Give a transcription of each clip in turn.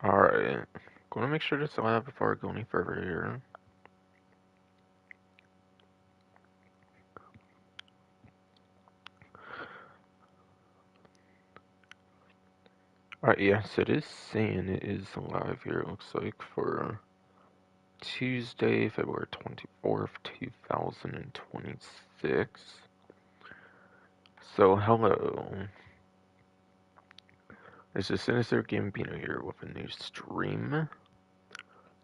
Alright. Gonna make sure to sell that before I go any further here. Alright, yes, it is saying it is live here, it looks like, for Tuesday, February 24th, 2026. So, hello. This is Sinister Gambino here with a new stream.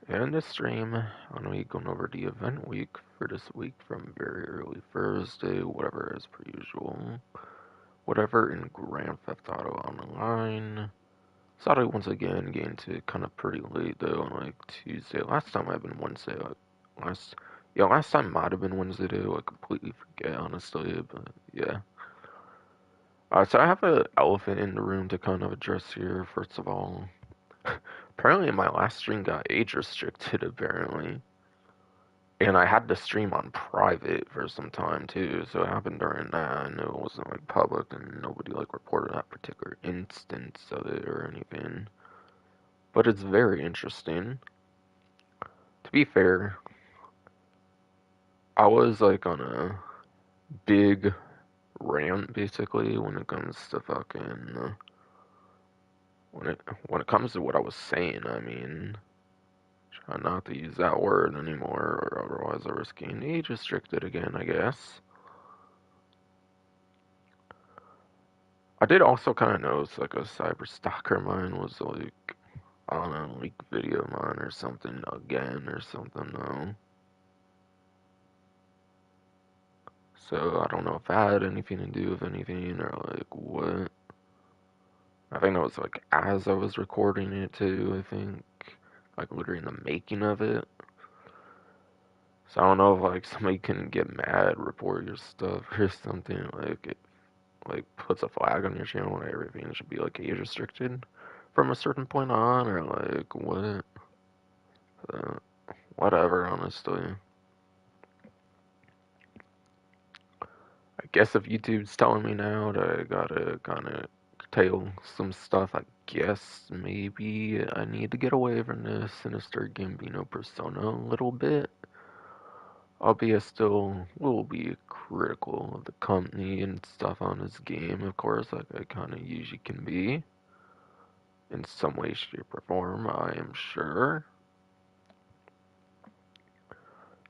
And this stream, I'm going to be going over the event week for this week from very early Thursday, whatever as per usual. Whatever in Grand Theft Auto Online. Saturday once again, getting to kind of pretty late though on like Tuesday. Last time I've been Wednesday. Last time might have been Wednesday though. I completely forget honestly, but yeah. So I have an elephant in the room to kind of address here. First of all, apparently my last stream got age restricted apparently, and I had to stream on private for some time too. So it happened during that. I know it wasn't like public, and nobody like reported that particular instance of it or anything. But it's very interesting. To be fair, I was like on a big rant basically when it comes to fucking when it comes to what I was saying. I mean, try not to use that word anymore, or otherwise I risk getting age restricted again, I guess. I did also kind of notice like a cyber stalker of mine was like on a leak video of mine or something again or something though. So I don't know if that had anything to do with anything or like what. I think that was like as I was recording it too, I think. Like literally in the making of it. So I don't know if like somebody can get mad, report your stuff or something, like it like puts a flag on your channel and everything should be like age restricted from a certain point on or like what. Uh, Whatever, honestly. I guess if YouTube's telling me now that I gotta kinda curtail some stuff, I guess maybe I need to get away from this Sinister Gambino persona a little bit. Albeit still will be critical of the company and stuff on this game, of course, like I kinda usually can be. In some way, shape, or form, I am sure.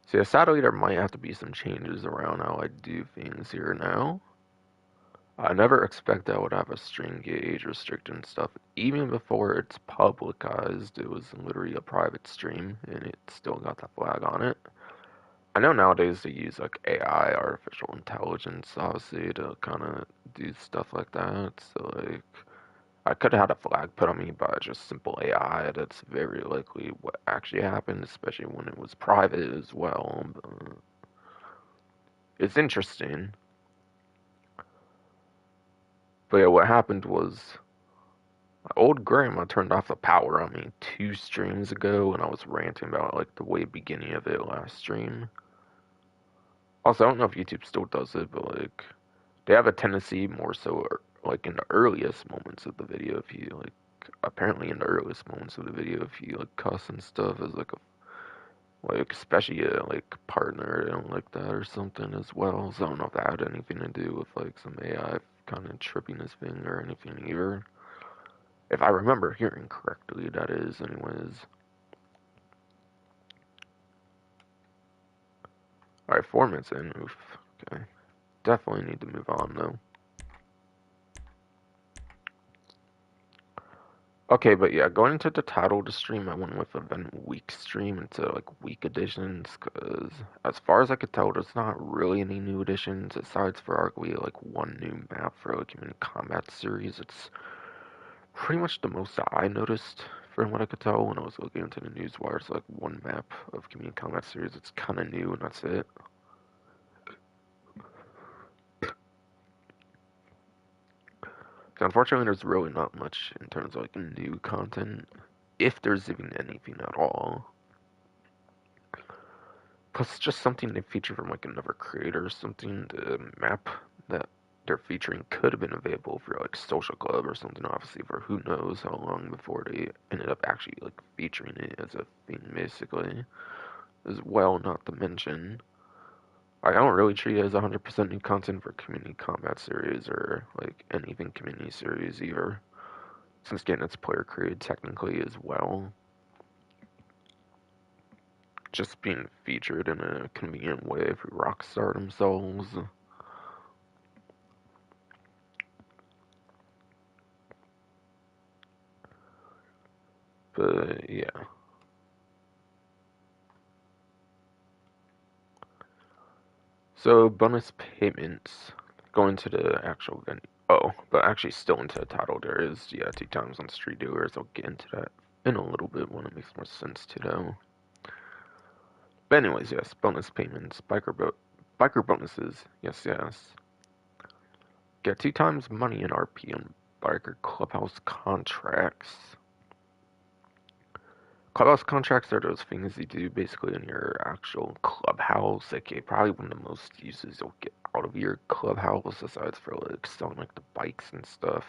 See, sadly, there might have to be some changes around how I do things here now. I never expect I would have a stream get age restricted and stuff. Even before it's publicized, it was literally a private stream and it still got the flag on it. I know nowadays they use like AI, artificial intelligence, obviously, to kind of do stuff like that. So, like, I could have had a flag put on me by just simple AI. That's very likely what actually happened, especially when it was private as well. But it's interesting. But yeah, what happened was my old grandma turned off the power on me 2 streams ago, and I was ranting about like the way beginning of it last stream. Also, I don't know if YouTube still does it, but like they have a tendency more so like in the earliest moments of the video, if you like apparently in the earliest moments of the video, if you like cuss and stuff as like a like especially a like partner, I don't like that or something as well. So I don't know if that had anything to do with like some AI kind of tripping his thing or anything either. If I remember hearing correctly, that is, anyways. Alright, 4 minutes in. Oof. Okay. Definitely need to move on, though. Okay, but yeah, going into the title of the stream, I went with event week stream instead of like week editions, because as far as I could tell, there's not really any new additions aside for arguably like one new map for like Community Combat series. It's pretty much the most that I noticed from what I could tell when I was looking into the news wires, like one map of Community Combat series. It's kind of new, and that's it. So unfortunately, there's really not much in terms of like new content, if there's even anything at all. Plus, it's just something they feature from like another creator or something. The map that they're featuring could have been available for like Social Club or something, obviously, for who knows how long before they ended up actually like featuring it as a thing, basically. As well, not to mention, I don't really treat it as 100% new content for Community Combat series or like anything Community series either, since getting its player created technically as well. Just being featured in a convenient way for Rockstar themselves. But yeah. So bonus payments going to the actual venue. Oh, but actually still into the title there is, yeah, 2 times on street dealers. I'll get into that in a little bit when it makes more sense to though. But anyways, yes, bonus payments, biker bonuses, yes. Get 2 times money in RP on biker clubhouse contracts. Clubhouse contracts are those things you do basically in your actual clubhouse. Like, probably one of the most uses you'll get out of your clubhouse, aside for like selling like the bikes and stuff.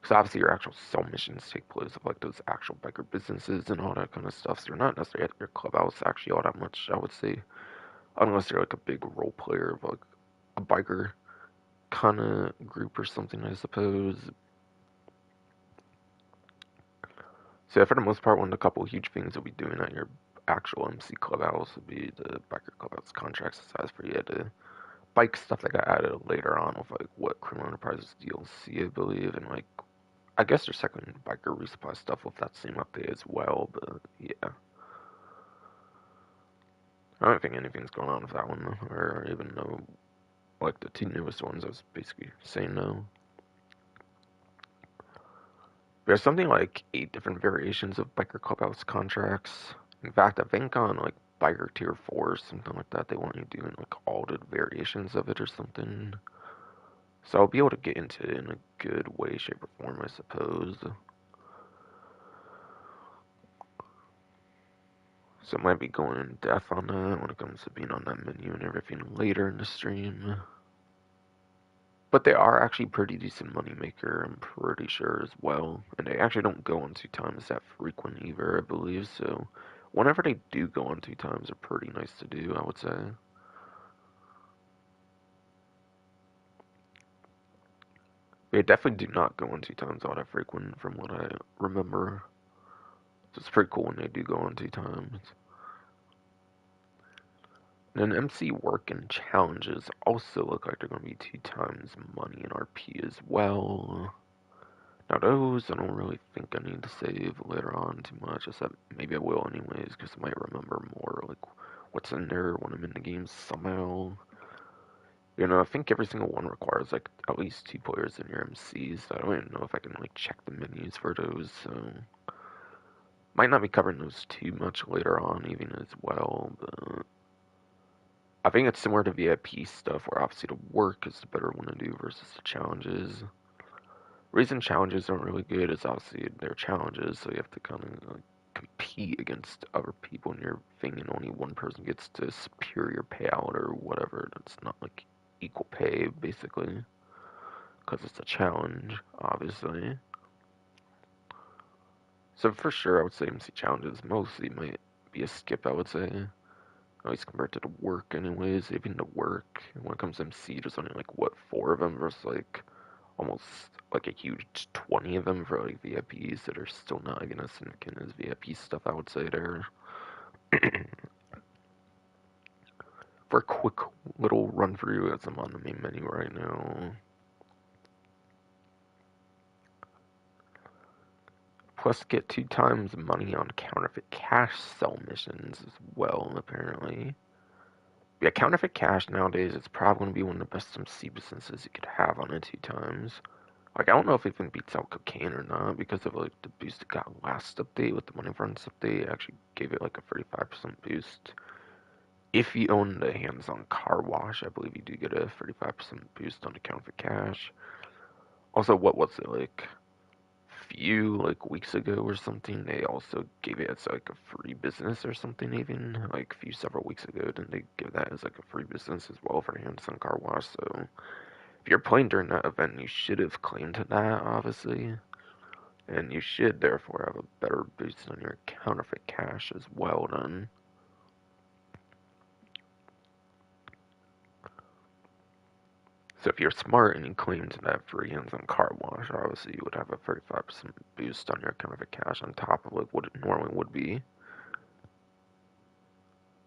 Because obviously your actual sell missions take place of like those actual biker businesses and all that kind of stuff. So you're not necessarily at your clubhouse actually all that much, I would say, unless you're like a big role player of like a biker kind of group or something, I suppose. So yeah, for the most part, one of the couple huge things you'll be doing at your actual MC clubhouse would be the biker clubhouse contracts, aside for yeah, the bike stuff that got added later on with like what Criminal Enterprises DLC, I believe, and like I guess there's second biker resupply stuff with that same update as well. But yeah, I don't think anything's going on with that one, or even though like the 2 newest ones, I was basically saying no. There's something like 8 different variations of biker clubhouse contracts. In fact, I think on like biker tier 4 or something like that, they want you doing like all the variations of it or something. So I'll be able to get into it in a good way, shape, or form, I suppose. So I might be going in depth on that when it comes to being on that menu and everything later in the stream. But they are actually pretty decent moneymaker, I'm pretty sure as well. And they actually don't go on 2 times that frequent either, I believe. So whenever they do go on 2 times, they're pretty nice to do, I would say. They definitely do not go on 2 times all that frequent from what I remember. So it's pretty cool when they do go on 2 times. And then MC work and challenges also look like they're going to be 2 times money in RP as well. Now those I don't really think I need to save later on too much, except maybe I will anyways, because I might remember more like what's in there when I'm in the game somehow. You know, I think every single one requires like at least 2 players in your MCs, so I don't even know if I can like check the menus for those, so might not be covering those too much later on even as well, but I think it's similar to VIP stuff where obviously the work is the better one to do versus the challenges. Reason challenges aren't really good is obviously they're challenges, so you have to kind of like, compete against other people in your thing, and only one person gets to superior payout or whatever. That's not like equal pay, basically, because it's a challenge, obviously. So for sure, I would say MC challenges mostly might be a skip, I would say. At least compared to the work, anyways. Even the work, when it comes to MC, there's only like, what, 4 of them versus like almost like a huge 20 of them for like VIPs that are still not even as significant as VIP stuff, I would say there. For a quick little run through as I'm on the main menu right now. Plus get 2 times money on counterfeit cash sell missions as well, apparently. Yeah, counterfeit cash nowadays is probably going to be one of the best MC businesses you could have on it 2 times. Like, I don't know if it even beats out cocaine or not because of like the boost it got last update with the money fronts update. It actually gave it like a 35% boost. If you own the hands-on car wash, I believe you do get a 35% boost on the counterfeit cash. Also, what was it like? Few like weeks ago or something, they also gave it as like a free business or something. Even like several weeks ago, didn't they give that as like a free business as well for hands-on car wash? So If you're playing during that event, you should have claimed that, obviously. And you should, therefore, have a better boost on your counterfeit cash as well, then. So if you're smart and you claimed that free hands-on car wash, obviously you would have a 35% boost on your counterfeit cash on top of like what it normally would be.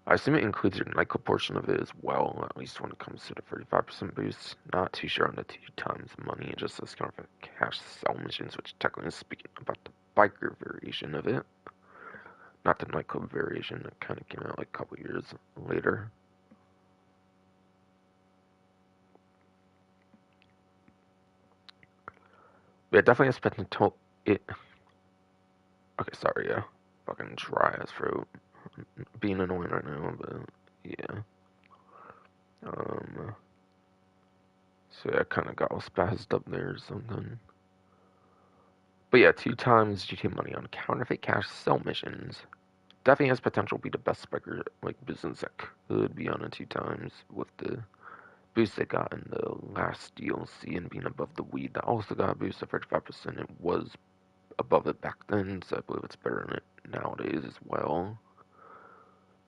I assume it includes your nightclub portion of it as well, at least when it comes to the 35% boost. Not too sure on the 2 times money, it just says counterfeit cash sell missions, which technically is speaking about the biker variation of it. Not the nightclub variation, that kind of came out like a couple years later. But it definitely has potential. It. Okay, sorry, yeah. Fucking dry as throat. Being annoying right now, but yeah. Um. So yeah, I kind of got all spazzed up there or something. But yeah, 2 times GTA money on counterfeit cash sell missions. Definitely has potential to be the best spiker like business that could be on a 2 times with the boost they got in the last DLC and being above the weed. That also got a boost of 35%. It was above it back then, so I believe it's better than it nowadays as well.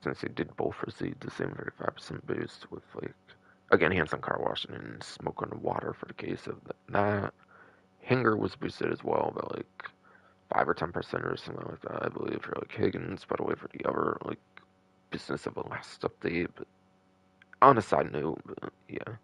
Since they did both receive the same 35% boost with like again hands-on car washing and smoke on the water for the case of that. Hanger was boosted as well, but like 5 or 10% or something like that, I believe, for like Higgins, by the way, for the other like business of the last update. But on a side note, but yeah.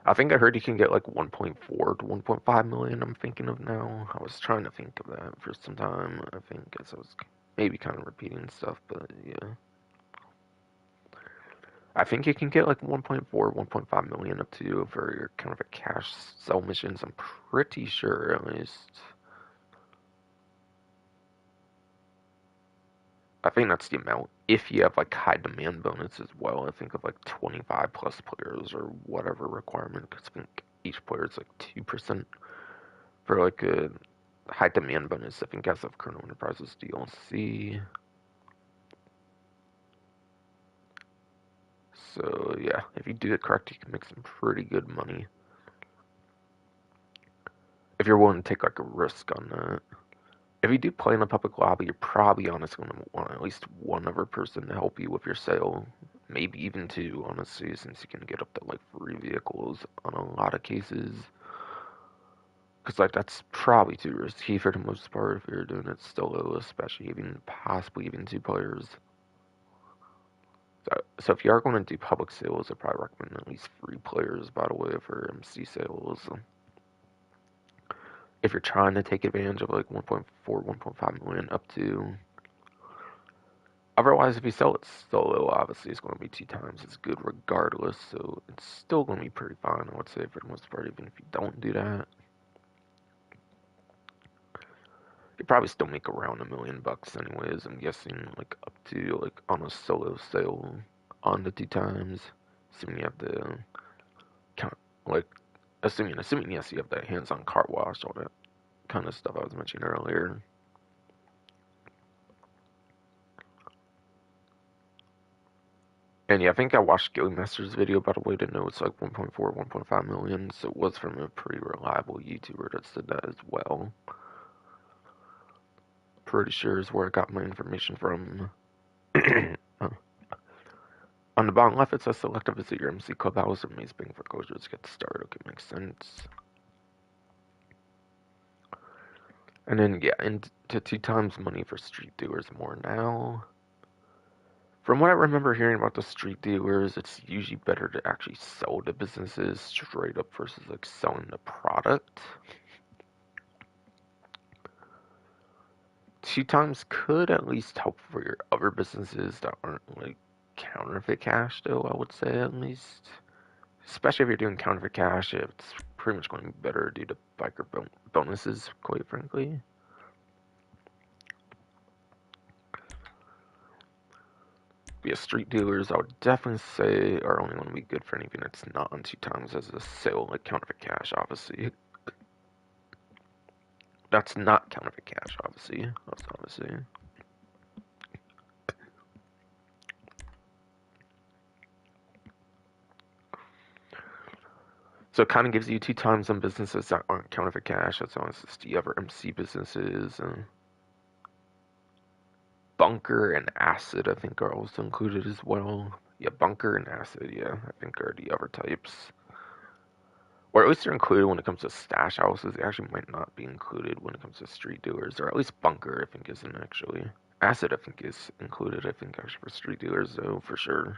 I think I heard you can get like 1.4 to 1.5 million. I'm thinking of now. I was trying to think of that for some time. I think as I was maybe kind of repeating stuff, but yeah. I think you can get like 1.4, 1.5 million up to for your kind of a cash sell missions. I'm pretty sure at least. I think that's the amount. If you have like high demand bonus as well, I think of like 25 plus players or whatever requirement. Because I think each player is like 2% for like a high demand bonus. I think as of Colonel Enterprises DLC. So yeah, if you do it correct, you can make some pretty good money. If you're willing to take like a risk on that. If you do play in a public lobby, you're probably honestly going to want at least one other person to help you with your sale. Maybe even two, honestly, since you can get up to like 3 vehicles on a lot of cases. Because like that's probably too risky for the most part if you're doing it solo, especially even possibly even 2 players. So if you are going to do public sales, I probably recommend at least 3 players, by the way, for MC sales. If you're trying to take advantage of like 1.4, 1.5 million up to. Otherwise, if you sell it solo, obviously it's going to be 2 times as good regardless, so it's still going to be pretty fine, I would say, for the most part, even if you don't do that. You probably still make around $1 million anyways, I'm guessing, like up to like on a solo sale on the 2 times, assuming you have the count, like assuming yes, you have the hands-on car wash, all that kind of stuff I was mentioning earlier. And yeah, I think I watched Gilly Master's video, by the way, to know it's like 1.4, 1.5 million, so it was from a pretty reliable YouTuber that said that as well. Pretty sure is where I got my information from. On the bottom left, it says select a visit your MC Clubhouse or Maze Bank foreclosures. Get started. Okay, makes sense. And then, yeah, into 2 times money for street dealers more now. From what I remember hearing about the street dealers, it's usually better to actually sell to businesses straight up versus like selling the product. 2 times could at least help for your other businesses that aren't like counterfeit cash, though, I would say at least. Especially if you're doing counterfeit cash, it's pretty much going to be better due to biker bonuses, quite frankly. But yeah, street dealers, I would definitely say, are only going to be good for anything that's not on 2 times as a sale, like counterfeit cash, obviously. That's not counterfeit cash, obviously. That's obviously. So it kind of gives you 2 times on businesses that aren't counted for cash. That's on the other MC businesses. Bunker and acid, I think, are also included as well. Yeah, bunker and acid, yeah, I think are the other types. Or at least they're included when it comes to stash houses. They actually might not be included when it comes to street dealers. Or at least bunker, I think, isn't actually. Acid, I think, is included, I think, actually, for street dealers, though, for sure.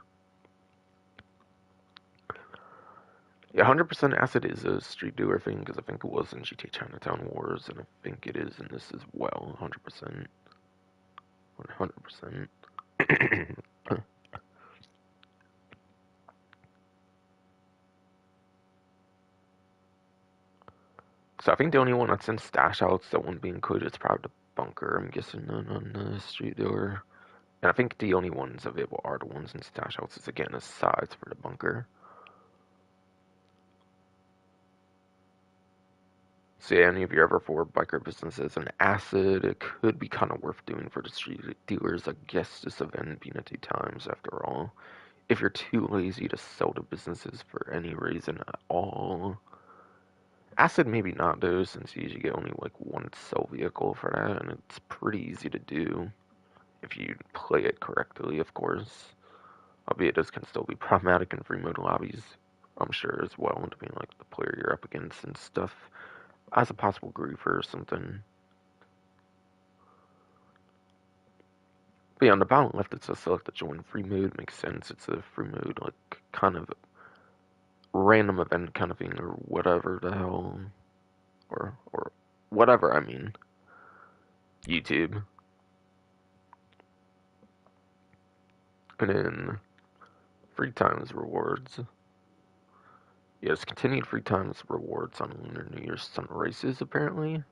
Yeah, 100% acid is a street dealer thing, because I think it was in GTA Chinatown Wars, and I think it is in this as well, 100%. 100%. So I think the only one that's in stash outs that wouldn't be included is probably the bunker, I'm guessing, on the street dealer. And I think the only ones available are the ones in stash outs, is again, aside for the bunker. So yeah, any of your ever four biker businesses and acid, it could be kind of worth doing for the street dealers. I guess this event being at 2 times after all. If you're too lazy to sell to businesses for any reason at all. Acid maybe not though, since you usually get only like one sell vehicle for that, and it's pretty easy to do if you play it correctly, of course. Albeit this can still be problematic in free mode lobbies, I'm sure as well, depending like the player you're up against and stuff. As a possible griefer or something. But yeah, on the bottom left it says select the join free mode. Makes sense. It's a free mode, like kind of random event kind of thing, or whatever the hell, or whatever. I mean, YouTube, and then free times rewards. Yes, continued free times rewards on Lunar New Year's Sun races apparently.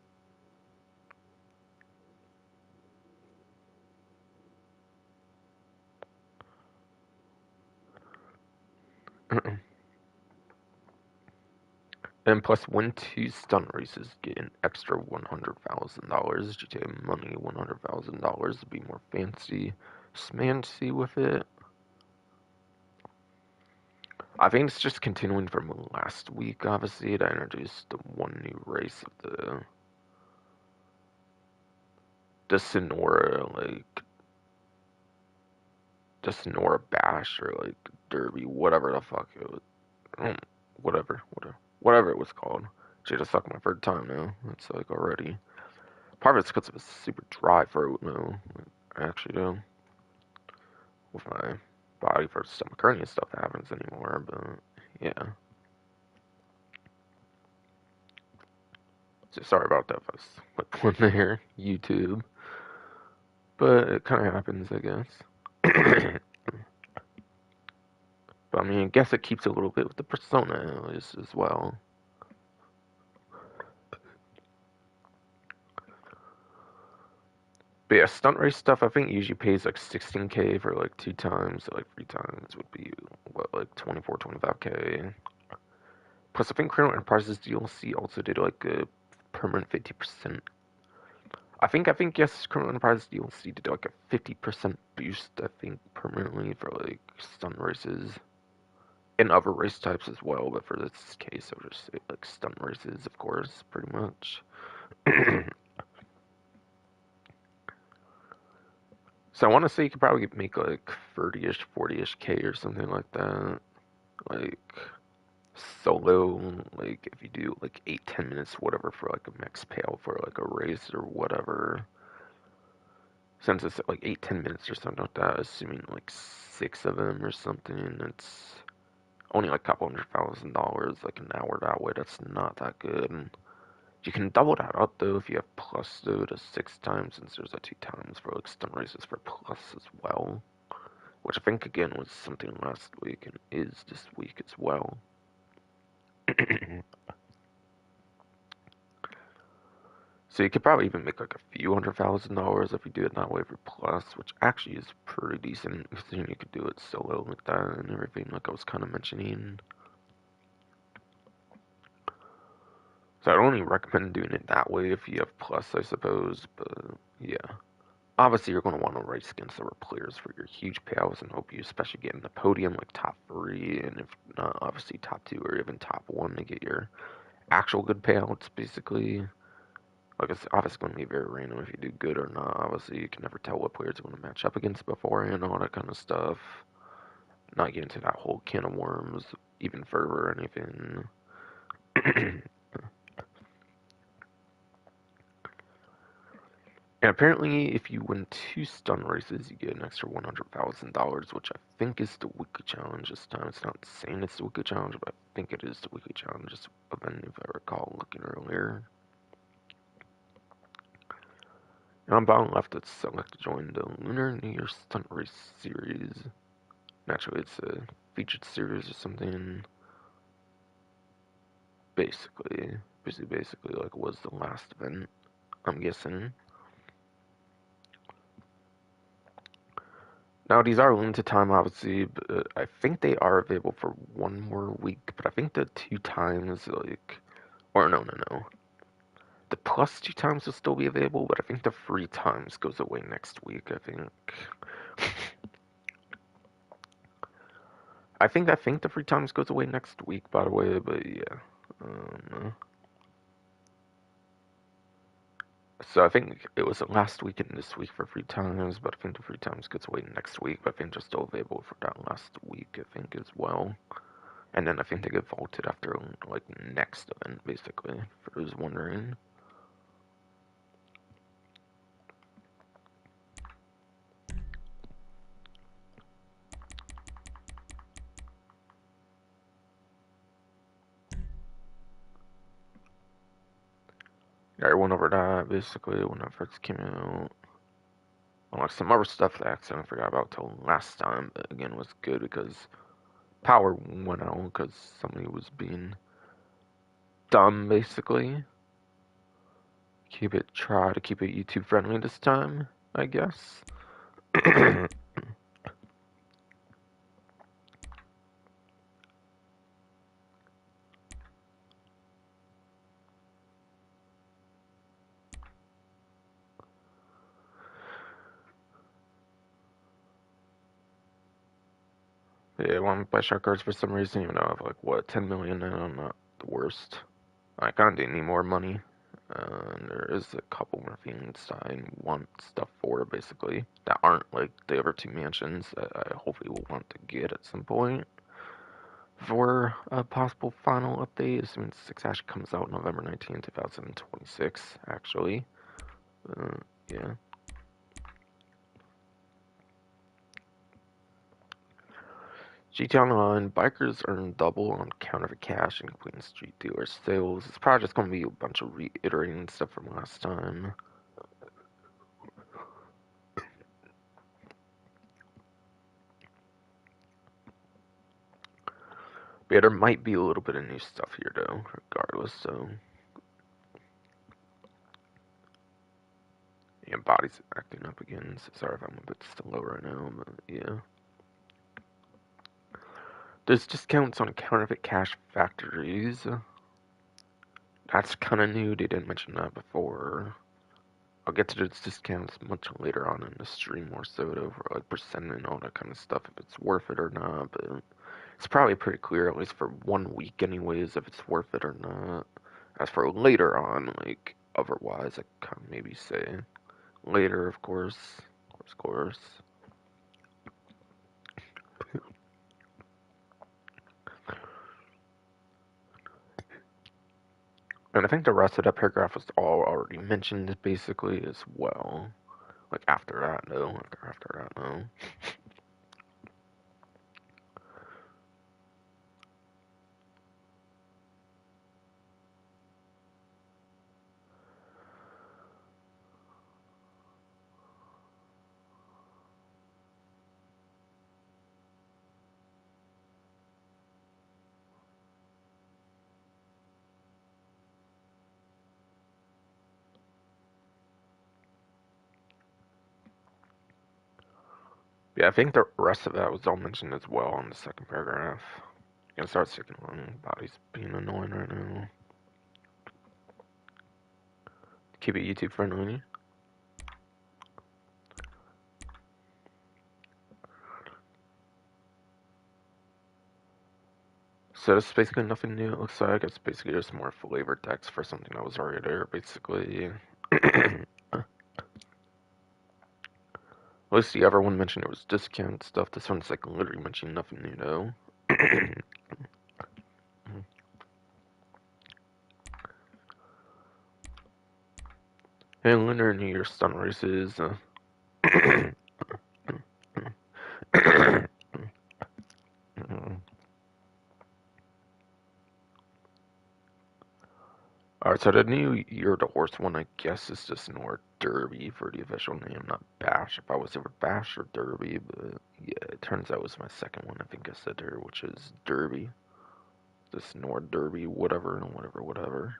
And plus, win 2 stunt races, get an extra $100,000 GTA money. $100,000 to be more fancy, smancy with it. I think it's just continuing from last week. Obviously, it introduced the one new race of the Sonora, like the Sonora Bash or like Derby, whatever the fuck it was. Whatever it was called. Shit, I suck my third time now. It's like already. Part of it's because of a super dry throat now. Actually, though, with my body for stomach hernia stuff that happens anymore. But yeah, so sorry about that. If I was like one there, YouTube, but it kind of happens, I guess. But I mean, I guess it keeps a little bit with the persona as well. But yeah, stunt race stuff I think usually pays like 16K for like 2 times, so like 3 times would be what, like 24, 25K. Plus I think Criminal Enterprises DLC also did like a permanent 50%. I think yes, Criminal Enterprises DLC did like a 50% boost, I think, permanently for like stunt races. And other race types as well, but for this case I'll just say like stunt races, of course, pretty much. So I want to say you could probably make like 30ish, 40ish K or something like that. Like solo, like if you do like 8, 10 minutes, whatever, for like a max payout for like a race or whatever. Since it's like 8, 10 minutes or something like that, assuming like 6 of them or something, it's only like a couple $100,000 like an hour that way. That's not that good. You can double that up though if you have plus though to 6 times, since there's a 2 times for like stunt races for plus as well. Which I think again was something last week and is this week as well. So you could probably even make like a few $100,000 if you do it that way for plus, which actually is pretty decent considering you could do it solo like that and everything, like I was kind of mentioning. So I'd only recommend doing it that way if you have plus, I suppose. But yeah, obviously you're going to want to race against other players for your huge payouts and hope you especially get in the podium like top 3, and if not, obviously top 2 or even top 1 to get your actual good payouts, basically. Like, it's obviously going to be very random if you do good or not. Obviously, you can never tell what players are going to match up against beforehand, all that kind of stuff. Not get into that whole can of worms even further or anything. And apparently, if you win 2 stun races, you get an extra $100,000, which I think is the weekly challenge this time. It's not saying it's the weekly challenge, but I think it is the weekly challenge event, if I recall looking earlier. And on bottom left, it's select to join the Lunar New Year Stunt Race series. Naturally, it's a featured series or something. Basically like it was the last event, I'm guessing. Now, these are limited time, obviously, but I think they are available for 1 more week, but I think the 2 times, like, or no. The plus 2 times will still be available, but I think the 3 times goes away next week, I think. I think the 3 times goes away next week, by the way, but yeah. So I think it was the last week and this week for 3 times, but I think the 3 times goes away next week, but I think they're still available for that last week, I think, as well. And then I think they get vaulted after, like, next event, basically, for those wondering. Yeah, I went over that, basically, when that first came out. Like, some other stuff that I accidentally forgot about till last time, but again, was good because power went out because somebody was being dumb, basically. Try to keep it YouTube friendly this time, I guess. Yeah, I want to buy shark cards for some reason, even though I have, like, what, 10 million, and I'm not the worst. I kinda need more money. And there is a couple more things I want stuff for, basically, that aren't like the other 2 mansions that I hopefully will want to get at some point for a possible final update, assuming 6 actually comes out November 19, 2026, actually. Yeah. GTA Online, bikers earn double on counterfeit cash and completing street dealer sales. It's probably just going to be a bunch of reiterating stuff from last time. But yeah, there might be a little bit of new stuff here, though, regardless, so. Yeah, body's acting up again, so sorry if I'm a bit still low right now, but yeah. There's discounts on counterfeit cash factories. That's kind of new, they didn't mention that before. I'll get to those discounts much later on in the stream more so, though, for like percent and all that kind of stuff, if it's worth it or not, but it's probably pretty clear, at least for 1 week anyways, if it's worth it or not. As for later on, like, otherwise, I can maybe say later, of course. Of course. And I think the rest of that paragraph was all already mentioned, basically, as well. Like, after that, though. After that, though. Yeah, I think the rest of that was all mentioned as well in the second paragraph. I'm gonna start sticking along. Body's being annoying right now. Keep it YouTube friendly. So it's basically nothing new, it looks like. It's basically just more flavor text for something that was already there, basically. At least the other one mentioned it was discount stuff. This one's like literally mentioning nothing new, though. Hey, Lunar New Year stunt races. Alright, so the New Year the Horse one, I guess, is just Nord Derby for the official name, not Bash. If I was ever Bash or Derby, but yeah, it turns out it was my second one, I think I said there, which is Derby. This Nord Derby, whatever.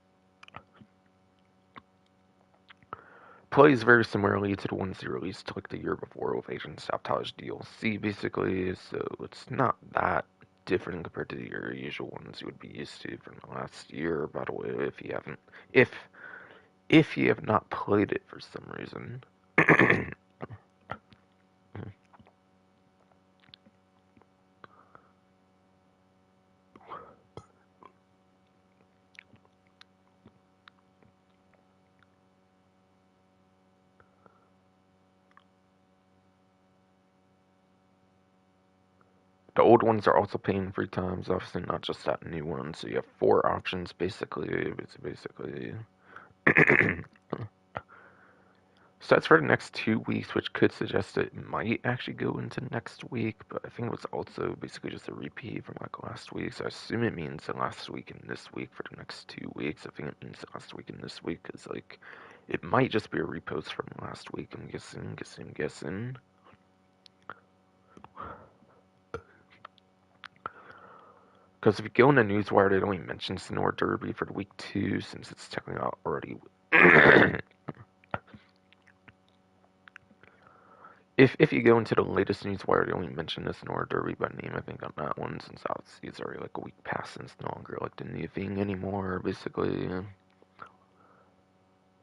Plays very similarly to the ones they released like the year before with Agent Sabotage DLC, basically, so it's not that different compared to your usual ones you would be used to from the last year, by the way, if if you have not played it for some reason. The old ones are also paying 3 times, obviously not just that new one. So you have 4 options basically. It's basically so that's for the next 2 weeks, which could suggest it might actually go into next week. But I think it was also basically just a repeat from like last week. So I assume it means the last week and this week for the next 2 weeks. I think it means the last week and this week because like it might just be a repost from last week. I'm guessing. Because if you go in the newswire, it only mentions Snore Derby for the week 2, since it's technically already. if you go into the latest newswire, they only mention the Snore Derby by name, I think, on that one, since obviously it's already like a week past, and it's no longer like the new thing anymore, basically.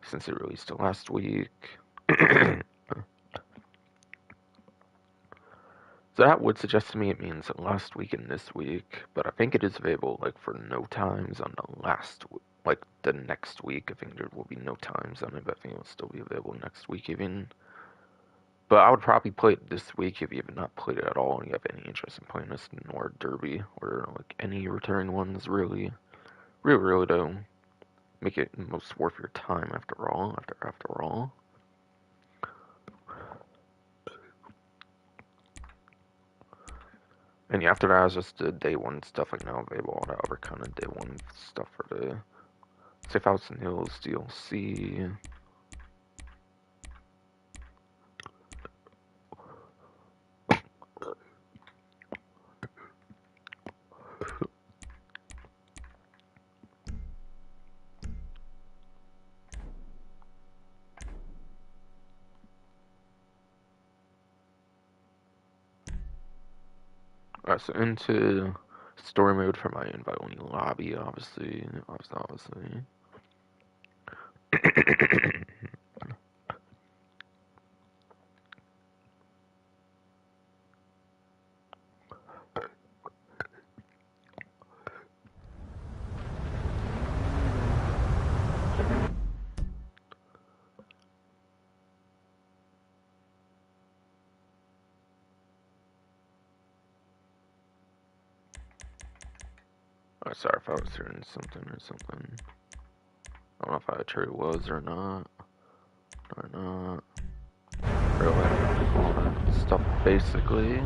Since it released it last week. So that would suggest to me it means last week and this week, but I think it is available like for no times on the like the next week. I think there will be no times on it, but I think it will still be available next week even. But I would probably play it this week if you have not played it at all and you have any interest in playing this Nord Derby or like any return ones really. Really though. Make it most worth your time after all. After all. And yeah, after that is just the day one stuff like now available, all that other kind of day one stuff for the Safehouse and Hills DLC. Alright, so into story mode for my invite only lobby, obviously. Oh, sorry if I was hearing something or something. I don't know if I truly was or not. Really, all that stuff basically.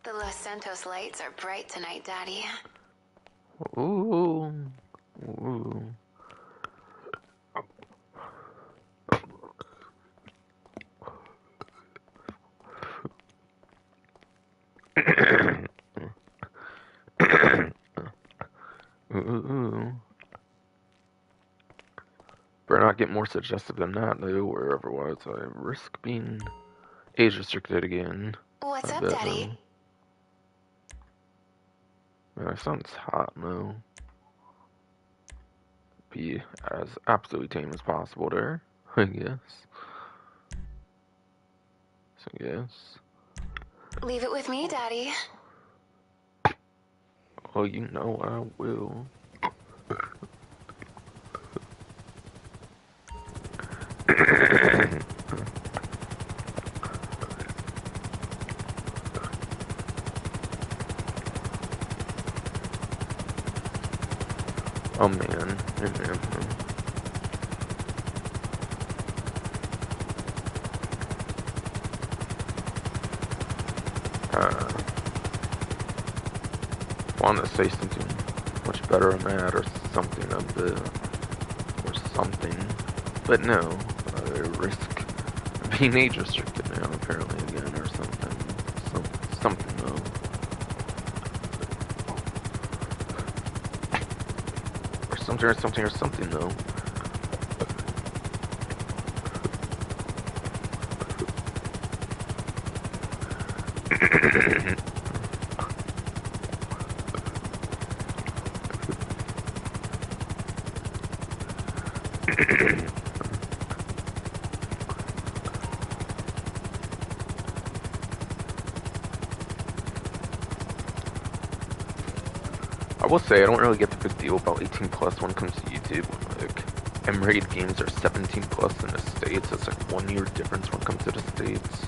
The Los Santos lights are bright tonight, Daddy. Ooh. Ooh. Better not get more suggestive than that, though, or otherwise I risk being age restricted again. What's I up, bet, Daddy? though. Man, that sounds hot, though. Be as absolutely tame as possible there, I guess. So, yes. Leave it with me, Daddy. Oh, you know I will. Oh man, want to say something much better on that, or something of the, or something, but no, I risk being age restricted now apparently again, or something, something though. Or something though. I will say I don't really get the big deal about 18 plus when it comes to YouTube. Like, M-rated games are 17 plus in the States. It's like 1 year difference when it comes to the States.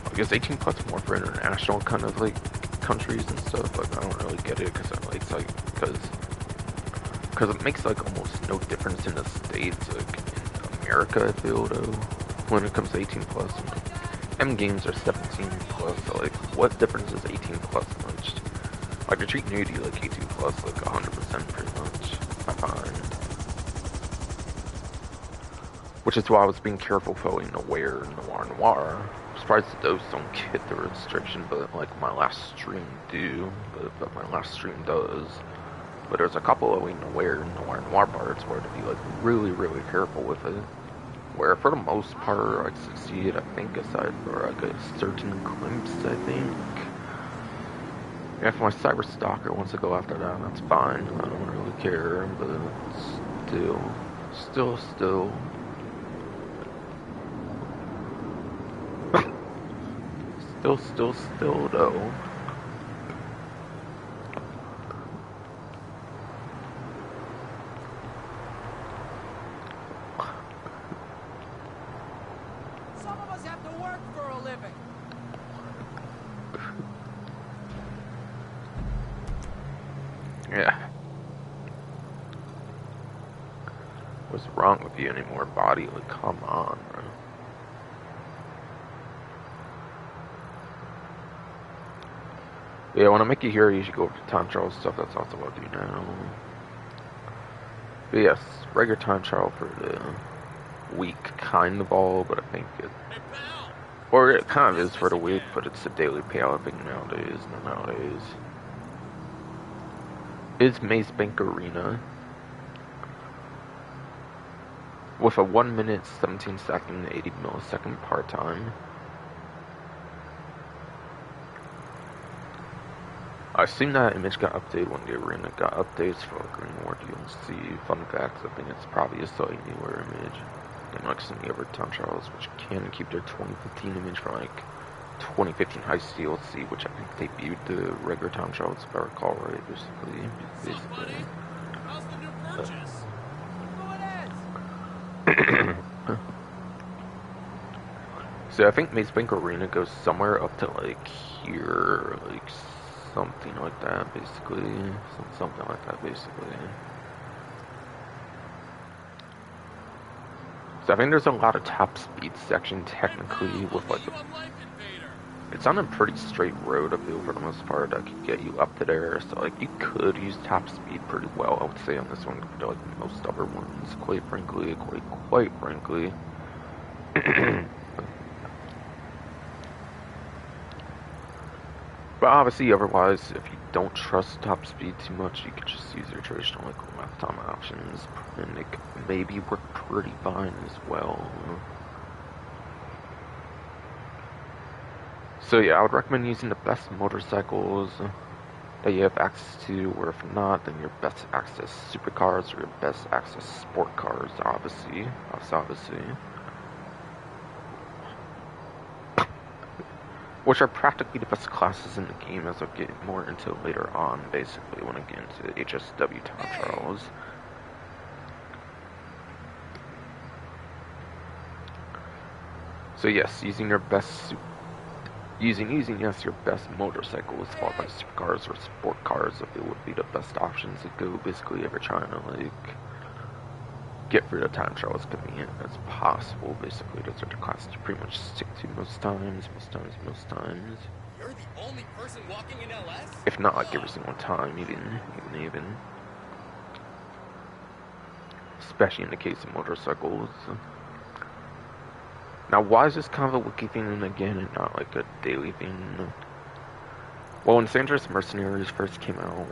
I guess 18 plus more for international kind of like countries and stuff. Like, I don't really get it because it's like because it makes like almost no difference in the States. Like in America, I feel though when it comes to 18 plus. M games are 17 plus. So like, what difference is 18 plus much? Like, they treat nudity like 18 plus, like 100% pretty much. I find. Which is why I was being careful following Aware and Noir. I'm surprised that those don't hit the restriction, but like my last stream do. But my last stream does. But there's a couple of Aware and Noir parts where to be like really, really careful with it. Where for the most part I succeed, I think, aside for like a certain glimpse, I think. Yeah, if my cyber stalker wants to go after that, that's fine. I don't really care, but still. still though. Some of us have to work for a living. Yeah. What's wrong with you anymore, body? Like, come on, bro. Yeah, when I make you here, you should go over to time trial stuff. That's also what I do now. But yes, regular time trial for the week, kind of all, but I think it, or it kind of is for the week, but it's a daily payout, I think, nowadays. Is Maze Bank Arena with a 1 minute, 17 second, 80 millisecond part time. I assume that image got updated when the arena got updates for Green War DLC. Fun facts, I think it's probably a slightly newer image than like some of the other time trials, which can keep their 2015 image from like 2015 Heist DLC, which I think debuted the regular time trials, if I recall right, basically. How's the new purchase? So I think Maze Bank Arena goes somewhere up to like here, like something like that, basically. Something like that, basically. So I think there's a lot of top speed section technically with like it's on a pretty straight road, I feel, for the most part, that could get you up to there. So like you could use top speed pretty well, I would say, on this one compared to like most other ones, quite frankly. But obviously, otherwise, if you don't trust top speed too much, you could just use your traditional like lap time options, and it could maybe work pretty fine as well. So yeah, I would recommend using the best motorcycles that you have access to, or if not, then your best access supercars or your best access sport cars, obviously. Which are practically the best classes in the game, as I'll get more into later on, basically, when I get into HSW time trials. So yes, using your best your best motorcycles, followed by supercars or sport cars, if it would be the best options to go. Basically, ever trying to like get through the time trial as convenient as possible. Basically, those are the classes you pretty much stick to most times. You're the only person walking in LS? If not, like every single time, even. Especially in the case of motorcycles. Now, why is this kind of a wiki thing again and not like a daily thing? Well, when San Andreas Mercenaries first came out,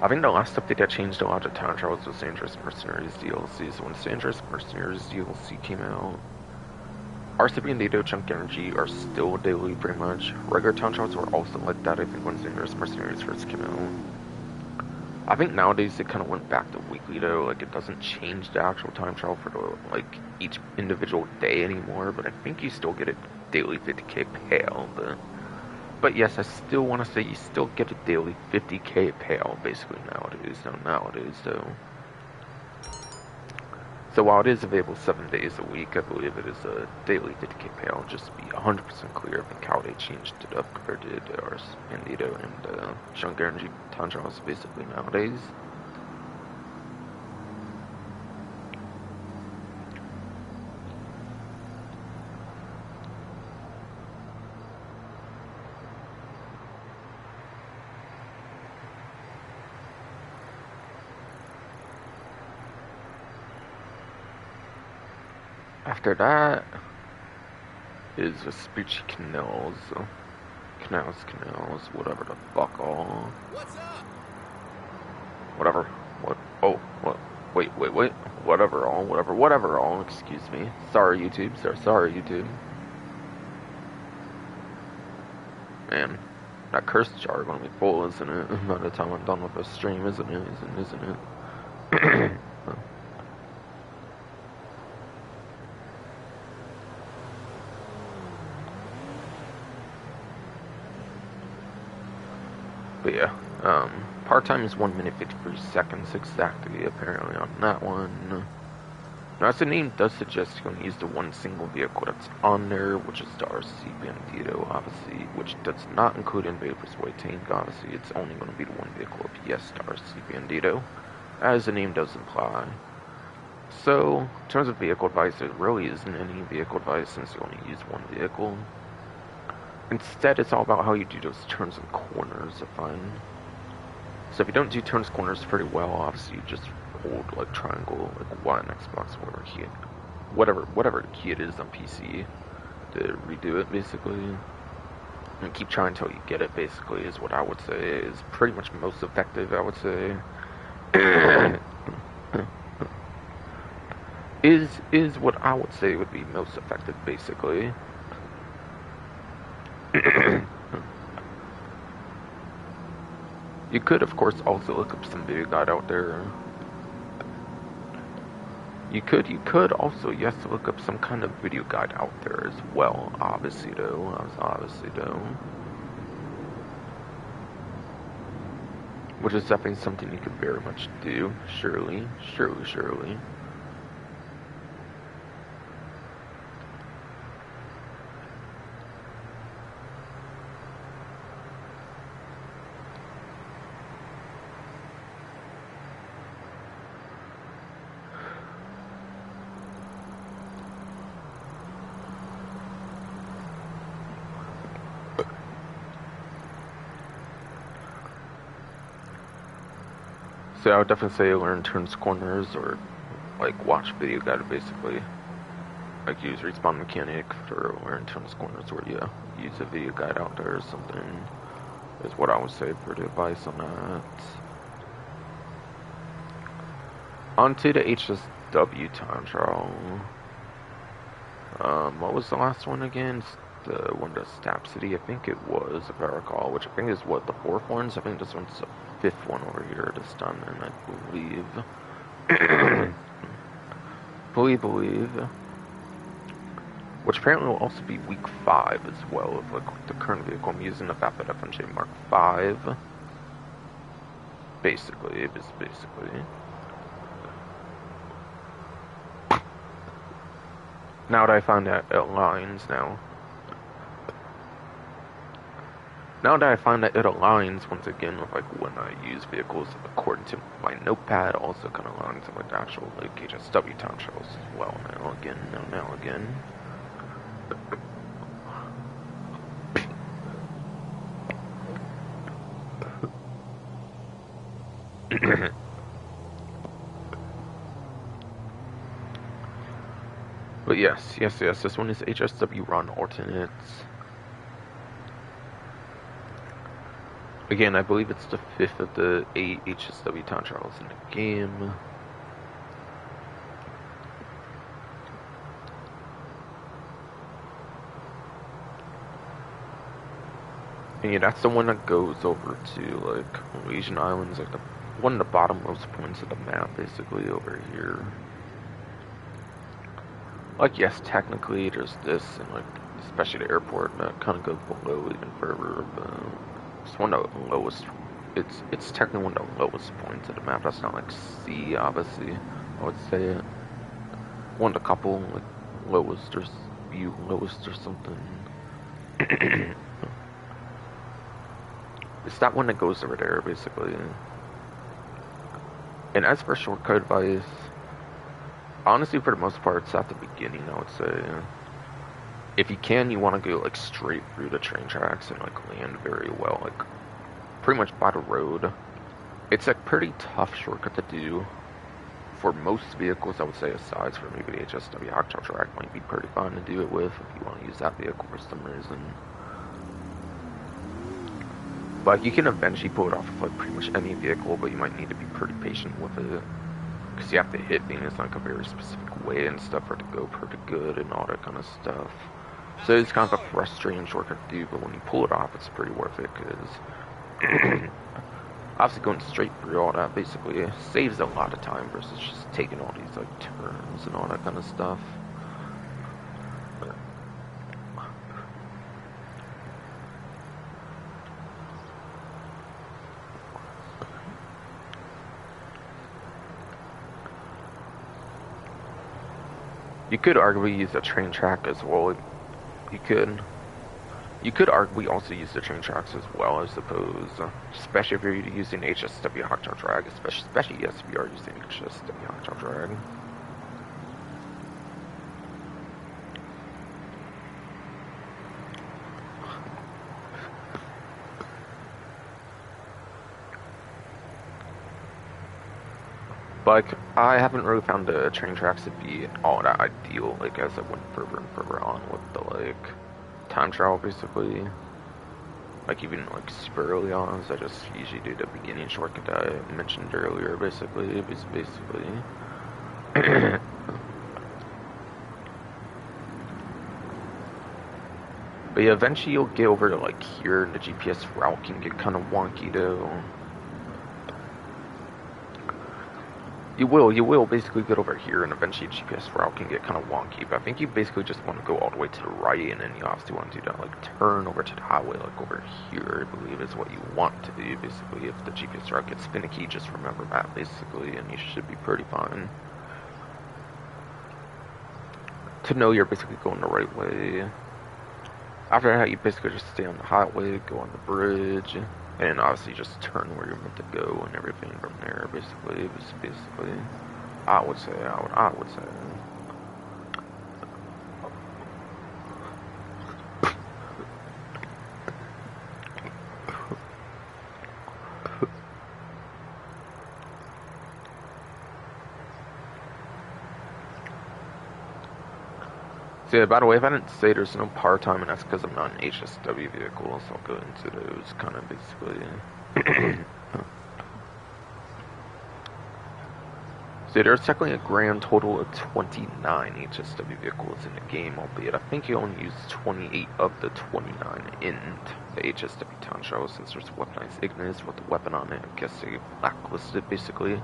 I think the last update that changed a lot of time trials was San Andreas Mercenaries DLC. So when San Andreas Mercenaries DLC came out, RCB and Dado Chunk Energy are still daily pretty much. Regular time trials were also like that, I think, when San Andreas Mercenaries first came out. I think nowadays it kind of went back to weekly though, like it doesn't change the actual time trial for the, like each individual day anymore, but I think you still get a daily 50k payout. But yes, I still want to say you still get a daily 50k payout basically nowadays though. So while it is available 7 days a week, I believe it is a daily 50k payout. Just to be 100% clear, I think how they changed it up compared to ours, Bandito and Chunk Energy time trials basically nowadays. After that is Vespucci Canals, whatever the fuck all. What's up? Whatever. What? Oh, what? Wait. Whatever all. Excuse me. Sorry, YouTube. Sorry, YouTube. Man, that curse jar gonna be full, isn't it? By the time I'm done with the stream, isn't it? But yeah, part-time is 1 minute 53 seconds exactly, apparently, on that one. Now, as the name does suggest, you can use the one single vehicle that's on there, which is the RC Bandito, obviously, which does not include Invader's White Tank, obviously. It's only going to be the one vehicle of, yes, the RC Bandito, as the name does imply. So, in terms of vehicle advice, there really isn't any vehicle advice since you only use one vehicle. Instead, it's all about how you do those turns and corners, I find. So if you don't do turns and corners pretty well, obviously you just hold like triangle, like Y on Xbox, whatever key it is on PC to redo it, basically. And keep trying until you get it, basically, is what I would say is pretty much most effective, I would say. is what I would say would be most effective, basically. You could, of course, also look up some video guide out there. You could also, yes, look up some kind of video guide out there as well, obviously though. Which is definitely something you could very much do, surely. So I would definitely say learn turns, corners, or like watch video guide basically. like use respawn mechanic for where in tunnels corners where you use a video guide out there or something is what I would say for the advice on that. Onto the HSW time trial. What was the last one again? The one to Stap City, I think it was, if I recall, which I think is what, the fourth ones? I think this one's the fifth one over here this time, and I believe, which apparently will also be week 5 as well, of like the current vehicle I'm using, the Vapid FNJ Mark 5. Basically. Now that I find that it aligns once again with like when I use vehicles according to my notepad, also kind of aligns with the actual like HSW time trials as well. Now again. But yes, this one is HSW run alternates. Again, I believe it's the 5th of the 8 HSW time trials in the game. And yeah, that's the one that goes over to like Malaysian Islands, like one of the bottommost points of the map, basically over here. Like, yes, technically there's this, and like especially the airport that kind of goes below even further. But it's one of the lowest. It's technically one of the lowest points of the map. That's not like C, obviously. I would say it. One of the couple like lowest or something. It's that one that goes over there, basically. And as for shortcut advice, honestly, for the most part, it's at the beginning, I would say. If you can, you want to go, like, straight through the train tracks and, like, land very well, like, pretty much by the road. It's a pretty tough shortcut to do. For most vehicles, I would say, aside from maybe the HSW Octal track, might be pretty fun to do it with if you want to use that vehicle for some reason. But you can eventually pull it off with like pretty much any vehicle, but you might need to be pretty patient with it. Because you have to hit things like a very specific way and stuff for it to go pretty good and all that kind of stuff. So it's kind of a frustrating shortcut to do, but when you pull it off, it's pretty worth it, because obviously going straight through all that basically saves a lot of time versus just taking all these like turns and all that kind of stuff. You could arguably use the train track as well. You could arguably also use the train tracks as well, I suppose. Especially if you're using HSW Hotshot Drag, especially yes, if you are using HSW Hotshot Drag. Like, I haven't really found the train tracks to be all that ideal, like, as I went further and further on with the, like, time trial, basically. Like, even, like, super early on, so I just usually do the beginning shortcut that I mentioned earlier, basically. But yeah, eventually you'll get over to, like, here, and the GPS route can get kind of wonky, though. You will basically get over here, and eventually GPS route can get kind of wonky, but I think you basically just want to go all the way to the right, and then you obviously want to do that, like, turn over to the highway, like, over here, I believe is what you want to do, basically. If the GPS route gets finicky, just remember that, basically, and you should be pretty fine. To know you're basically going the right way. After that, you basically just stay on the highway, go on the bridge, and obviously just turn where you're meant to go and everything from there, basically. I would say. So yeah, by the way, if I didn't say, there's no power time, and that's because I'm not an HSW vehicle, so I'll go into those kind of basically. So there's technically a grand total of 29 HSW vehicles in the game, albeit I think you only use 28 of the 29 in the HSW town show, since there's weaponized Ignis with the weapon on it. I guess they blacklisted basically.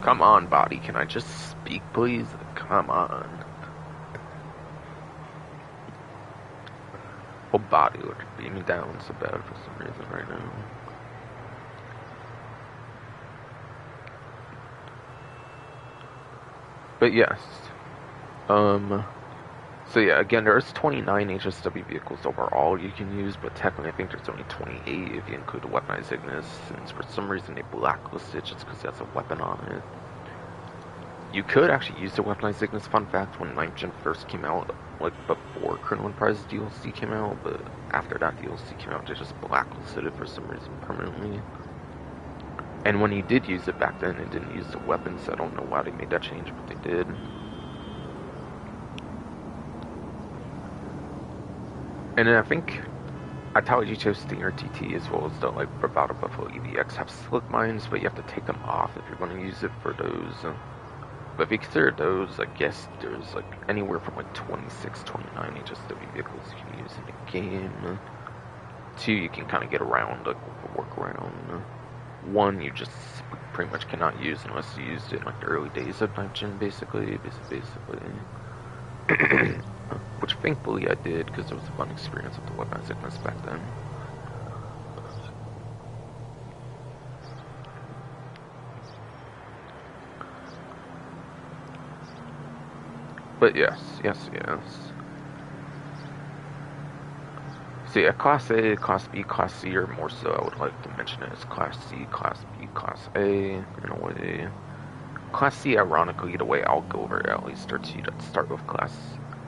Come on, body, can I just speak, please? Come on. Whole body would beat me down so bad for some reason right now. But yes. So yeah, again, there's 29 HSW vehicles overall you can use, but technically I think there's only 28 if you include the weaponized Ignis, since for some reason they blacklisted just because it has a weapon on it. You could actually use the weaponized Ignis, fun fact, when 9th Gen first came out, like before Colonel Prize DLC came out, but after that DLC came out, they just blacklisted it for some reason permanently. And when you did use it back then, it didn't use the weapon, so I don't know why they made that change, but they did. And then I think Italian GTO Stinger TT as well as the like Bravado Buffalo EVX have slick mines, but you have to take them off if you're going to use it for those. But if you consider those, I guess there's like anywhere from like 26, 29 HSW vehicles you can use in the game. 2, you can kind of get around, like work around. 1, you just pretty much cannot use unless you used it in like the early days of 9th Gen, basically. Which thankfully I did, because it was a fun experience with the weapons Ignis back then. But yes. So yeah, Class A, Class B, Class C, or more so I would like to mention it as Class C, Class B, Class A, in a way. Class C, ironically, the way I'll go over it at least, are 2 that start with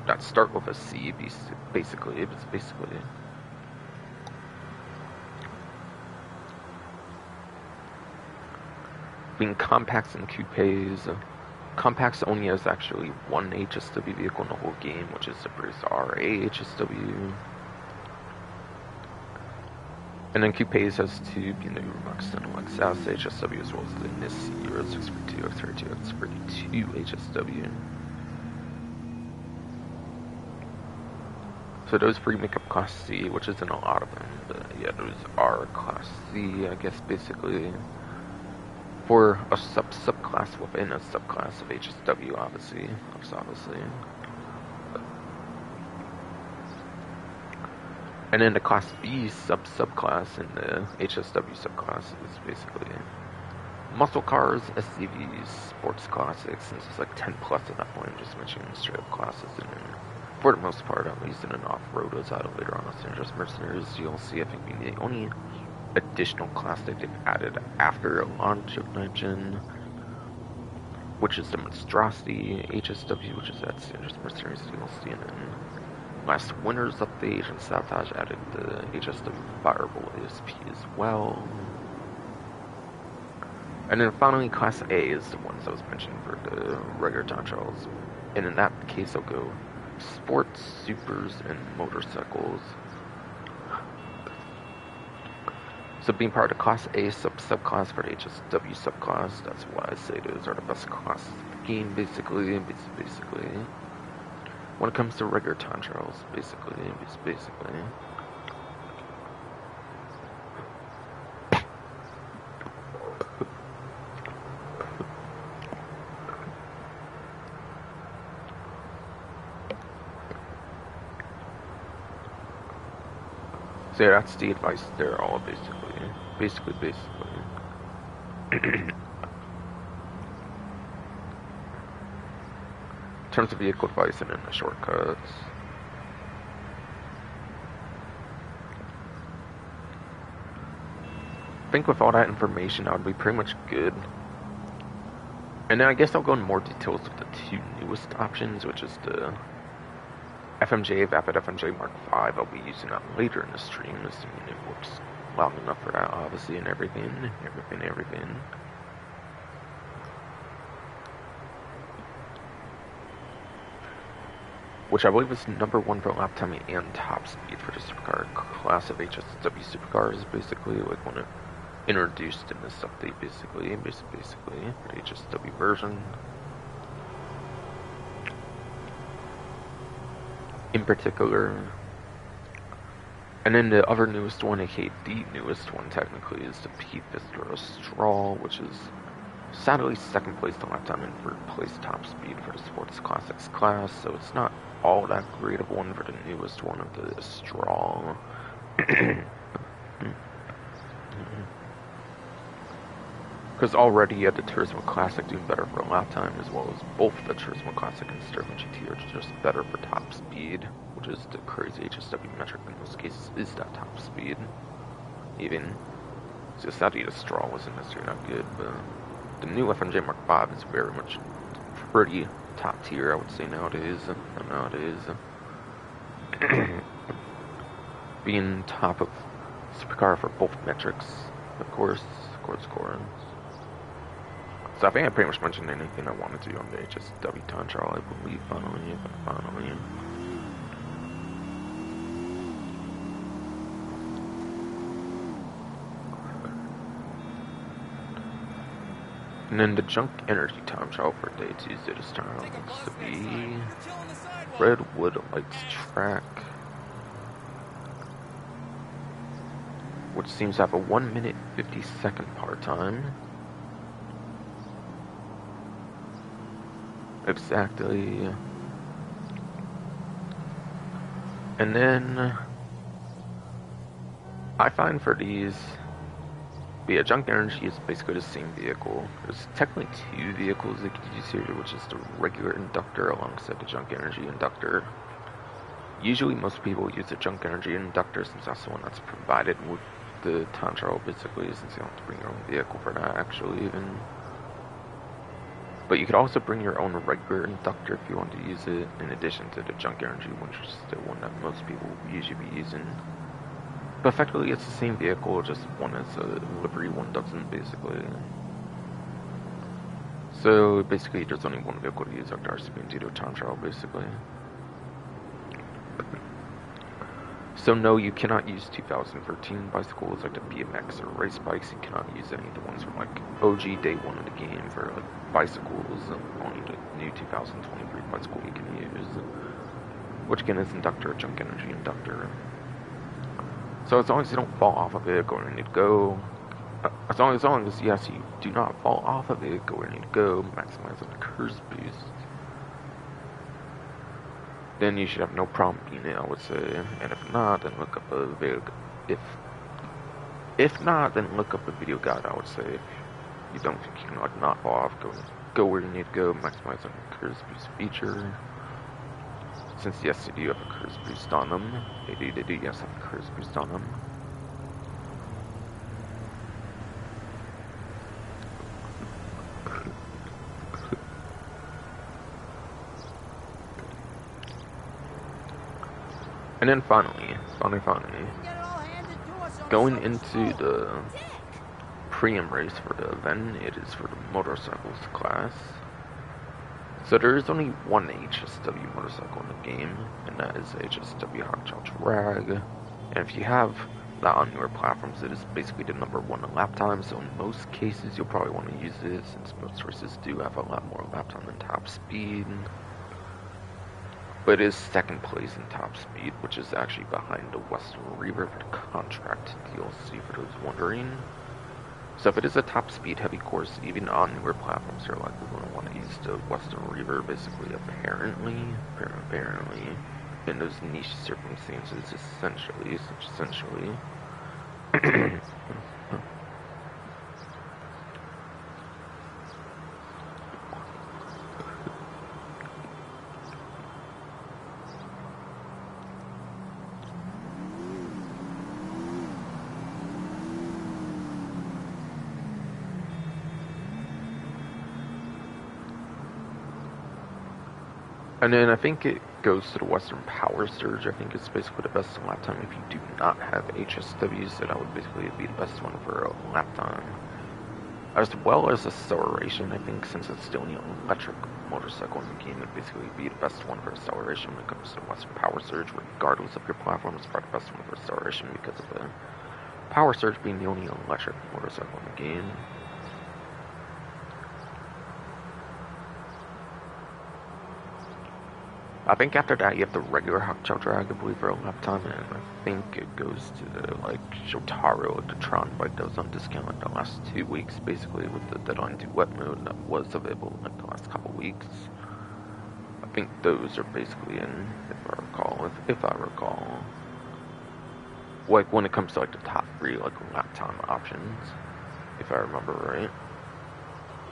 that start with a C, basically. Being compacts and coupes. Compacts only has actually 1 HSW vehicle in the whole game, which is the Bruce RA HSW. And then coupes has 2, being the Rumox and Lexus HSW, as well as the Nissi Euro 642, X32, X32 HSW. So those 3 make up Class C, which isn't a lot of them, but yeah, those are Class C, I guess, basically. For a subclass within a subclass of HSW, obviously. And then the Class B subclass in the HSW subclass is basically muscle cars, SUVs, sports classics, since it's like 10 plus at that point, just mentioning straight up classes, and then for the most part, at least in an off-road title later on, Los Angeles Mercenaries, you'll see I think being the only additional class that they've added after a launch of 9th Gen, which is the Monstrosity HSW, which is that Los Angeles Mercenaries DLC, and then last winter's update and Sabotage added the HSW Fireball ASP as well. And then finally, Class A is the ones I was mentioning for the regular John Charles. And in that case, I'll go sports, supers, and motorcycles. So being part of the Class A subclass for the HSW subclass, that's why I say those are the best classes of the game, basically. When it comes to regular time trials, basically. So yeah, that's the advice there, all basically. In terms of vehicle advice and then the shortcuts. I think with all that information, I would be pretty much good. And then I guess I'll go in more details with the 2 newest options, which is the FMJ, Vapid FMJ Mark V, I'll be using that later in the stream, assuming it works loud enough for that, obviously, and everything. Which I believe is #1 for lap time and top speed for the supercar class of HSW supercars, basically, like when it introduced in this update, basically, for the HSW version. In particular. And then the other newest one, aka the newest one technically, is the P-Fister Straw, which is sadly second place to lap time and third place top speed for the Sports Classics class, so it's not all that great of one for the newest one of the Straw. Because already you had the Turismo Classic doing better for lap time, as well as both the Turismo Classic and Sterling GT are just better for top speed, which is the crazy HSW metric in most cases, is that top speed. Even. So sadly the Straw wasn't necessarily not good, but the new FMJ Mark V is very much pretty top tier, I would say, nowadays. Being top of supercar for both metrics, of course. So I think I pretty much mentioned anything I wanted to on the HSW time trial, I believe, finally. And then the junk energy time trial for day Tuesday this time looks to be Redwood Lights track, which seems to have a 1 minute 50-second part time. Exactly. And then I find for these, yeah, junk energy is basically the same vehicle. There's technically two vehicles they could use here, which is the regular inductor alongside the junk energy inductor. Usually most people use the junk energy inductor since that's the one that's provided with the time trial, basically, since you don't have to bring your own vehicle for that, actually, even. But you could also bring your own regular inductor if you want to use it, in addition to the junk energy, which is the one that most people usually be using. But effectively, it's the same vehicle, just one is a livery, one doesn't, basically. So basically, there's only one vehicle to use after RCB and Tito time trial, basically. So no, you cannot use 2013 bicycles like the BMX or race bikes. You cannot use any of the ones from like OG day one of the game for like bicycles. Only the new 2023 bicycle you can use, which again is inductor, junk energy inductor. So as long as you don't fall off of it, go where you need to go. As long as yes, you do not fall off of it, go where you need to go, maximizing the cruise boost. Then you should have no problem being it, I would say. And if not, then look up a video. If not, then look up a video guide, I would say. If you don't think you can like not fall off, go where you need to go, maximize on the cruise boost feature. Since yes, they do have a cruise boost on them. They do yes have a cruise boost on them. And then finally, going into the pre-em race for the event, it is for the motorcycles class. So there is only one HSW motorcycle in the game, and that is HSW Hotshot Drag. And if you have that on newer platforms, it is basically the #1 in lap time, so in most cases you'll probably want to use it, since most races do have a lot more lap time than top speed. But it is second place in top speed, which is actually behind the Western Reaver for the contract DLC, for those wondering. So if it is a top speed heavy course, even on newer platforms, you're likely going to want to use the Western Reaver, basically, apparently, in those niche circumstances, essentially. And then I think goes to the Western Power Surge. I think it's basically the best lap time if you do not have HSWs, so that would basically be the best one for a lap time. As well as acceleration, I think since it's still an electric motorcycle in the game, it'd basically be the best one for acceleration when it comes to Western Power Surge, regardless of your platform. It's probably the best one for acceleration because of the Power Surge being the only electric motorcycle in the game. I think after that you have the regular Hawktail Drag, I believe, for a lap time, and I think it goes to the, like, Shotaro, the Tron bike that was on discount like the last 2 weeks, basically, with the Deadline 2 wet mode that was available like the last couple weeks. I think those are basically in, if I recall. Like, when it comes to, like, the top 3, like, lap time options, if I remember right.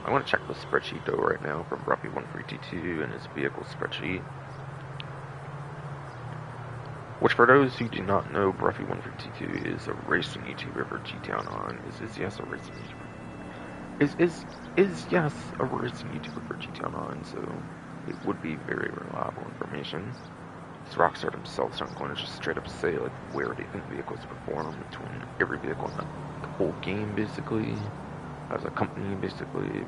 I want to check the spreadsheet, though, right now, from Ruffy1322 and his vehicle spreadsheet. Which, for those who do not know, Bruffy1322 is a racing YouTuber for GTN on. Is yes a racing YouTuber? Is yes a racing YouTuber for GTN on, so it would be very reliable information. It's Rockstar themselves aren't going to just straight up say like where they think vehicles perform between every vehicle in the whole game, basically. As a company, basically.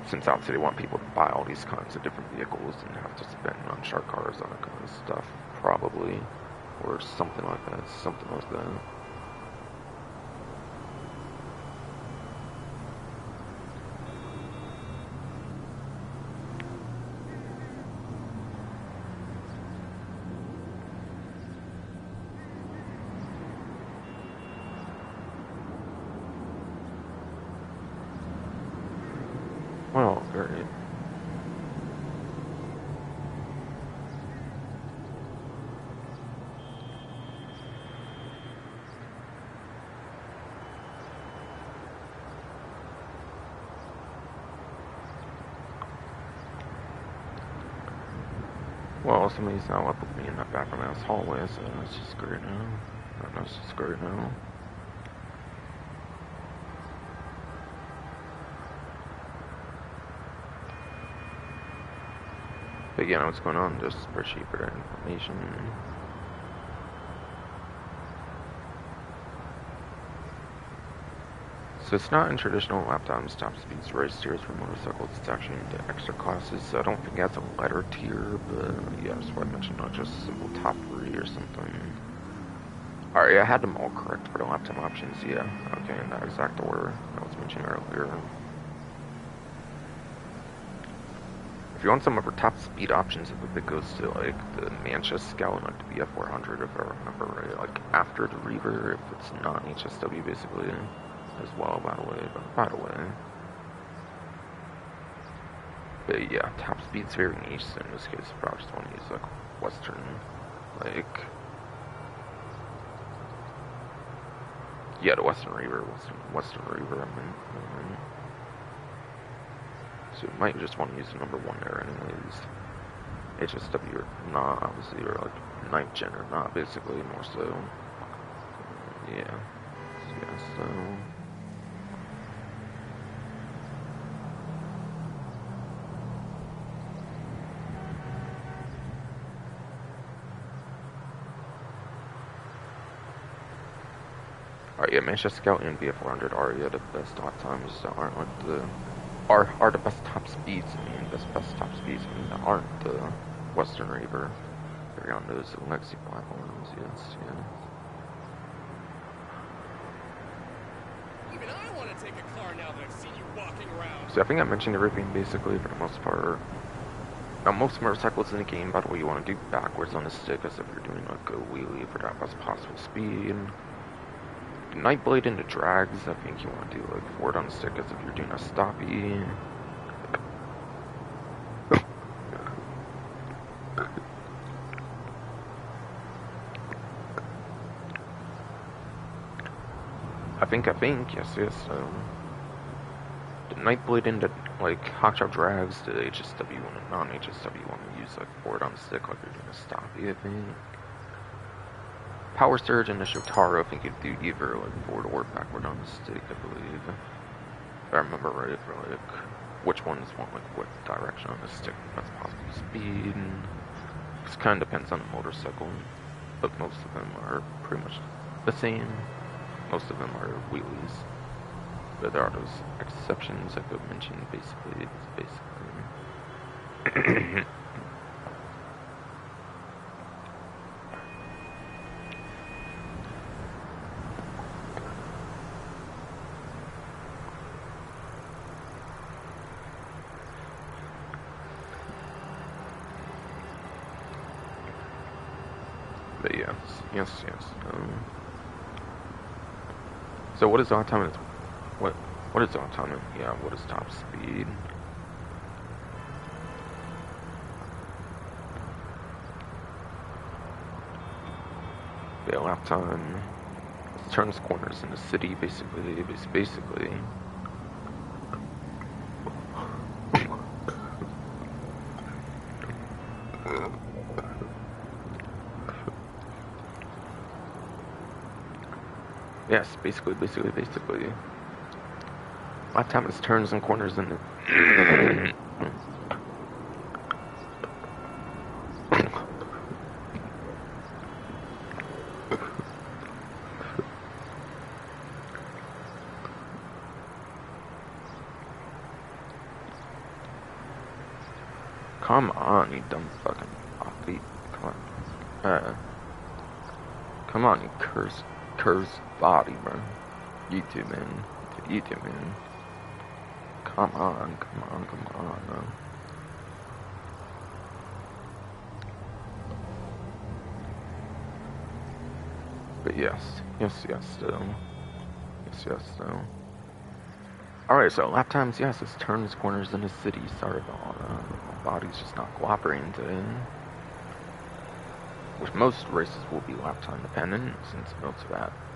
Since obviously they want people to buy all these kinds of different vehicles and have to spend on shark cars, all that kind of stuff, probably. Or something like that, Well, great. Well, somebody's now up with me in that background house hallway, so that's just great now. That's just great now. But yeah, what's going on? Just spreadsheet for that information. So it's not in traditional lap times, top speeds, race tiers for motorcycles. It's actually into extra classes. So I don't think that's a letter tier, but yeah, that's why I mentioned not just simple top 3 or something. Alright, I had them all correct for the lap time options. Yeah, okay, in that exact order I was mentioning earlier. If you want some of our top speed options, I think it goes to like the Manchester Scout and like the BF400, if I remember right. Like after the Reaver, if it's not HSW, basically, as well. By the way. But yeah, top speed's very niche. So in this case, I probably just want to use like Western, like yeah, the Western Reaver, Western Reaver. I mean. So you might just want to use the number 1 there anyways. HSW or not, obviously, or like 9th gen or not, basically, more so. Yeah. So. Alright, yeah, Manchester Scout and BF400 are the best top times that aren't like the are the best top speeds. I mean, best top speeds. I mean, that aren't the Western Reaver. They're on those legacy platforms. Yes, yeah. Even I want to take a car now that I've seen you walking around. So I think I mentioned everything basically for the most part. Now, most motorcycles in the game, by the way, you want to do backwards on the stick as if you're doing like a wheelie for that best possible speed. Nightblade into drags, I think you want to do like forward on the stick as if you're doing a stoppie. I think, yes. The Nightblade into like hotshot drags, the HSW one and non-HSW want to use like forward on the stick like you're doing a stoppie, I think. Power Surge and the Shotaro, I think you'd do either like forward or backward on the stick, I believe. If I remember right, for like which ones want like what direction on the stick, best possible speed. It kind of depends on the motorcycle, but most of them are pretty much the same. Most of them are wheelies, but there are those exceptions I could mention. Basically, it's basically. But yes. So what is autonomous? What is autonomous? Yeah, what is top speed? Yeah, lap time. Turns corners in the city, basically. Yes, basically. Lap time is turns and corners in the... Come on, you dumb fucking offbeat. Come on, you cursed body, bro. YouTube, man. Come on. But yes, so. Alright, so lap times, yes, it's turns, corners in the city. Sorry about my body's just not cooperating today. Which most races will be lap time dependent, since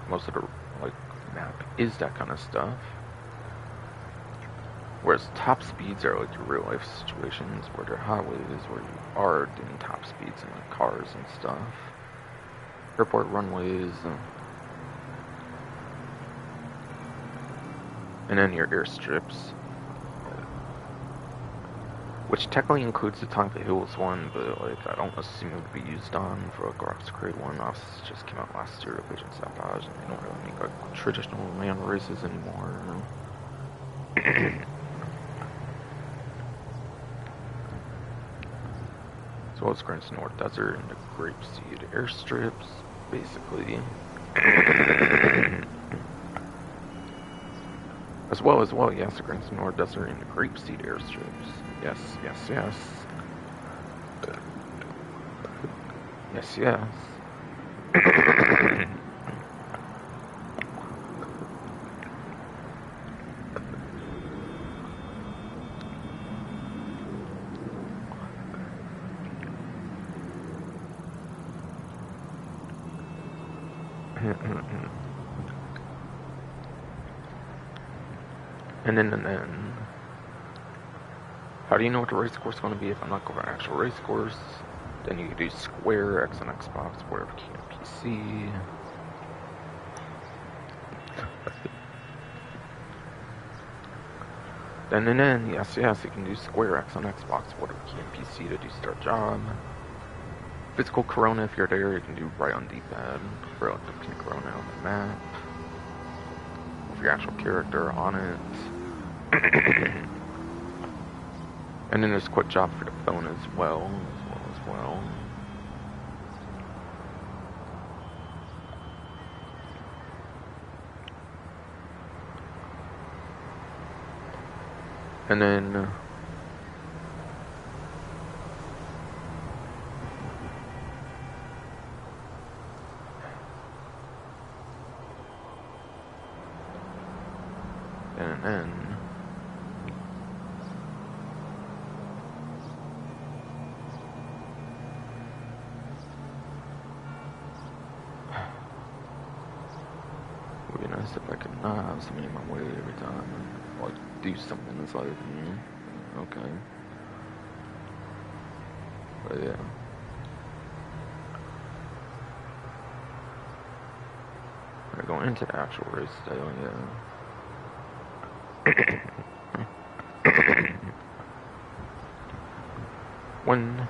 most of the like map is that kind of stuff. Whereas top speeds are like your real life situations where they're highways where you are doing top speeds in like cars and stuff. Airport runways. And then your airstrips. Which technically includes the Top of Hills one, but like I don't assume it would be used on for like Rocks Creed one. This just came out last year, Vision Safehouse, and they don't really make like traditional land races anymore. As well as Grants North Desert and the Grapeseed airstrips, basically. As well, yes, the Grants North Desert and the Grapeseed airstrips. Yes. And then, how do you know what the race course is going to be if I'm not going to actual race course? Then you can do Square, X on Xbox, whatever key on PC. Then, yes, you can do Square X on Xbox, whatever key on PC to do start job. Physical Corona, if you're there, you can do right on D-pad, relative to Corona on the map. With your actual character on it. And then there's quick job for the phone as well. And then would be nice if I could not have somebody in my way every time and like do something that's like, okay. But yeah. We're going into the actual race style, yeah. when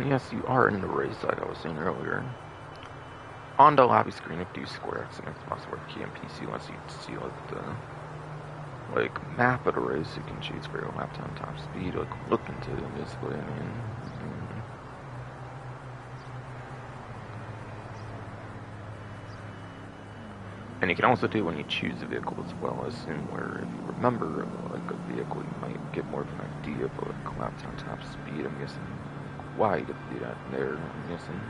yes, you are in the race, like I was saying earlier, on the lobby screen, if you do square X and Xbox or PC, lets you see like the map of the race you can choose for your lap time, top speed, like look into it basically. I mean, and you can also do when you choose a vehicle as well, as in where if you remember like a vehicle, you might get more of an idea of like lap time, top speed. I'm guessing why you get to do that there. I'm guessing.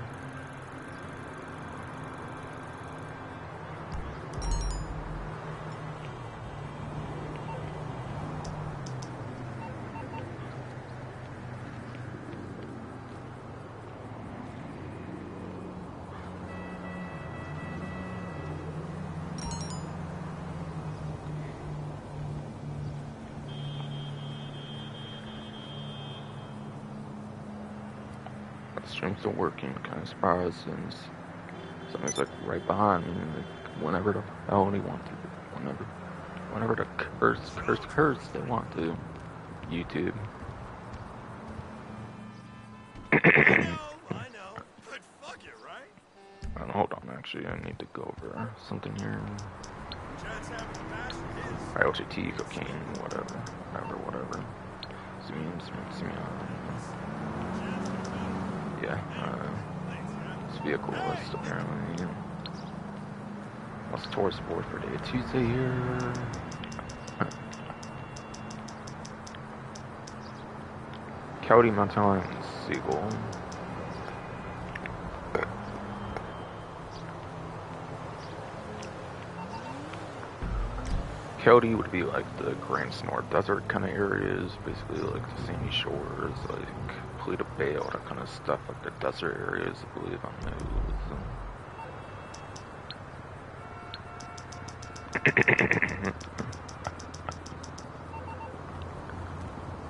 The stream's still working, kind of surprised, and something's like right behind me, like whenever the hell they want to, whenever the curse they want to. YouTube. I know, but fuck it, right? Hold on, actually, I need to go over something here. Chance having a bash is. ILGT, cocaine, whatever. Simeon. Yeah, this vehicle list apparently. What's Taurus board for day Tuesday here? Coyote, Mountain, Seagull. Coyote would be like the Grand Snore Desert kind of areas, basically like the sandy shores, like Polita Bay, all that kind of stuff, like the desert areas, I believe on those.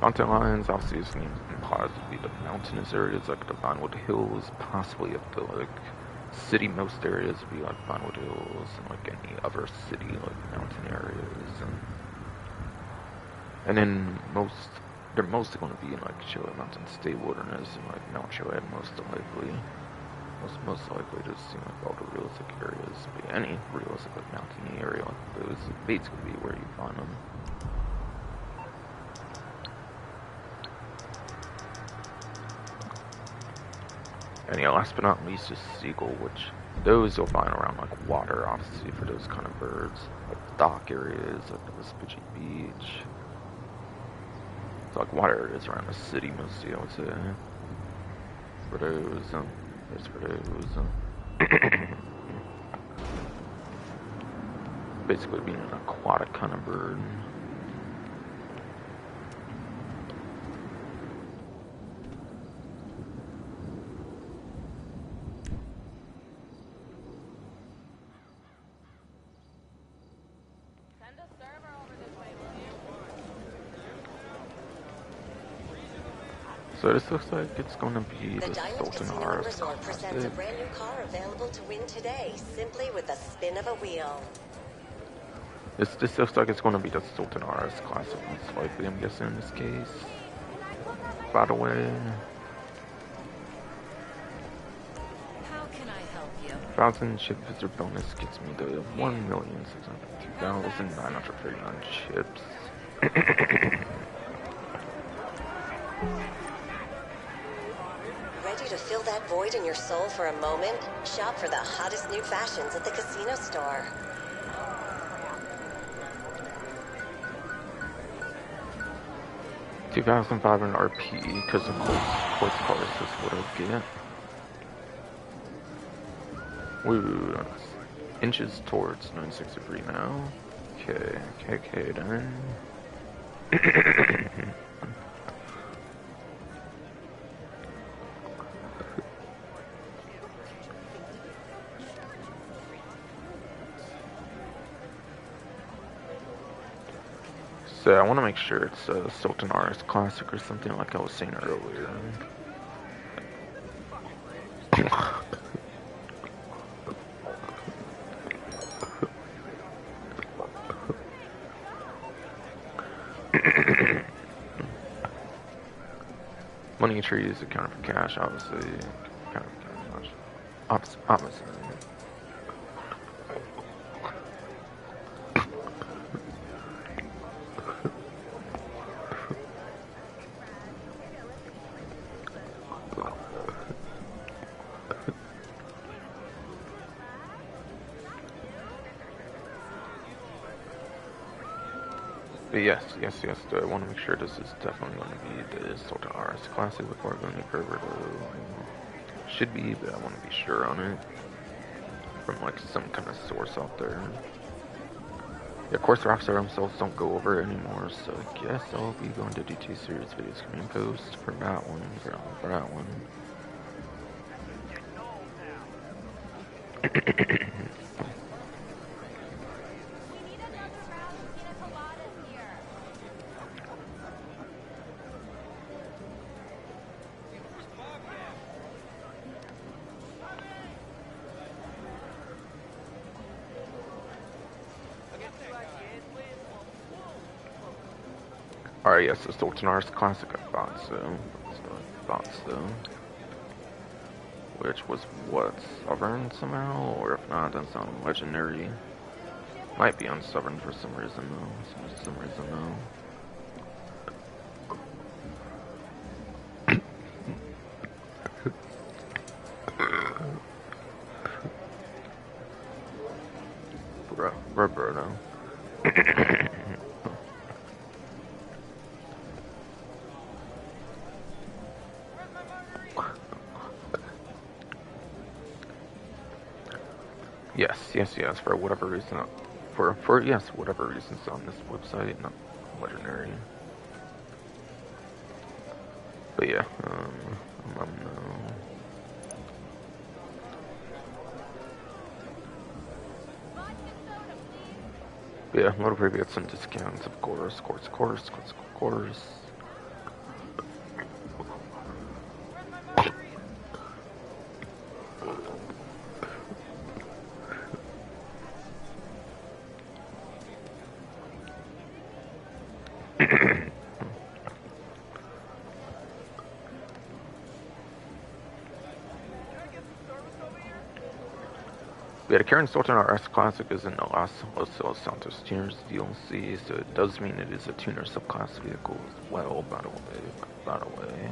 Mountain Lions, obviously his name implies to be the mountainous areas, like the Vinewood Hills, possibly up to like city most areas would be like Vinewood Hills, and like any other city like mountain areas. And then they're mostly going to be in like Cholla Mountain State Wilderness and like Mount Cholla most likely to see like all the realistic areas. But any realistic like mountainy area like those basically be where you find them. And yeah, last but not least is Seagull, which those you'll find around like water, obviously, for those kind of birds. Like dock areas, like the Vespucci Beach. It's like water areas around the city mostly, I would say. For those, there's for those. Basically being an aquatic kind of bird. So this looks like it's going to be the Sultan RS Resort presents a brand new car available to win today, simply with a spin of a wheel. This looks like it's going to be the Sultan RS Classic, most likely, I'm guessing, in this case. By the way, How can I help you? 1,000 chip visitor bonus gets me to 1,602,939 chips. Ready to fill that void in your soul for a moment? Shop for the hottest new fashions at the casino store. $2,500 RP, because of course cars is what I'll get. Woo, inches towards 963 now. Okay then. So I want to make sure it's a Sultan RS Classic or something like I was saying earlier. Money trees account for cash, obviously. Account for cash. Obviously. But yes, do I want to make sure this is definitely going to be the Sultan RS Classic before going any further to... Should be, but I want to be sure on it. From like some kind of source out there. Yeah, of course, Rockstar themselves don't go over it anymore, so I guess I'll be going to DT Series video screen post for that one, for that one. Alright, yes, the Sultan RS Classic, I thought so. Which was what? Sovereign somehow? Or if not, then sound legendary. Might be on Sovereign for some reason though. Roberto. Yes, for whatever reason. Yes, whatever reasons on this website, not legendary. But yeah, no. Yeah, Motor Preview had some discounts, of course. Yeah, the current Sultan RS Classic is in the Los Santos Tuners DLC, so it does mean it is a tuner subclass vehicle as well, by the way.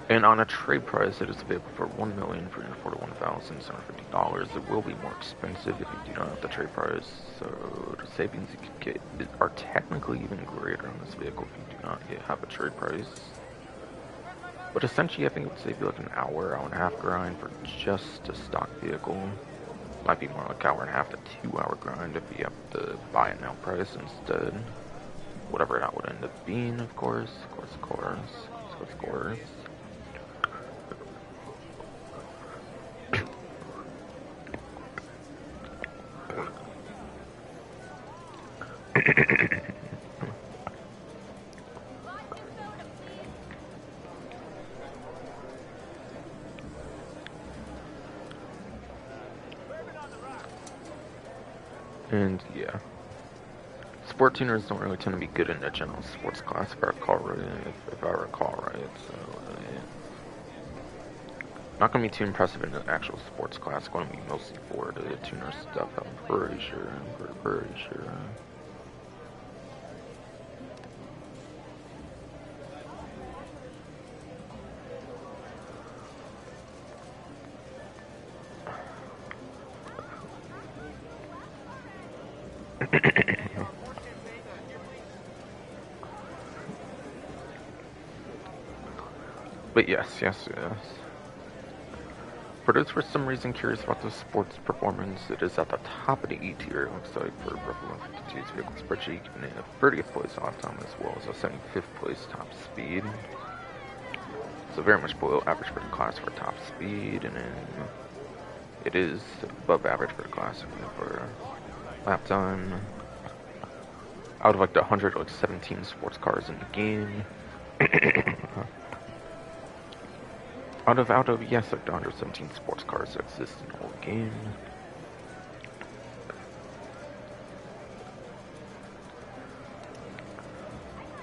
And on a trade price, it is a vehicle for $1,341,750. It will be more expensive if you do not have the trade price, so the savings you could get are technically even greater on this vehicle if you do not have a trade price. But essentially, I think it would save you like an hour and a half grind for just a stock vehicle. Might be more like hour and a half to 2 hour grind if you have to buy it now price instead. Whatever that would end up being, of course. And yeah, sport tuners don't really tend to be good in the general sports class, if I recall right. So not gonna be too impressive in the actual sports class. Going to be mostly for the tuner stuff. I'm pretty sure. But yes. For those for some reason curious about the sports performance, it is at the top of the E tier, it looks like, for Rebel 152's vehicle spreadsheet, giving it a 30th place off time as well as a 75th place top speed. So very much below average for the class for top speed, and then it is above average for the class for lap time. Out of like the 117 sports cars in the game. Out of yes, like the 117 sports cars that exist in the whole game.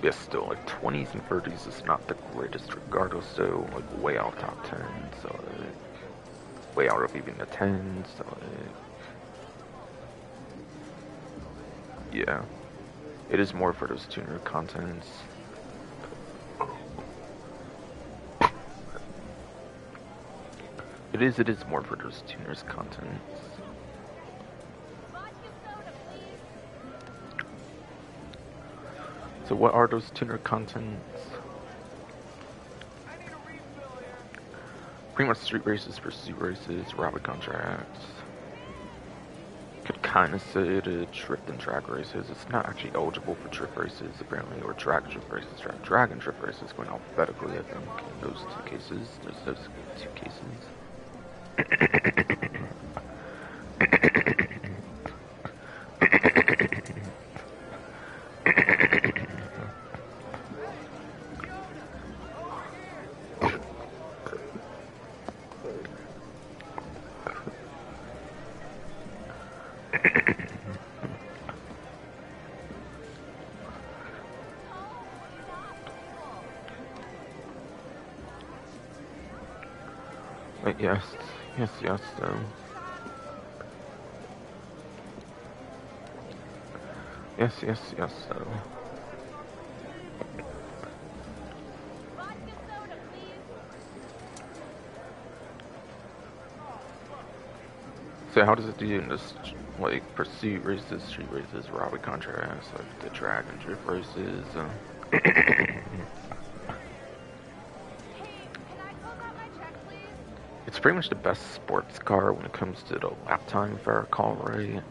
Yes, still, like 20s and 30s is not the greatest regardless, so like way out top 10, so way out of even the 10s, so yeah. It is more for those tuner contents. It is more for those tuners contents. So what are those tuner contents? Pretty much street races, pursuit races, robbery contracts. Could kind of say the drift and drag races. It's not actually eligible for drift races apparently, or drag drift races. Drag and drift races going alphabetically, I think. In those two cases, there's those two cases. But yes, so. Yes, so. So how does it do in this, like, pursuit races, street races, robbery contracts, like the drag and drift races? It's pretty much the best sports car when it comes to the lap time, if I recall right.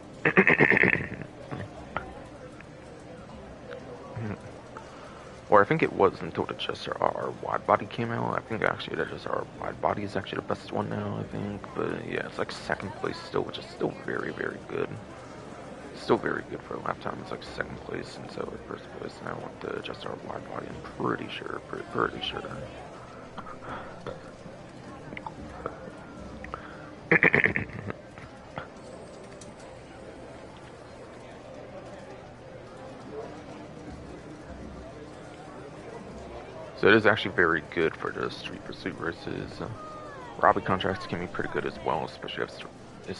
Or I think it was until the GSR wide body came out. I think actually the GSR wide body is actually the best one now, I think. But yeah, it's like second place still, which is still very, very good. Still very good for a lap time. It's like second place, and so at first place now with the GSR wide body. I'm pretty sure, pretty sure. So it is actually very good for the street pursuit races. Robbery contracts can be pretty good as well, especially if it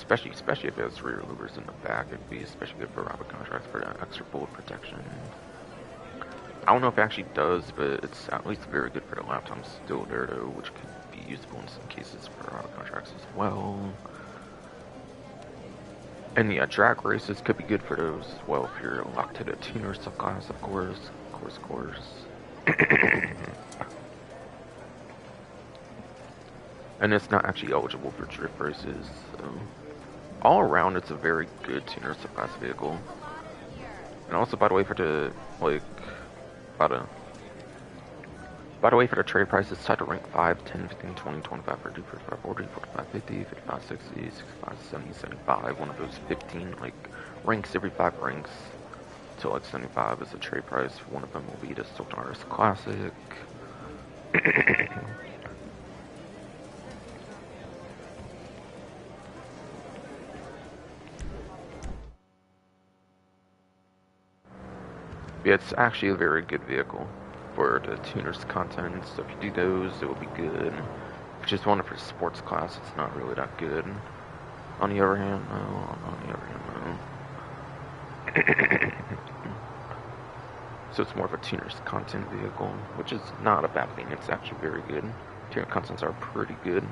has rear louvers in the back. It'd be especially good for robbery contracts for that extra bullet protection. I don't know if it actually does, but it's at least very good for the lap time still there though, which could be useful in some cases for robbery contracts as well. And yeah, drag races could be good for those as well if you're locked to the tuner subclass, of course. And it's not actually eligible for drift races. So all around, it's a very good tuner subclass vehicle. And also, by the way, for the for the trade price, it's tied to rank 5, 10, 15, 20, 25, 30, 45, 40, 45, 50, 55, 60, 65, 70, 75. One of those 15 like ranks every 5 ranks. So like 75 is the trade price. One of them will be the Sultaris Classic. Yeah, it's actually a very good vehicle for the tuners content. So if you do those, it will be good. If you just want it for sports class, it's not really that good. On the other hand, no. So it's more of a tuner's content vehicle, which is not a bad thing. It's actually very good. Tuner contents are pretty good.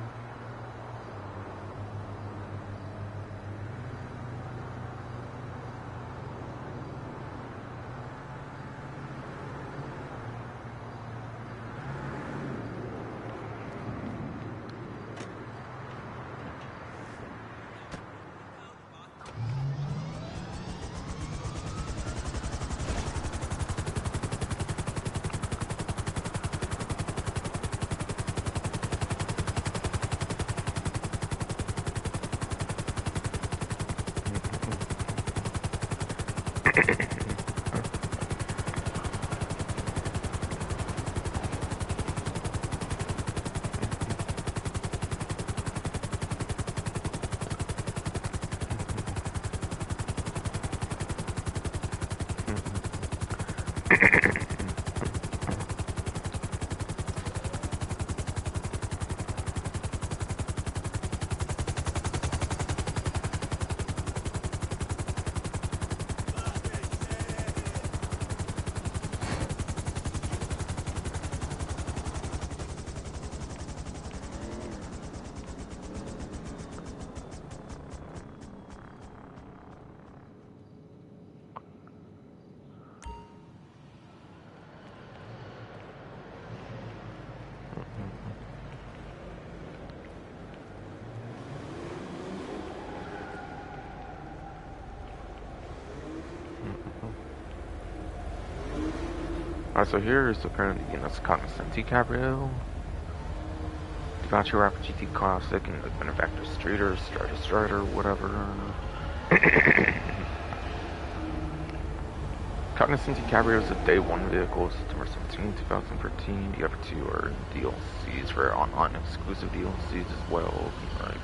Alright, so here's apparently, this Cognoscenti Cabrio. Got your Rapid GT Classic and the Benefactor Streeter, Strider, whatever. Cognoscenti Cabrio is a day one vehicle, September 17, 2013. The other two are DLCs for online exclusive DLCs as well, like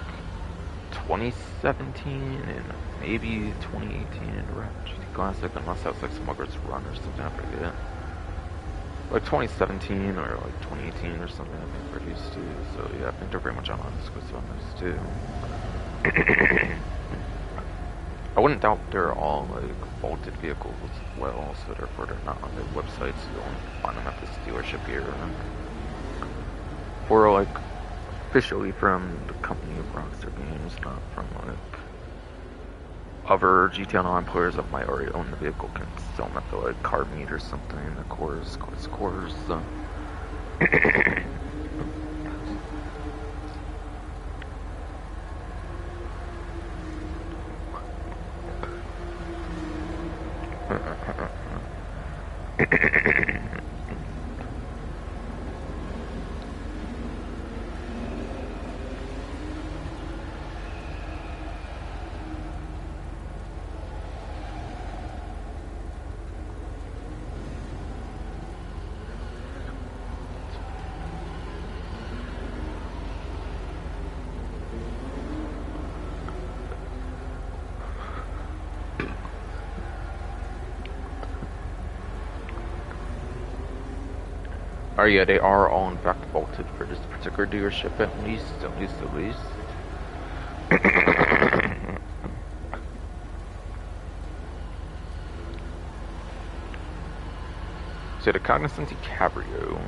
2017 and maybe 2018 Rapid GT Classic, unless that's like Smuggler's Run or something, I forget. Like 2017 or like 2018 or something, I think produced too. So yeah, I think they're very much online exclusive on those too. I wouldn't doubt they're all like vaulted vehicles as well, so therefore they're not on their websites. You only find them at this dealership here, or like officially from the company of Rockstar Games, not from like other GT Online players that might already own the vehicle can sell them at the like car meet or something. The cores. Oh yeah, they are all in fact vaulted for this particular dealership at least. So the Cognoscenti Cabrio,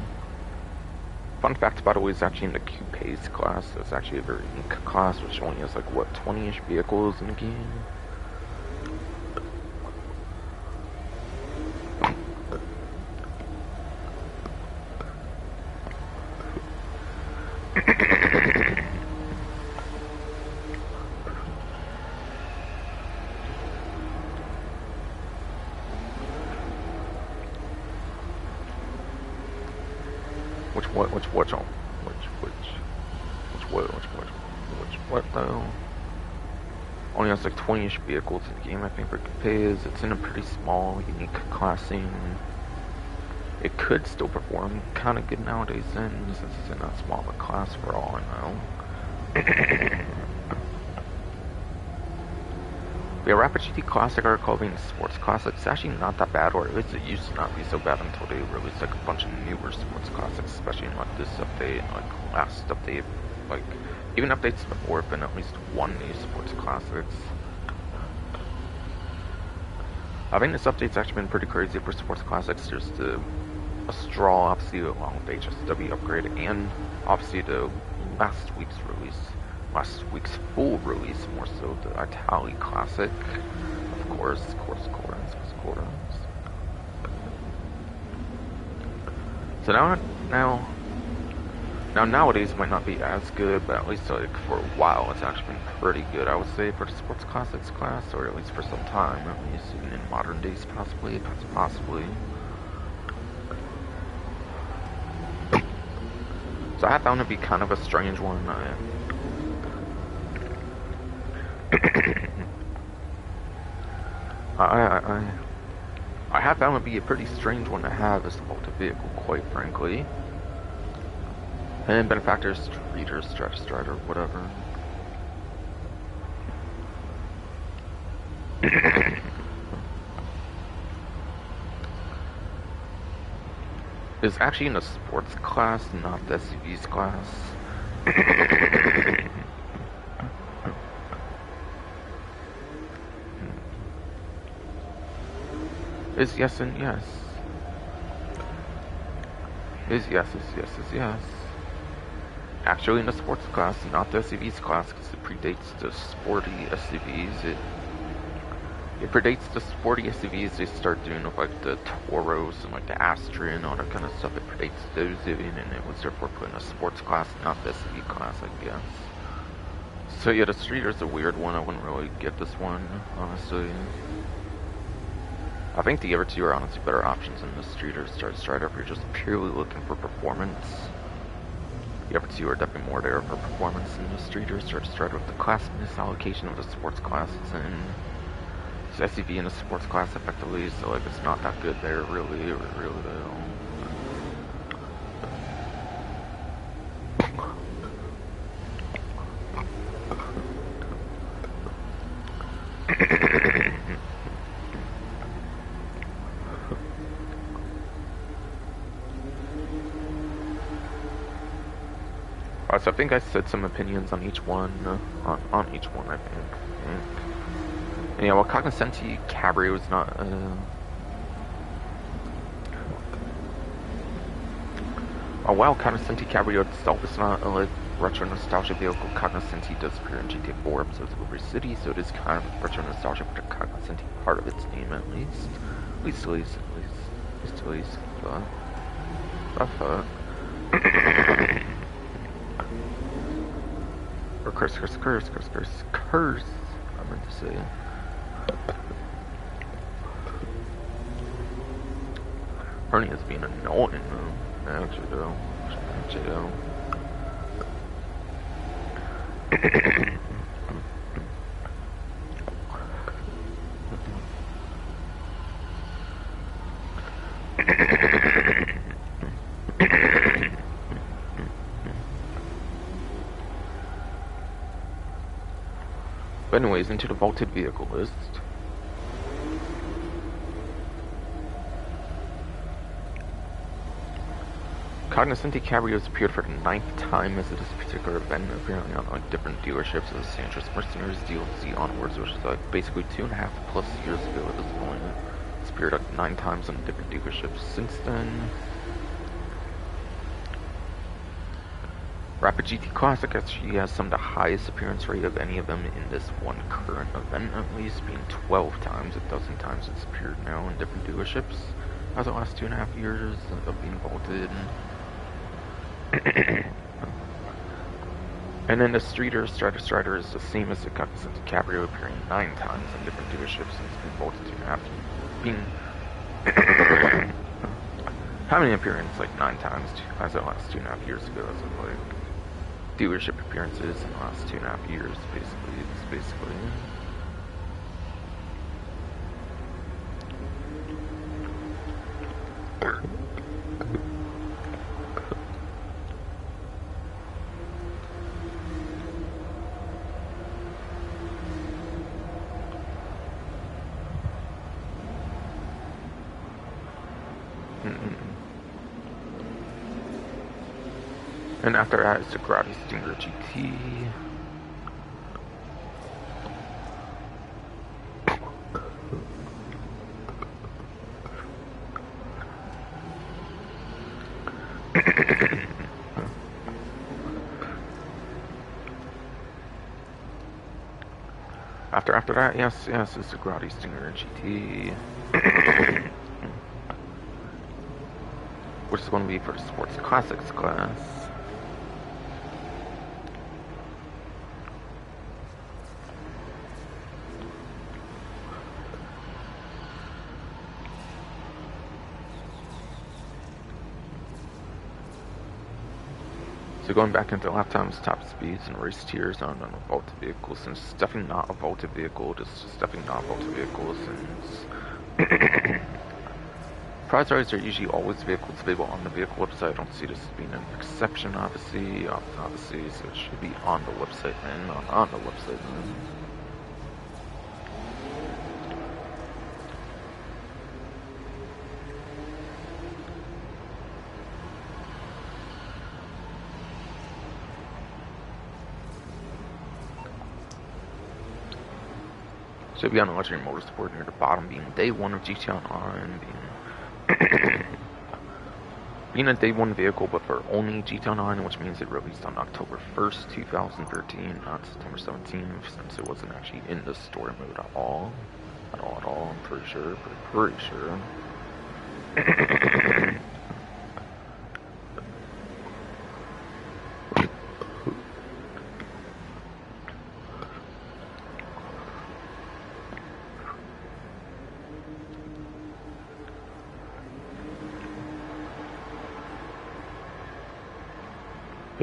fun fact by the way, is actually in the Coupes class. It's actually a very unique class, which only has like what, 20-ish vehicles in the game. What though? Only has like 20-ish vehicles in the game, I think, for Coupes. It's in a pretty small, unique classing. It could still perform kind of good nowadays then, since it's in a smaller class for all I know. The Rapid GT Classic are called being sports classics. It's actually not that bad, or at least it used to not be so bad until they released like a bunch of newer sports classics, especially in like this update and like last update. Like even updates before have been at least one new sports classics. I think this update's actually been pretty crazy for sports classics. There's the Astral, obviously, along with the HSW upgrade, and obviously the last week's full release, more so the Itali Classic, of course. So now nowadays it might not be as good, but at least like for a while it's actually been pretty good, I would say, for the sports classics class, or at least for some time, at least even in modern days, possibly. So I found it to be kind of a strange one. I have found it to be a pretty strange one to have as a vaulted vehicle, quite frankly. And Benefactor, Streeter, Strider, whatever. Is actually in the sports class, not the SUVs class. Is yes and yes. Is yes. Actually in the sports class, not the SUVs class, because it predates the sporty SUVs. It predates the sporty SUVs they start doing with like the Tauros and like the Astra and all that kind of stuff. It predates those even, and it was therefore put in a sports class, not the SUV class, I guess. So yeah, the Streeter's a weird one. I wouldn't really get this one, honestly. I think the other two are honestly better options than the Street or Star Strider if you're just purely looking for performance. The other two are definitely more there for performance than the Street or Star Strider with the class misallocation of the sports classes and it's SUV in the sports class effectively, so like it's not that good there really though. So I think I said some opinions on each one, on each one, I think. And yeah, well, Cognoscenti Cabrio is not, while Cognoscenti Cabrio itself is not a like, retro nostalgia vehicle, Cognoscenti does appear in GTA 4 episodes of Liberty City, so it is kind of retro nostalgia for the Cognoscenti part of its name, at least. At least. Or curse, I meant to say. Hernia's being annoying, though. Actually, though. But anyways, into the vaulted vehicle list. Cognoscenti Cabrios appeared for the 9th time as this particular event, apparently on like different dealerships as Sanchez Mercenaries DLC onwards, which is like basically 2.5+ years ago at this point. It's appeared like 9 times on different dealerships since then. Rapid GT Classic actually has some of the highest appearance rate of any of them in this one current event, at least, being 12 times. 12 times it's appeared now in different dealerships as the last 2.5 years of being vaulted. And then the Strider is the same as the Cognoscenti Cabrio, appearing 9 times in different dealerships and it's been vaulted 2.5. Being having an appearance like 9 times as the last 2.5 years ago, as of like dealership appearances in the last 2.5 years, basically. It's basically. And after that, it's the Grotti Stinger GT. After that, yes, it's the Grotti Stinger GT. Which is going to be for the Sports Classics class. So going back into lap times, top speeds, and race tiers on a vaulted vehicle, since it's definitely not a vaulted vehicle, it's definitely not a vaulted vehicle, since prize rides are usually always vehicles available on the vehicle website. I don't see this as being an exception, obviously, so it should be on the website then, on the website then. Should be on Legendary Motorsport near the bottom, being day 1 of GT Online, being a day 1 vehicle, but for only GT Online, which means it released on October 1st, 2013, not September 17th, since it wasn't actually in the story mode at all, I'm pretty sure.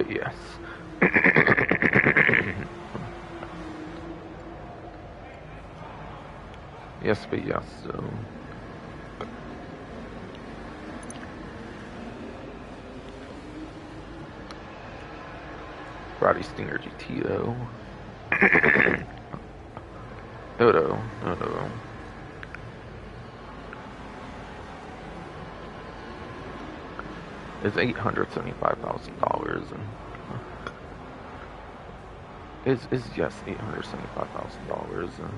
But yes. Yes, but yes, so. Roddy Stinger GT though. No. Is $875,000 and is yes $875,000.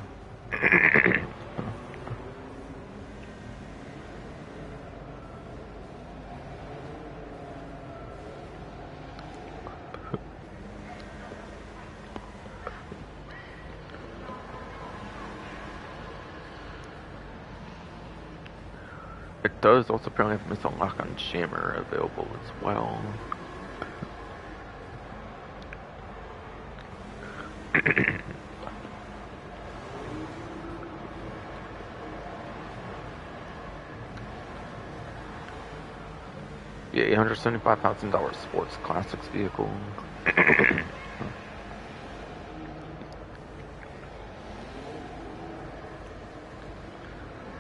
It does also apparently have missile lock-on jammer available as well. Yeah, $875,000 sports classics vehicle.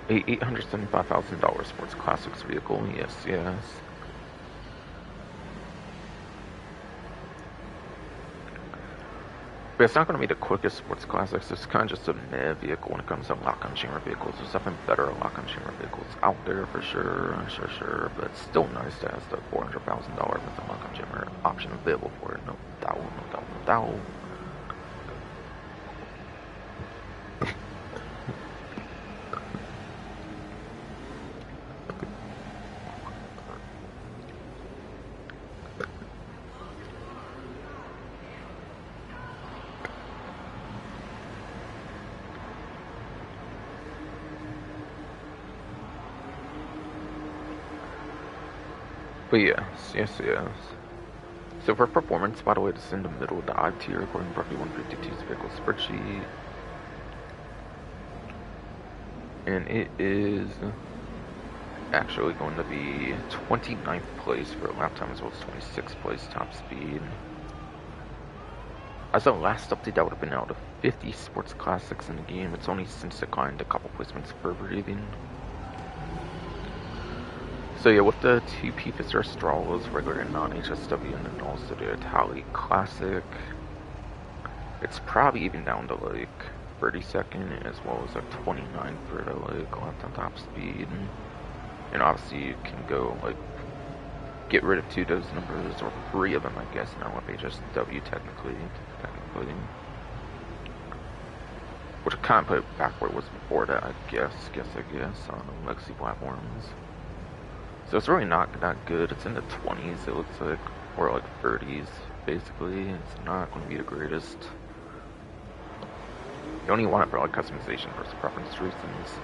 $875,000 sports classics vehicle. Yes. But it's not going to be the quickest sports classics. It's kind of just a meh vehicle when it comes to lock-on chamber vehicles. There's definitely better lock-on chamber vehicles out there for sure. But it's still nice to have the $400,000 with the lock-on chamber option available for it. No doubt. But yes. So for performance, by the way, it's in the middle of the I tier according to Roughly 152's vehicle spreadsheet. And it is actually going to be 29th place for lap time as well as 26th place top speed. As of last update, that would have been out of 50 sports classics in the game. It's only since declined a couple placements further even. So yeah, with the two P-Fisser Stralas, regular and non-HSW, and then also the Italian Classic, it's probably even down to like 32nd as well as like 29 for the like left on top speed. And obviously you can go like get rid of 2 of those numbers, or 3 of them I guess now with HSW technically. Which kind of put it back where it was before that, I guess on the legacy platforms. So it's really not that good. It's in the 20s, it looks like, or like 30s, basically. It's not going to be the greatest. You only want it for like customization versus preference reasons.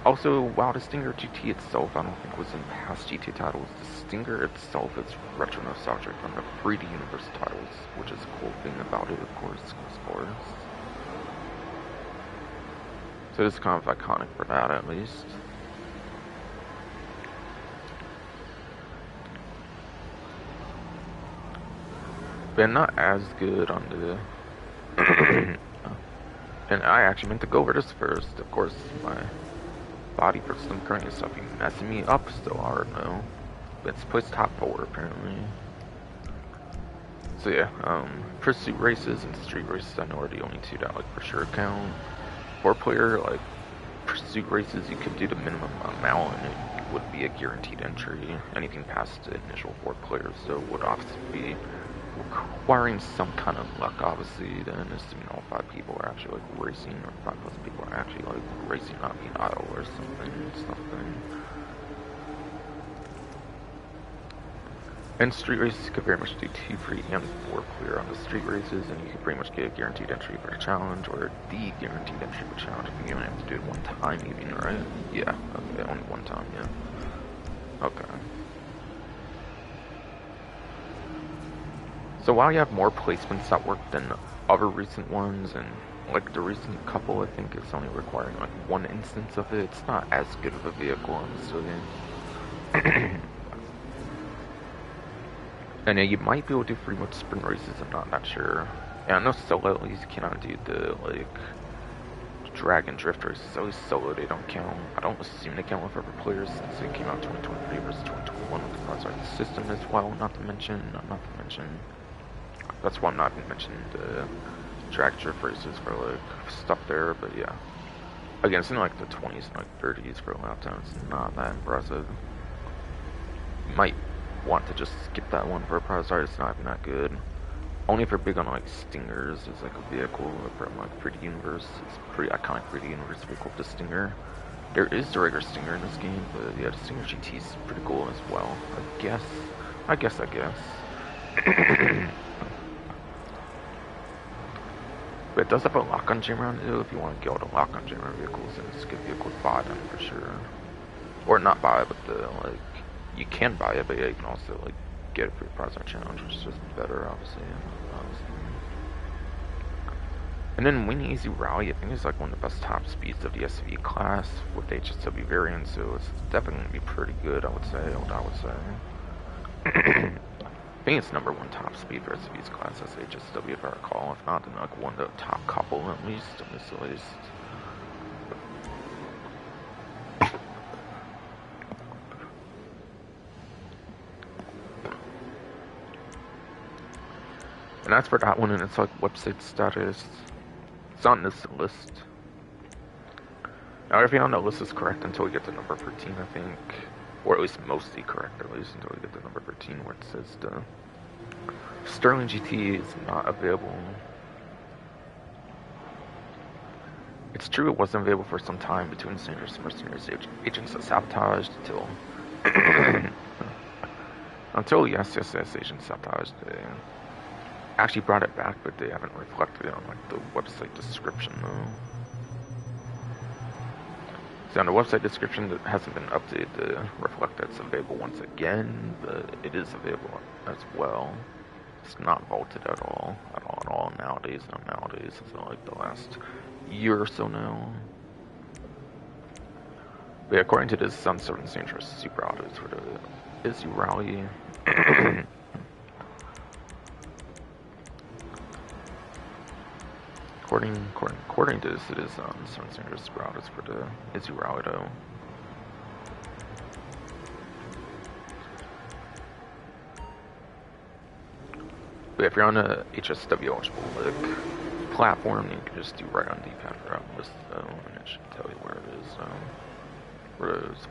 Also, while the Stinger GT itself, I don't think was in past GT titles, the Stinger itself is retro nostalgic from the 3D Universe titles, which is a cool thing about it, of course. So it's kind of iconic for that, at least. But not as good on the... And I actually meant to go over this first. Of course, my body for some current stuff be messing me up still hard now. But it's placed top 4 apparently. So yeah, pursuit races and street races I know are the only 2 that like for sure count. 4-player like pursuit races, you could do the minimum amount and it would be a guaranteed entry. Anything past the initial 4 players though would obviously be requiring some kind of luck, obviously, then assuming all 5 people are actually like racing, or 5+ people are actually like racing, not being idle or something. And street races, you could very much do 2 free and 4 clear on the street races, and you could pretty much get a guaranteed entry for a challenge, or the guaranteed entry for a challenge. You only have to do it 1 time even, right? Yeah, okay, only 1 time, yeah. Okay. So while you have more placements that work than other recent ones, and like the recent couple I think it's only requiring like 1 instance of it, it's not as good of a vehicle, honestly. And yeah, you might be able to do free mode sprint races, I'm not sure. Yeah, I know solo, you cannot do the, like, drag and drift races. At least solo, they don't count. I don't assume they count with other players since it came out 2023 versus 2021 with the cross-art system as well, not to mention. That's why I'm not even mentioning the drag drift races for, like, stuff there, but yeah. Again, it's in, like, the 20s and, like, 30s for a lap time. It's not that impressive. You might want to just skip that one for a prize art. It's not even that good. Only if you're big on like Stingers as like a vehicle from like 3D Universe. It's a pretty iconic 3D Universe vehicle, the Stinger. There is the regular Stinger in this game, but yeah, the Stinger GT is pretty cool as well. I guess. But it does have a lock-on jam around too. If you want to get all the lock-on jam around vehicles, then it's a good vehicle to buy them for sure. Or not buy it, but the like. You can buy it, but yeah, you can also like get it for your prize art challenge, which is just better, obviously. And then Wing Easy Rally, I think is like one of the best top speeds of the SV class with HSW variants, so it's definitely gonna be pretty good. I would say. I think it's #1 top speed for SV's class as HSW, if I recall. If not, then like one of the top couple at least on this list. And as for that one, and it's like website status, it's on this list. Now, everything on the list is correct until we get to number 13, I think. Or at least mostly correct, at least, until we get to number 13, where it says the Sterling GT is not available. It's true it wasn't available for some time between Sanders mercenaries agents that sabotaged until yes, agents sabotaged. They actually brought it back, but they haven't reflected it on like the website description though. So on the website description, it hasn't been updated to reflect that it's available once again, but it is available as well. It's not vaulted at all nowadays. It's like the last year or so now. But yeah, according to this, some certain dangerous super autos for the Izzy Rally. According to this, it is some dangerous super autos for the Izzy Rally though. But if you're on a HSW eligible like platform, you can just do right on D-pad for that list though, and it should tell you where it is. Where it is.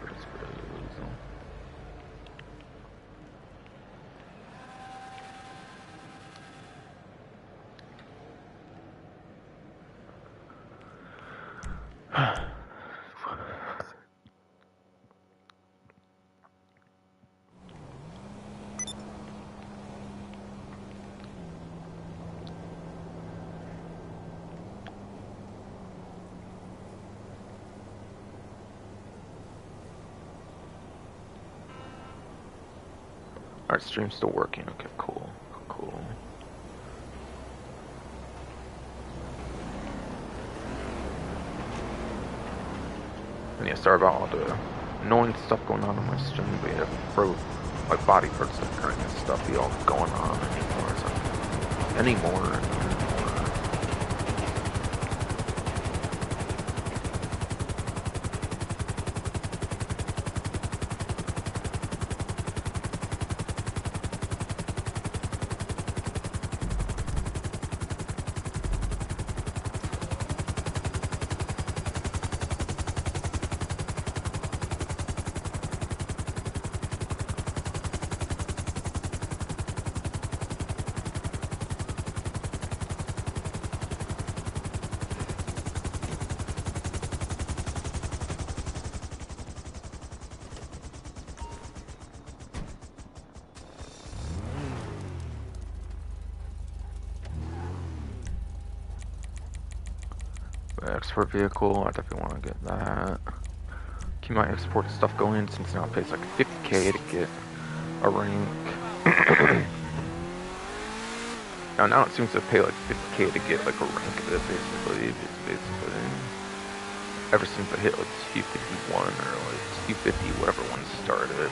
Alright, stream's still working. Okay, cool. And yeah, sorry about all the annoying stuff going on my stream, but yeah, like body part stuff, current stuff be all going on anymore. Export vehicle, I definitely want to get that. Keep my export stuff going since now it pays like 50k to get a rank. now it seems to pay like 50k to get like a rank of it basically. Ever since I hit like 251 or like 250, whatever one started.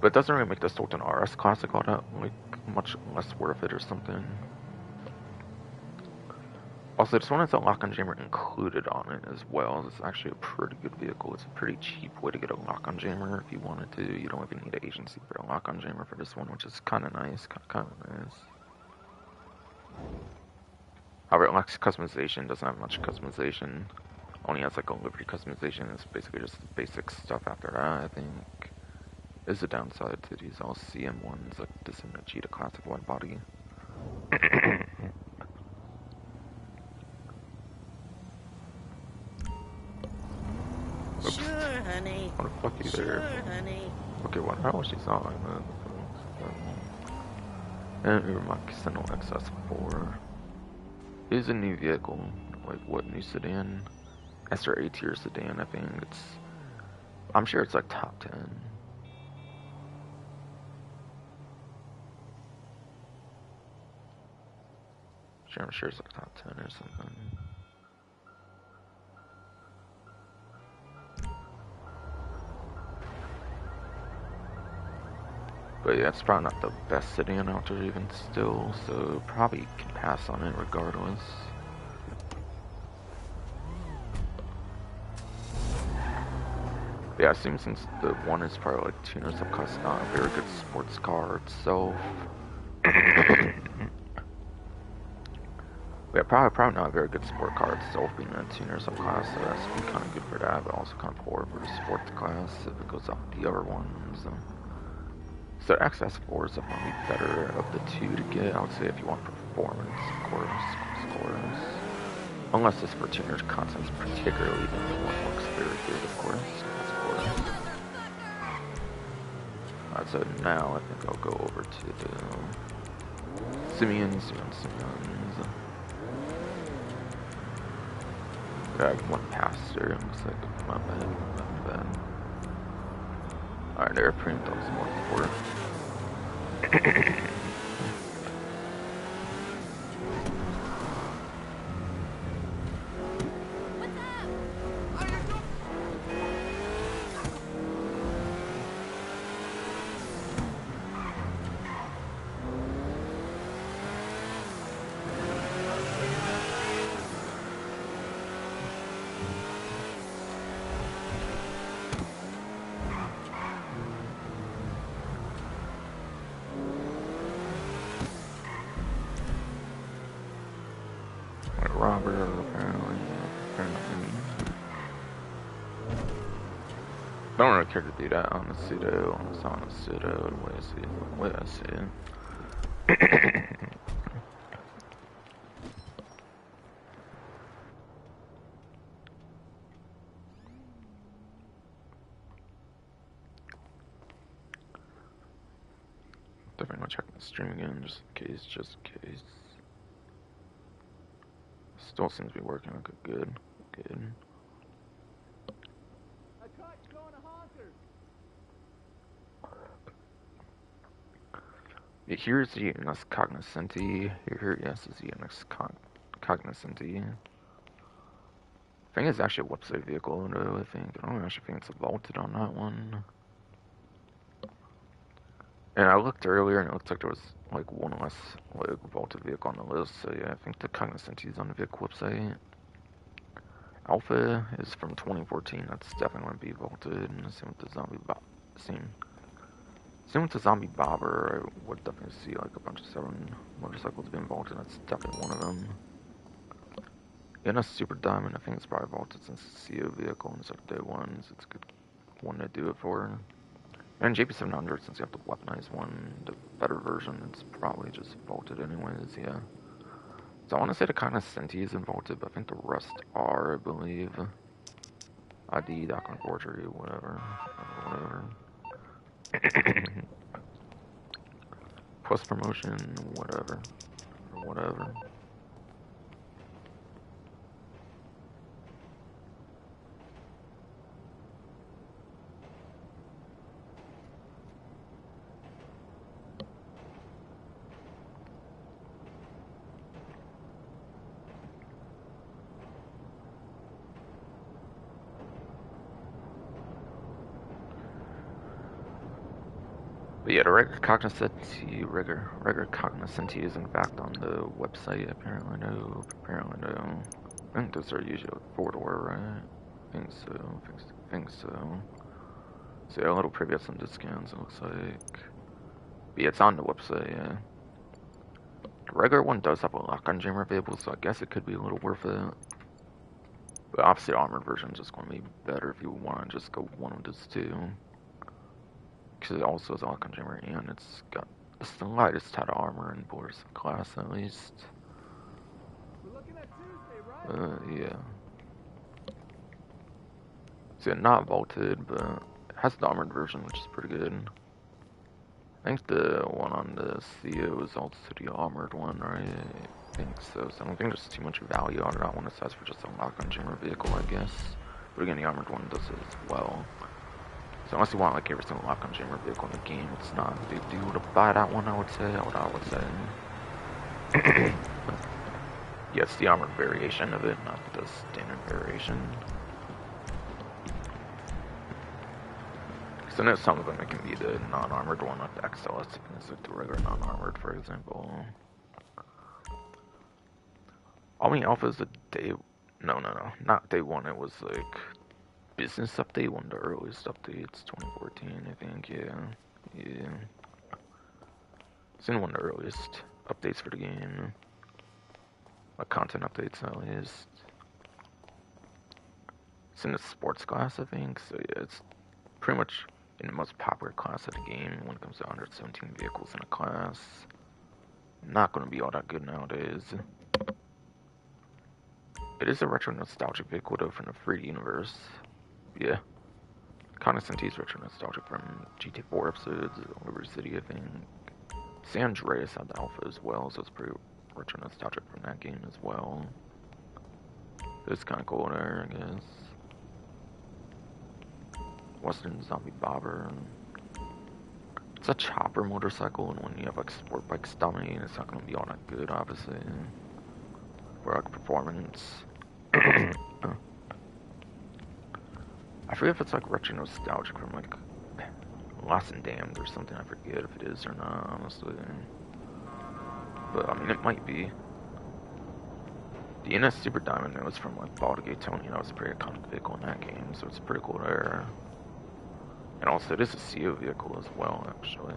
But it doesn't really make the Sultan RS Classic all that, like, much less worth it or something. Also, this one has a lock-on jammer included on it as well. It's actually a pretty good vehicle. It's a pretty cheap way to get a lock-on jammer if you wanted to. You don't even need an agency for a lock-on jammer for this one, which is kind of nice. Kind of nice. However, it lacks customization. Doesn't have much customization. Only has like a livery customization. It's basically just the basic stuff after that, I think. Is a downside to these all CM ones, like this and the Cheetah Classic wide body. Oops. Sure, honey. What the fuck you Sure, there? honey. Okay, what? How was she not like that? And my Sentinel XS4 is a new vehicle. Like, what, new sedan? S or A tier sedan, I think. I'm sure it's like top 10. I'm sure it's like top 10 or something. But yeah, it's probably not the best sedan out there even still, so probably can pass on it regardless. Yeah, I assume since the one is probably like tuner subclass, not a very good sports car itself. Yeah, probably not a very good sport car itself being a tuner subclass, so that's be kind of good for that, but also kind of poor for the sports class if it goes off the other ones. So XS4 is definitely better of the two to get. I would say if you want performance, of course. Unless this for tuners content is particularly, then the one looks very good, of course. Alright, so now I think I'll go over to the Simeons. I went past her. Looks like my bad. Alright, airplane, that was more important. Robert, apparently. I don't really care to do that on the pseudo, on the pseudo, the way I see it. Definitely gonna check the stream again, just in case. Still seems to be working like good. Here's the NS Cognoscenti. Here, yes, is the NS Cognoscenti. I think it's actually a website vehicle, though, I don't actually think it's vaulted on that one. And I looked earlier, and it looked like there was, like, one less, like, vaulted vehicle on the list, so yeah, I think the Cognoscenti is on the vehicle website. Alpha is from 2014, that's definitely going to be vaulted, and same with the Same with the Zombie Bobber, I would definitely see like a bunch of 7 motorcycles being vaulted. That's definitely one of them. And a Super Diamond, I think it's probably vaulted since it's a CO vehicle instead of day ones. It's a good one to do it for. And JP700, since you have the weaponized one, the better version, it's probably just vaulted anyways, yeah. So I want to say the Cognoscenti isn't vaulted, but I think the rest are, I believe. ID, document forgery, whatever. Plus promotion, whatever. But yeah, the regular cognoscenti isn't backed on the website. Apparently no. Apparently no. I think those are usually 4-door, right? I think so. Think so. So yeah, a little preview some discounts. It looks like. But yeah, it's on the website. Yeah. The regular one does have a lock on jammer available, so I guess it could be a little worth it. But obviously, the armored version is just going to be better if you want to just go one of those two. Because it also has a lock on jammer and it's got the slightest tad of armor in Boris class at least. We're looking at Tuesday, right? Yeah. So not vaulted, but it has the armored version, which is pretty good. I think the one on the CO is also the armored one, right? I think so. So I don't think there's too much value on that one aside for just a lock on jammer vehicle, I guess. But again, the armored one does it as well. So unless you want like every single lock on jammer vehicle in the game, it's not a big deal to buy that one, I would say. I would say. Yeah, it's the armored variation of it, not the standard variation. So there's some of them that can be the non-armored one, like the XLS, it's like the regular non-armored, for example. I mean, Alpha is the day... No, not day one, it was like... Business update, one of the earliest updates, 2014, I think, yeah. It's in one of the earliest updates for the game. Like, content updates, at least. It's in the sports class, I think, so yeah, it's pretty much in the most popular class of the game when it comes to 117 vehicles in a class. Not going to be all that good nowadays. It is a retro nostalgic vehicle though from the 3D universe. Yeah. Cognoscenti is retro nostalgic from GTA 4 episodes, Liberty City, I think. San Andreas had the alpha as well, so it's pretty retro nostalgic from that game as well. It's kind of cool there, I guess. Western Zombie Bobber. It's a chopper motorcycle, and when you have like sport bikes dominating, it's not going to be all that good, obviously. For like performance. I forget if it's like retro nostalgic from like Lost and Damned or something. I forget if it is or not, honestly. But I mean, it might be. The NS Super Diamond was from like Baldur's Tony. That was a pretty iconic vehicle in that game, so it's pretty cool there. And also, it is a CO vehicle as well, actually.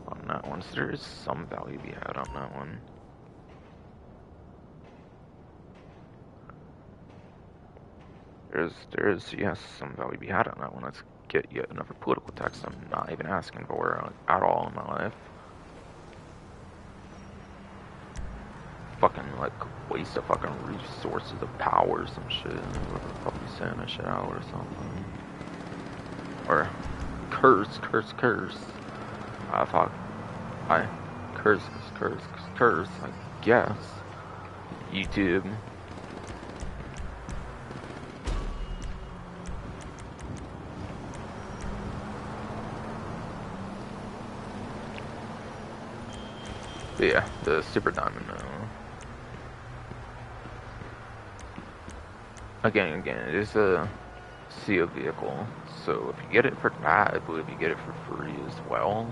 On that one, so there is some value to be had on that one. There is, yes, some value to be had on that one. Let's get yet another political text I'm not even asking for at all in my life. Fucking, like, waste of fucking resources of power or some shit. Whoever the fuck you saying that shit out or something. Or, curse. I thought, curse, I guess. YouTube. But yeah, the Super Diamond Again, it is a CO vehicle, so if you get it for that, I believe you get it for free as well.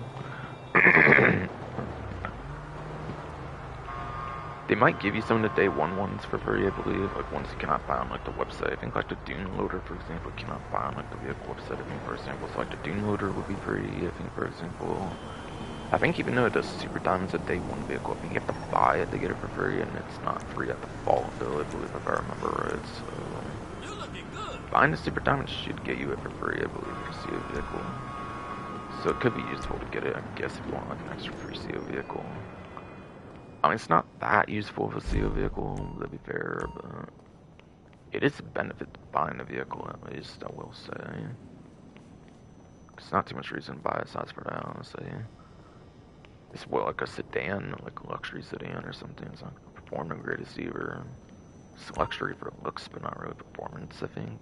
They might give you some of the day one ones for free, I believe, like ones you cannot buy on like the website. I think like the Dune Loader, for example, you cannot buy on like the vehicle website, I think, for example. So like the Dune Loader would be free, I think, for example. I think even though it does Super Diamond's a day one vehicle, I think you have to buy it to get it for free, and it's not free at default, though, I believe, if I remember right, so... Buying the Super Diamond should get you it for free, I believe, for CO vehicle. So it could be useful to get it, I guess, if you want like an extra free CO vehicle. I mean, it's not that useful of a CO vehicle, to be fair, but... It is a benefit to buying the vehicle, at least, I will say. There's not too much reason to buy it, aside for that, honestly. It's well like a sedan, like a luxury sedan or something. It's not performing greatest either. It's luxury for looks, but not really performance, I think.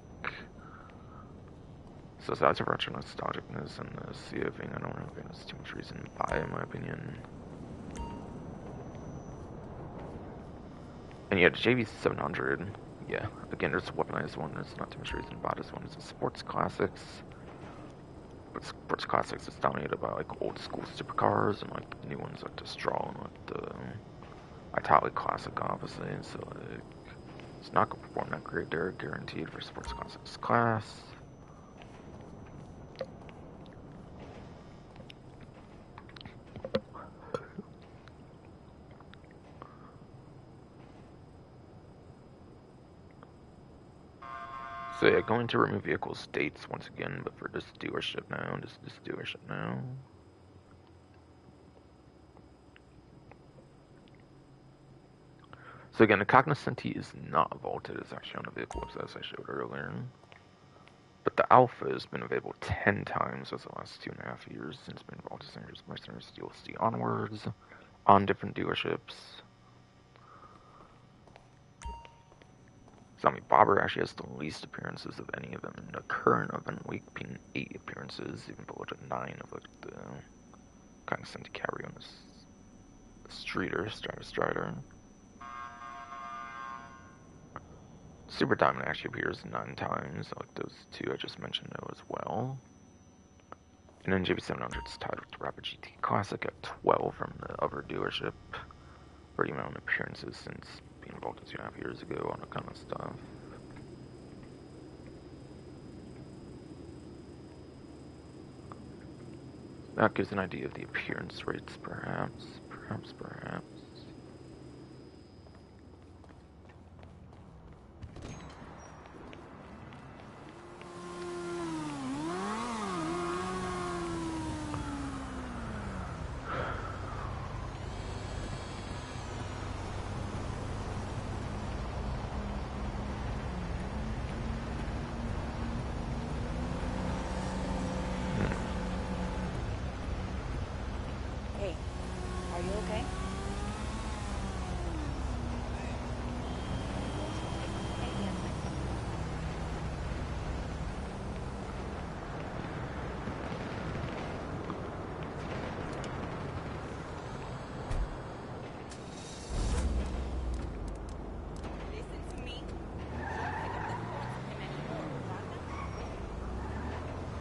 So that's a retro nostalgicness and the CO thing. I don't really think there's too much reason to buy, in my opinion. And yeah, the JV700. Yeah, again, there's a weaponized one. There's not too much reason to buy this one. It's a sports classics. with sports classics, it's dominated by like old school supercars, and like the new ones like the straw and like the Italic classic, obviously. So like, it's not gonna perform that great there, guaranteed for sports classics class. So yeah, going to remove vehicle states once again, but for this dealership now, this dealership now. So again, the Cognoscenti is not vaulted, it's actually on the vehicle website as I showed earlier. But the Alpha has been available 10 times over the last 2.5 years since being vaulted since Mercenaries DLC onwards on different dealerships. Zombie Bobber actually has the least appearances of any of them in the current event week, being 8 appearances, even below the 9 of like the Cognoscenti carry on this Strider. Super Diamond actually appears 9 times, like those 2 I just mentioned though as well. And then JB700 is tied with the Rapid GT Classic at 12 from the other dealership for the amount of appearances since being involved 2.5 years ago on that kind of stuff. That gives an idea of the appearance rates, perhaps. Hey, are you okay?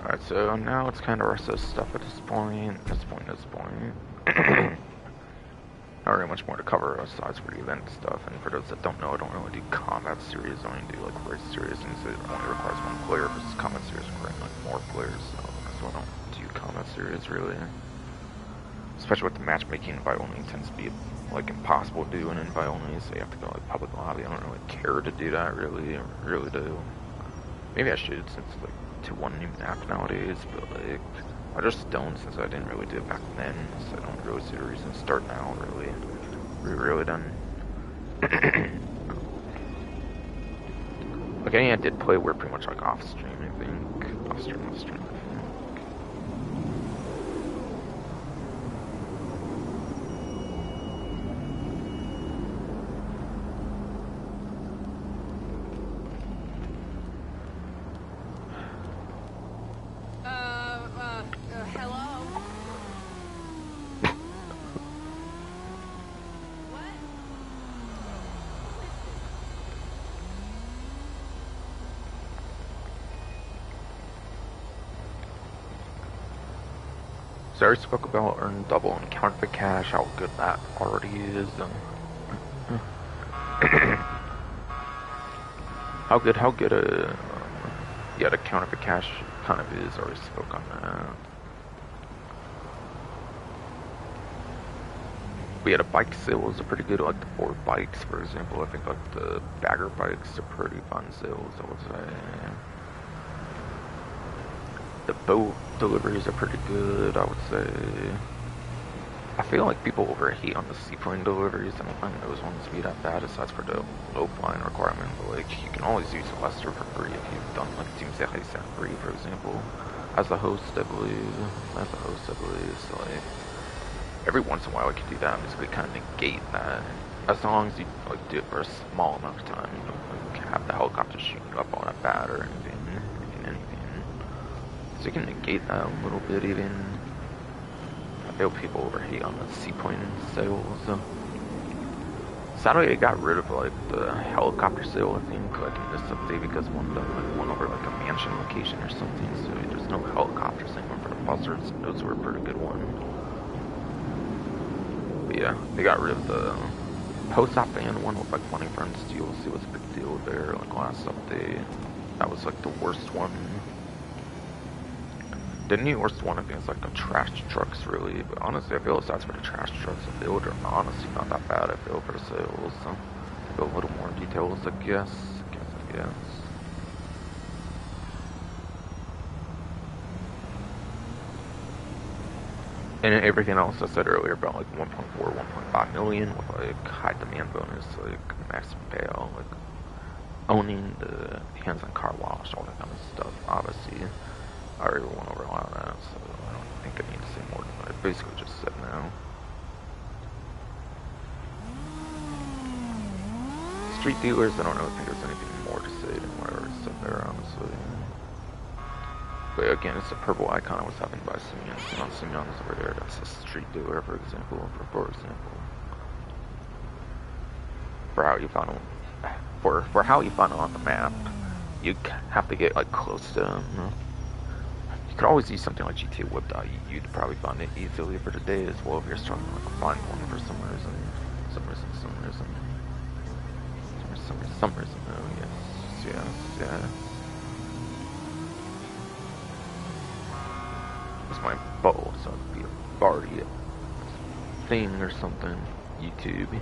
Alright, so now it's kind of Russo's stuff at this point. Not really much more to cover aside for the event stuff, and for those that don't know, I don't really do combat series, I only do like race series, and so it only requires 1 player versus combat series requiring like more players, so that's why I don't do combat series really. Especially with the matchmaking, invite only tends to be like impossible to do in invite only, so you have to go like public lobby. I don't really care to do that really do. Maybe I should since it's like 2-1 new map nowadays, but like I just don't since I didn't really do it back then, so I don't really see the reason to start now really. We're really done. Like any I did play were pretty much like off stream, I think. Off stream, I think. Hello? So I already spoke about earn double and counterfeit cash, how good that already is. How good yeah, the counterfeit cash kind of is, already spoke on that. But yeah, the bike sales are pretty good, like the Ford bikes, for example. I think like the bagger bikes are pretty fun sales, I would say. The boat deliveries are pretty good, I would say. I feel like people overheat on the seaplane deliveries. I don't find those ones to be that bad, aside for the low flying requirement. But like, you can always use Lester for free if you've done like Team Safehouse free, for example, as a host, I believe. So like, every once in a while, I can do that. Basically, kind of negate that, as long as you like do it for a small amount of time. You don't like, have the helicopter shooting you up all that bad or anything. So you can negate that a little bit, even. I feel people overheat on the seaplane sales. Sadly, I got rid of like the helicopter sale, I think, like in this update because one of them like, went over like a mansion location or something, so there's no helicopters anymore for the those were a pretty good one. But yeah, they got rid of the post-op ban one with like money for steal. See what's a big deal there. Like last update, that was like the worst one. The new worst one I think is like the trash trucks really, but honestly I feel aside for the trash trucks, the build are honestly not that bad. I feel for the sales. So go a little more details, I guess. And everything else I said earlier about like 1.4, 1.5 million with like high demand bonus, like maximum payout, like owning the hands-on car wash, all that kind of stuff. Obviously, I already went over a lot of that, so I don't think I need to say more than what I basically just said now. Street dealers, I don't think there's anything more to say than what I already said there, honestly. But again, it's a purple icon I was having by Simeon. So not Simeon is over there. That's a street dealer, for example. For how you found them, for how you found them on the map, you have to get like close to them. You could always use something like GTA Whip.eu. You'd probably find it easily for today as well if you're struggling to find one for some reason. Some reason though. Yes. It's my bow, so it'd be a Barty thing or something. YouTube.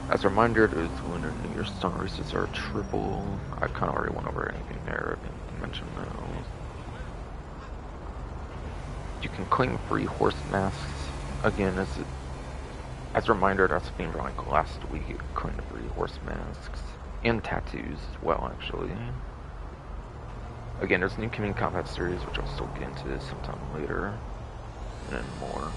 As a reminder, those winter New Year's Star races are triple. I kind of already went over anything there. I didn't mention those. You can claim free horse masks. Again, as a reminder, that's been like last week. You can claim the free horse masks and tattoos as well, actually. Again, there's a new Community Combat series, which I'll still get into sometime later. And then more.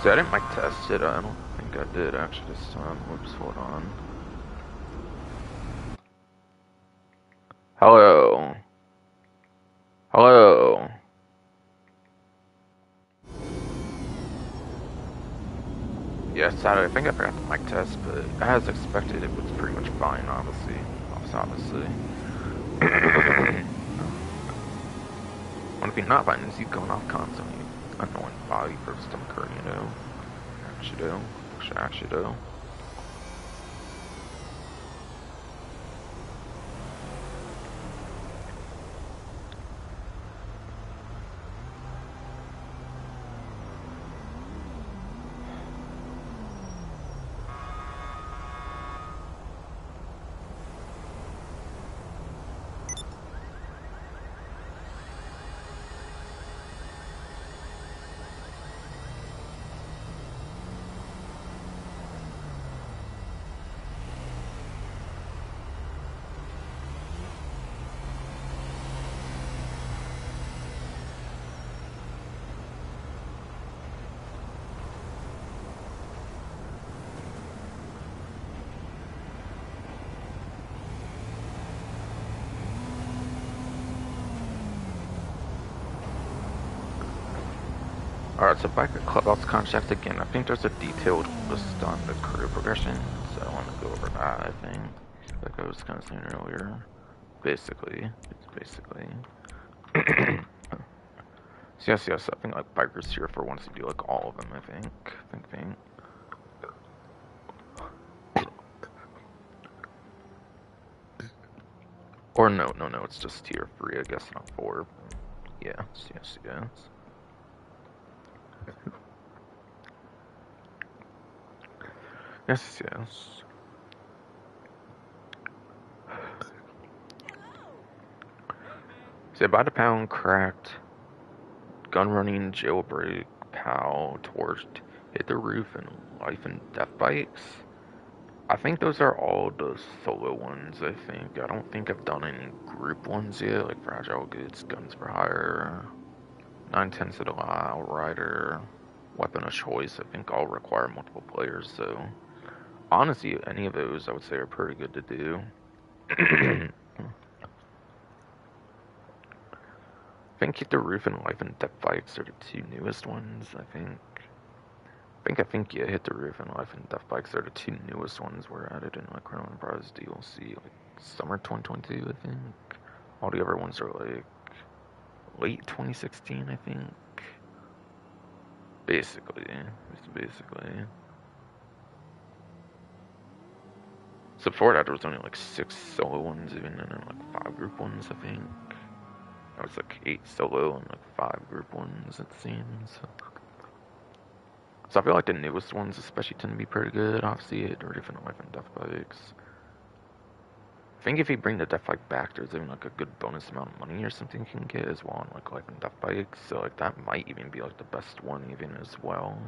See, I didn't mic test it. I don't think I did actually this time. Whoops, hold on. Hello. Yeah, sadly, I think I forgot the mic test, but as expected, it was pretty much fine, obviously. One thing not fine is you going off constantly. Annoying body for stomach hurt, you know. Actually do. Alright, so back at Clubhouse contracts again. I think there's a detailed list on the career progression, so I want to go over that, I think. Like I was kind of saying earlier. Basically. So yes, I think like bikers here for once to do like all of them, I think. Or no, it's just tier 3, I guess, not 4. Yes. Yes. Say by the pound cracked, gun running, jailbreak, POW, torched, hit the roof, and life and death bikes. I think those are all the solo ones, I think. I don't think I've done any group ones yet, like Fragile Goods, Guns for Hire, 9/10 to the Law, Outrider, Weapon of Choice, I think all require multiple players, so honestly, any of those I would say are pretty good to do. think Hit the Roof and Life and Death Bikes are the two newest ones, I think. I think yeah, Hit the Roof and Life and Death Bikes are the two newest ones were added in like Chrono Enterprise DLC, like summer 2022, I think. All the other ones are like late 2016, I think. Basically. So before that, there was only like 6 solo ones, even, and then like 5 group ones, I think. There was like 8 solo and like 5 group ones, it seems. So I feel like the newest ones especially tend to be pretty good. Obviously, Hit the Roof and Life and Death Bikes. I think if you bring the Death Bike back, there's even like a good bonus amount of money or something you can get as well on like Life and Death Bikes. So like that might even be like the best one even as well.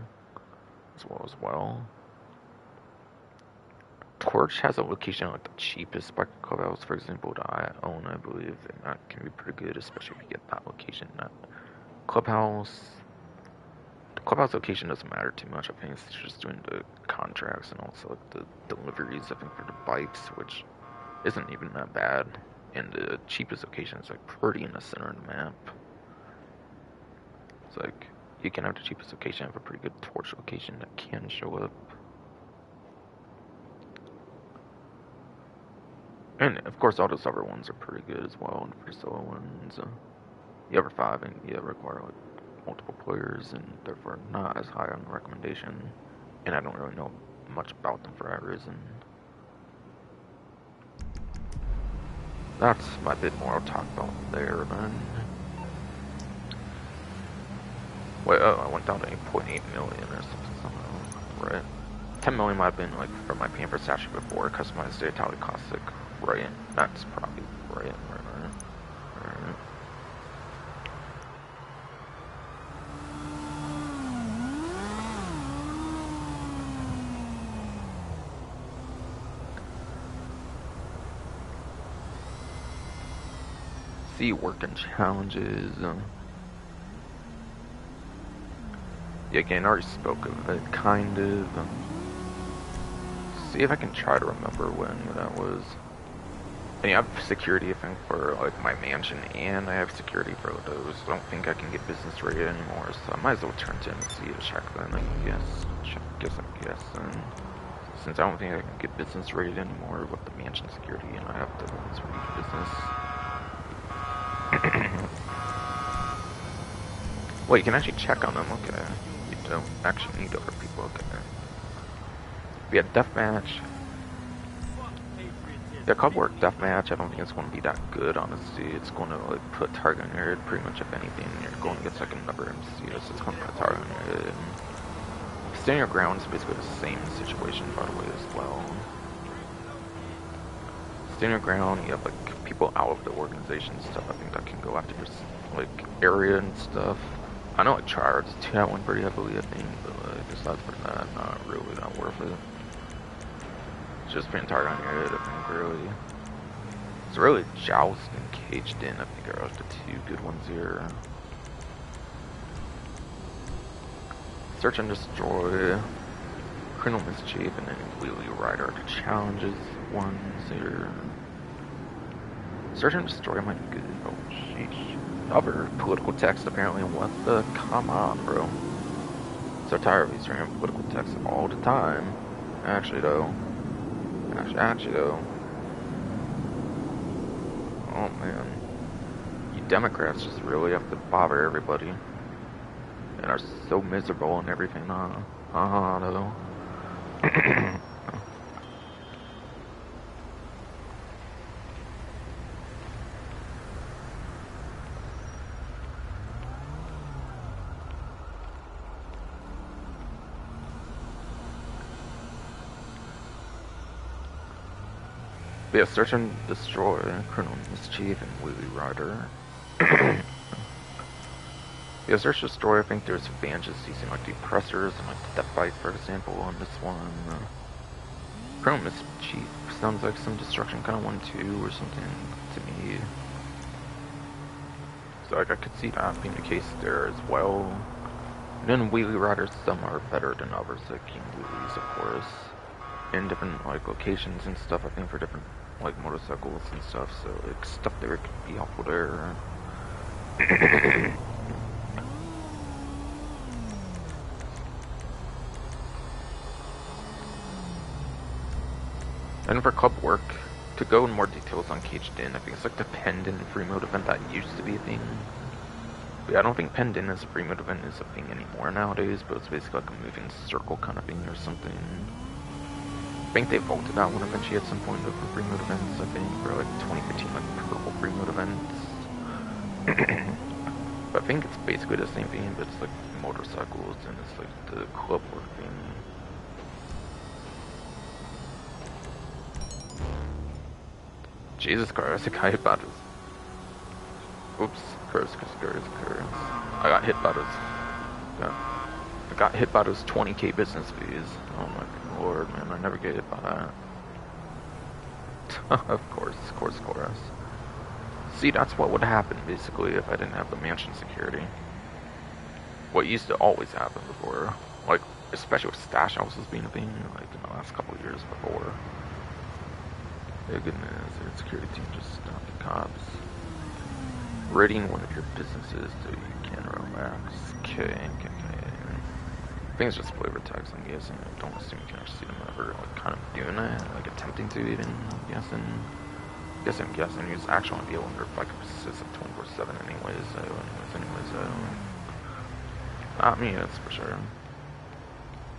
Torch has a location like the cheapest bike clubhouse, for example, that I own, I believe, and that can be pretty good, especially if you get that location. That clubhouse, the clubhouse location doesn't matter too much. I think it's just doing the contracts and also like the deliveries. I think for the bikes, which isn't even that bad. And the cheapest location is like pretty in the center of the map. It's like you can have the cheapest location, have a pretty good torch location that can show up. And of course, all those other ones are pretty good as well. And for solo ones, the other 5 and require like multiple players, and therefore not as high on the recommendation. And I don't really know much about them for that reason. That's my bit more I'll talk about there, then. Wait, oh, I went down to 8.8 million or something, right? 10 million might have been like for my Pamper statue before, customized to Italian Caustic, right? That's probably right. See working challenges. Yeah, again, I already spoke of it, kind of. See if I can try to remember when that was. And yeah, I have security, I think, for like my mansion, and I have security for those. I don't think I can get business rated anymore, so I might as well turn to MC to check then, I guess. I guess. And since I don't think I can get business rated anymore with the mansion security, and I have the ones for each business. Well, you can actually check on them, okay. You don't actually need other people, okay. We had deathmatch. Yeah, club work deathmatch, I don't think it's going to be that good, honestly. It's going to like put target on your head, pretty much if anything. You're going against like another MC, so it's going to put target on your head. Stand your ground is basically the same situation, by the way, as well. Stand your ground, you have like people out of the organization and stuff. I think that can go after your like area and stuff. I know like tryhards do that one pretty heavily, I think, but like besides for that, not really that worth it. Just putting target on your head, I think, really. It's really Joust and Caged In, I think, are like the 2 good ones here. Search and Destroy, Criminal Mischief, and then Wheelie Rider are the challenges ones here. Search and Destroy might be good. Oh, sheesh. Other political text, apparently. What the? Come on, bro. So tired of these random political text all the time. Actually, though. Oh, man. You Democrats just really have to bother everybody. And are so miserable and everything, huh? Though. Yeah, Search and Destroy, Criminal Mischief, and Wheelie Rider. Yeah, Search and Destroy, I think there's advantages using like depressors and like Death Bite, for example, on this one. Criminal Mischief sounds like some destruction kind of one too, or something to me. So like I could see that being the case there as well. And then Wheelie Riders, some are better than others, like King Wheelies, of course. In different like locations and stuff, I think, for different like motorcycles and stuff, so like stuff there could be helpful there. And for club work, to go in more details on Caged In, I think it's like the Penned In free mode event that used to be a thing. But yeah, I don't think Penned In as a free mode event is a thing anymore nowadays, but it's basically like a moving circle kind of thing or something. I think they vaulted out one eventually at some point of the free mode events, I think, for like 2015, like purple free mode events. But I think it's basically the same thing, but it's like motorcycles and it's like the club work thing. Jesus Christ, I got hit by this. Oops, curse. I got hit by this. Yeah. I got hit by those 20k business fees. Oh my lord, man, I never get hit by that. Of course. See, that's what would happen, basically, if I didn't have the mansion security. What used to always happen before, like, especially with stash houses being a thing, like, in the last couple of years before. Thank goodness, their security team just stopped the cops. Raiding one of your businesses so you can relax. Okay. I think it's just flavor text, I'm guessing. I don't assume you can actually see them ever, like, kind of doing it, like, attempting to even, I'm guessing. He's actually on the deal under like persistent 24/7 anyways, so not me, that's for sure.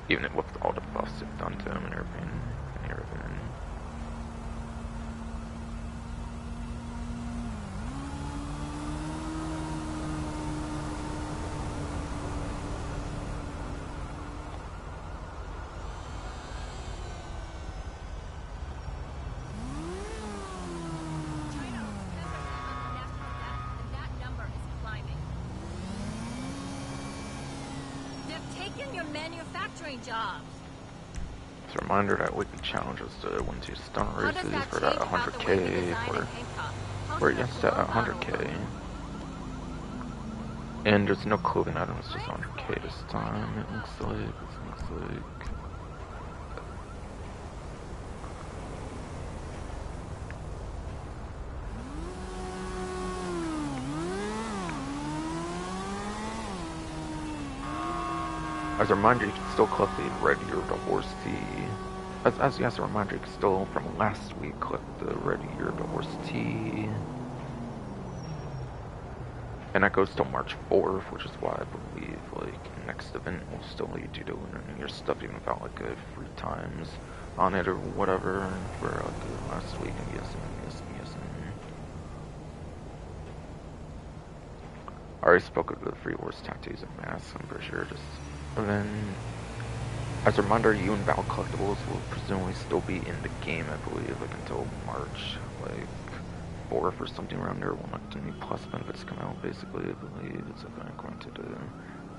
Even with all the buffs they've done to him and everything. Jobs. It's a reminder that weekly challenges to win 2 stunt races for that 100k for yes, that 100k. And there's no clothing items, just 100k this time. It looks like. As a reminder, you can still collect the red year of the horse tea. As a reminder, you can still, from last week, collect the red year of the horse tea. And that goes till March 4th, which is why I believe, like, next event will still lead you to learning your stuff even without, like, free times on it or whatever, for, like, last week, I'm guessing. I already spoke of the free horse tattoos and masks, I'm pretty sure, and then, as a reminder, you and Val collectibles will presumably still be in the game, I believe, like, until March, like, 4th or something around there, when, like, the new plus benefits come out, basically, I believe. It's like, according to the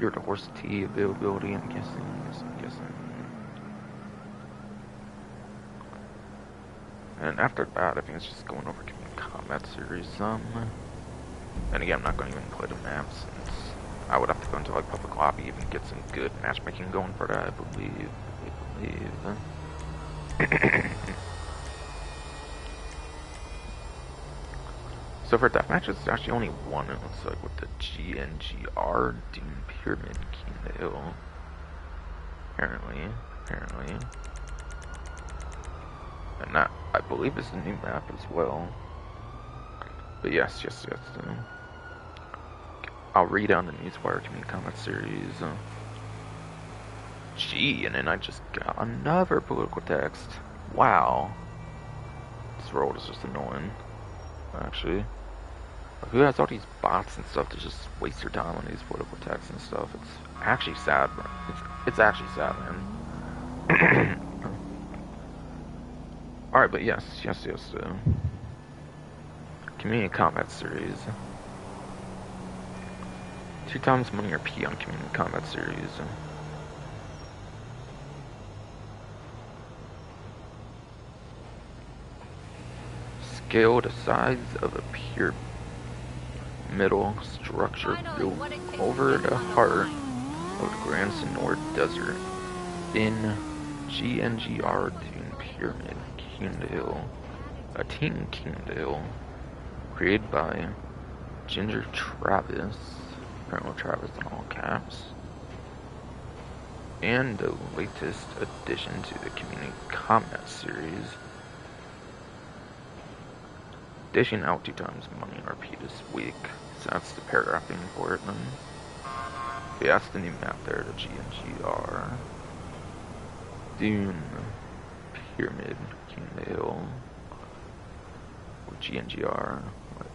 Year to Horse Tea availability, I'm guessing. And after that, I think it's just going over combat series, and again, I'm not going to even play the maps, since I would have to go into, like, public lobby, even get some good matchmaking going for that, I believe. So for deathmatch, it's actually only one, it looks like, with the GNGR, Dune Pyramid, King of the Hill. Apparently. And that, I believe, is the new map as well. But yes. I'll read on the Newswire Community Comment series. Gee, and then I just got another political text. Wow. This world is just annoying, actually. Like, who has all these bots and stuff to just waste your time on these political texts and stuff? It's actually sad, bro. It's actually sad, man. Alright, but yes. Community Combat Series. 2 times money or P on Community Combat Series. Scale the size of a pyramidal structure built over the heart of the Grand Senor Desert in GNGR Dune Pyramid, King of the Hill. A Team King of the Hill, created by Ginger Travis, Colonel Travis in all caps, and the latest addition to the Community Combat series, dishing out 2 times money RP this week. So that's the paragraphing for it then. Yeah, that's the new map there, the GNGR. Dune, Pyramid, King with GNGR, like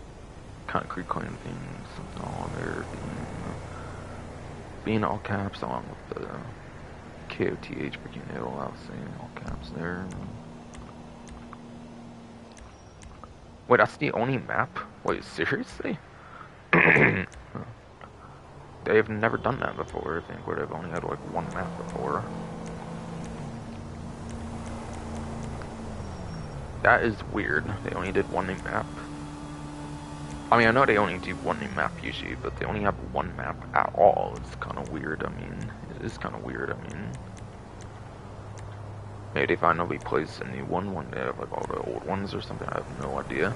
concrete claim things, something all there, being all caps along with the KOTH for King I'll say all caps there. Wait, that's the only map? Wait, seriously? They've never done that before, I think, where they've only had like 1 map before. That is weird. They only did 1 new map. I mean, I know they only do 1 new map usually, but they only have 1 map at all. It's kind of weird. I mean, it is kind of weird. I mean, maybe they finally place a new one when they have like all the old ones or something. I have no idea.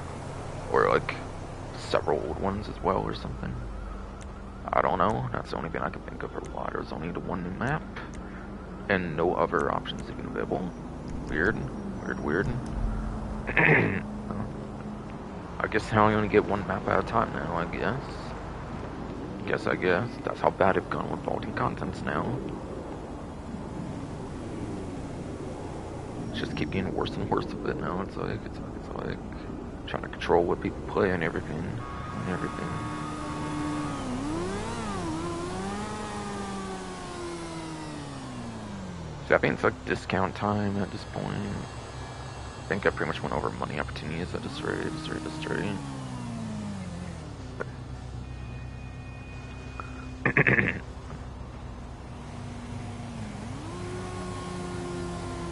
Or like several old ones as well or something. I don't know. That's the only thing I can think of for why there's only the 1 new map and no other options even available. Weird. Weird. I guess I only get 1 map at a time now, I guess. I guess. That's how bad it's gone with vaulting contents now. It's just keep getting worse and worse with it now. It's like trying to control what people play and everything. So I think it's like discount time at this point. I think I pretty much went over money opportunities at this rate.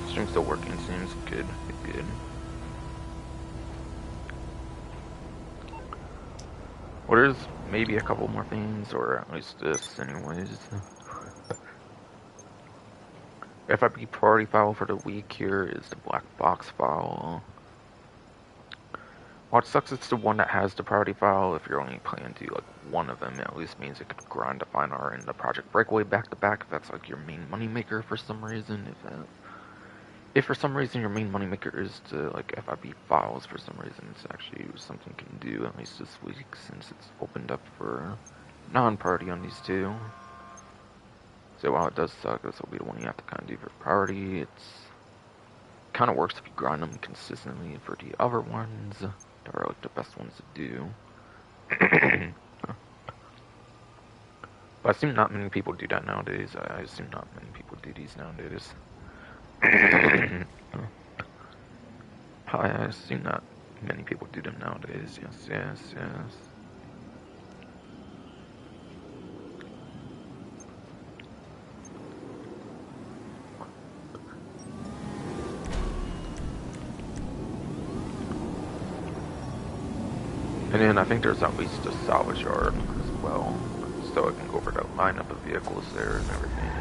Stream's still working, seems good. Well, there's maybe a couple more things, or at least this anyways. FIP priority file for the week here is the black box file. What sucks is the one that has the priority file. If you're only playing to like 1 of them, it at least means it could grind the Fine Art and the Project Breakaway back to back. If that's like your main moneymaker for some reason. If for some reason your main moneymaker is to like FIP files for some reason, it's actually something you can do at least this week since it's opened up for non-priority on these 2. So while it does suck, this will be the one you have to kind of do for priority. It's kind of works if you grind them consistently for the other ones that are like the best ones to do. But I assume not many people do that nowadays. I assume not many people do these nowadays. I assume not many people do them nowadays. Yes. And then I think there's at least a salvage yard as well, so I can go over that lineup of vehicles there and everything.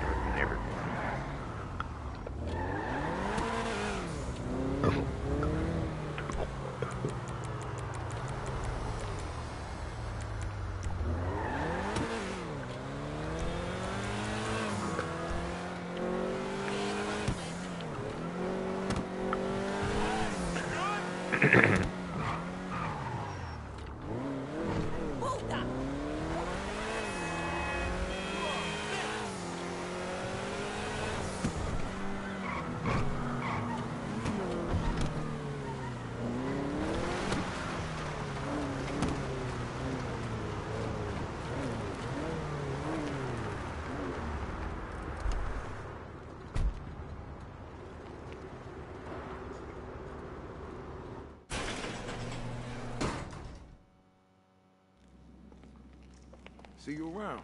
See you around.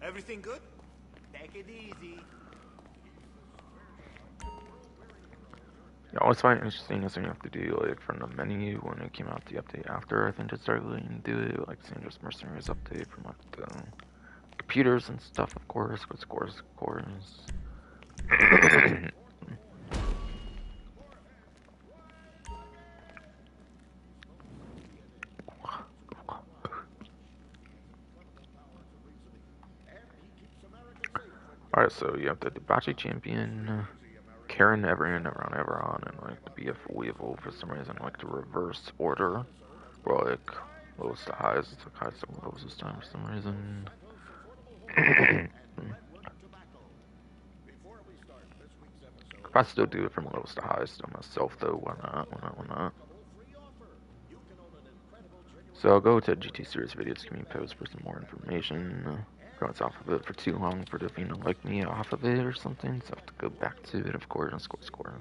Everything good? Take it easy. Yeah, I always find it interesting is when you have to do like from the menu when it came out the update after. I think it started letting you do it, like Sandra's Mercenaries update from like the computers and stuff, of course. Of course. Alright, so you have the Debauchee Champion, Karen, Everin, Everon, and like the BF Weevil for some reason, like the reverse order. Or like lowest to highest, it's like highest to lowest this time for some reason. Could probably still do it from lowest to highest on myself though, why not, why not, why not? So I'll go to GT Series videos, can you post for some more information. Going off of it for too long for it to like me off of it or something, so I have to go back to it, of course, and score.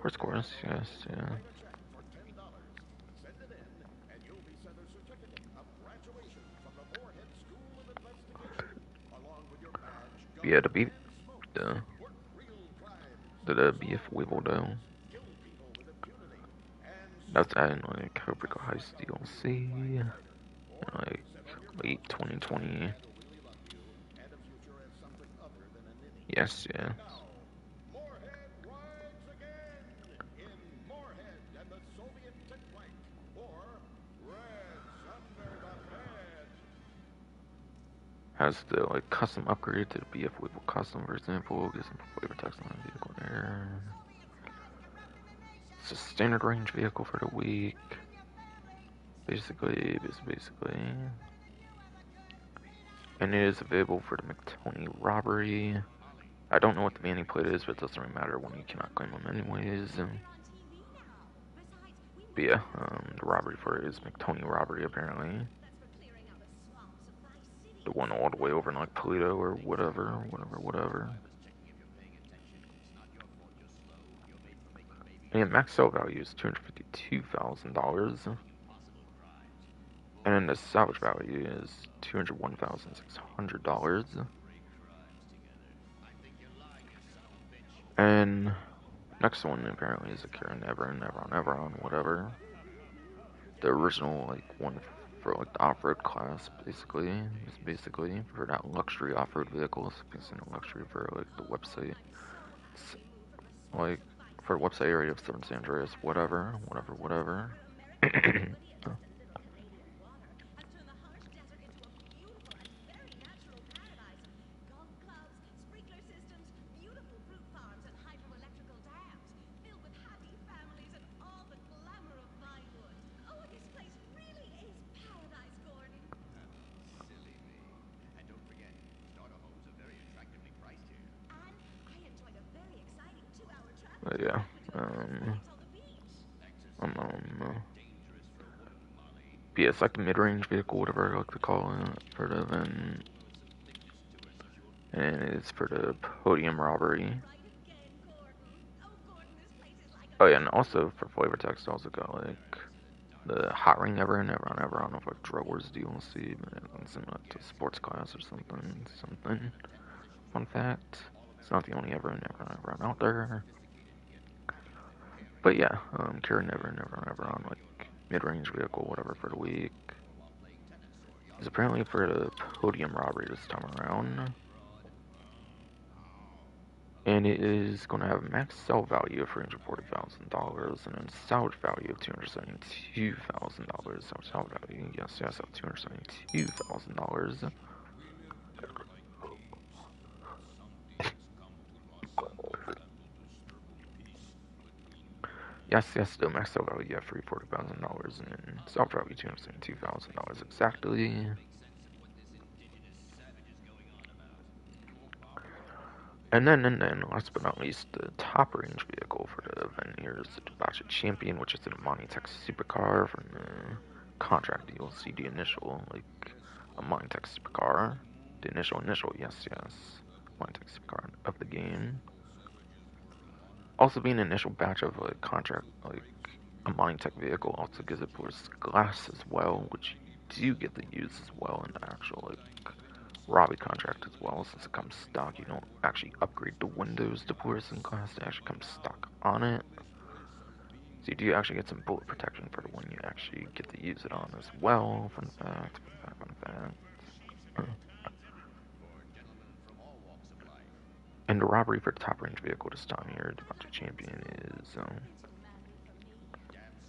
Or scores, yes, yeah. Yeah, to beat the BF Weevil though. That's adding like Heartbreaker Heist DLC, like late 2020. Yes, yeah. Has the like custom upgrade to the BF Weevil custom, for example. Get some flavor text on the vehicle there. It's a standard range vehicle for the week. Basically. And it is available for the McTony robbery. I don't know what the manning plate is, but it doesn't really matter when you cannot claim them anyways. But yeah, the robbery for it is McTony robbery apparently. The one all the way over in like Toledo or whatever. And max sale value is $252,000. And the salvage value is $201,600. And next one apparently is a Karen Everon, whatever. The original like one for like the off-road class, basically. It's basically for that luxury off-road vehicle. It's a luxury for like the website. It's like for the website area of San Andreas, whatever. But yeah, but yeah, it's like the mid-range vehicle, whatever I like to call it, for the event. And it's for the podium robbery. Oh yeah, and also for flavor text, I also got like the hot ring ever on of like Drug Wars DLC, but it's in like the sports class or something. Fun fact, it's not the only ever out there. But yeah, Kira never on like mid-range vehicle, whatever for the week. It's apparently for the podium robbery this time around. And it is going to have a max sell value of $340,000 and a salvage value of $272,000. Salvage value, yes, of $272,000. Yes, the max sell value of $340,000 and salvage value $272,000 exactly. And then, last but not least, the top range vehicle for the event here is the Debauchee Champion, which is an Amani Tech supercar from the contract DLC, the initial, like, Amani Tech supercar. The initial, yes. Amani Tech supercar of the game. Also being an initial batch of a contract, like, Amani Tech vehicle also gives it Porous Glass as well, which you do get to use as well in the actual, like, Robbie contract as well. Since it comes stock, you don't actually upgrade the windows to fluorescent glass, it actually comes stock on it. So you do actually get some bullet protection for the one you actually get to use it on as well. Fun fact. And the robbery for the top range vehicle this time here, the Debauchee Champion, is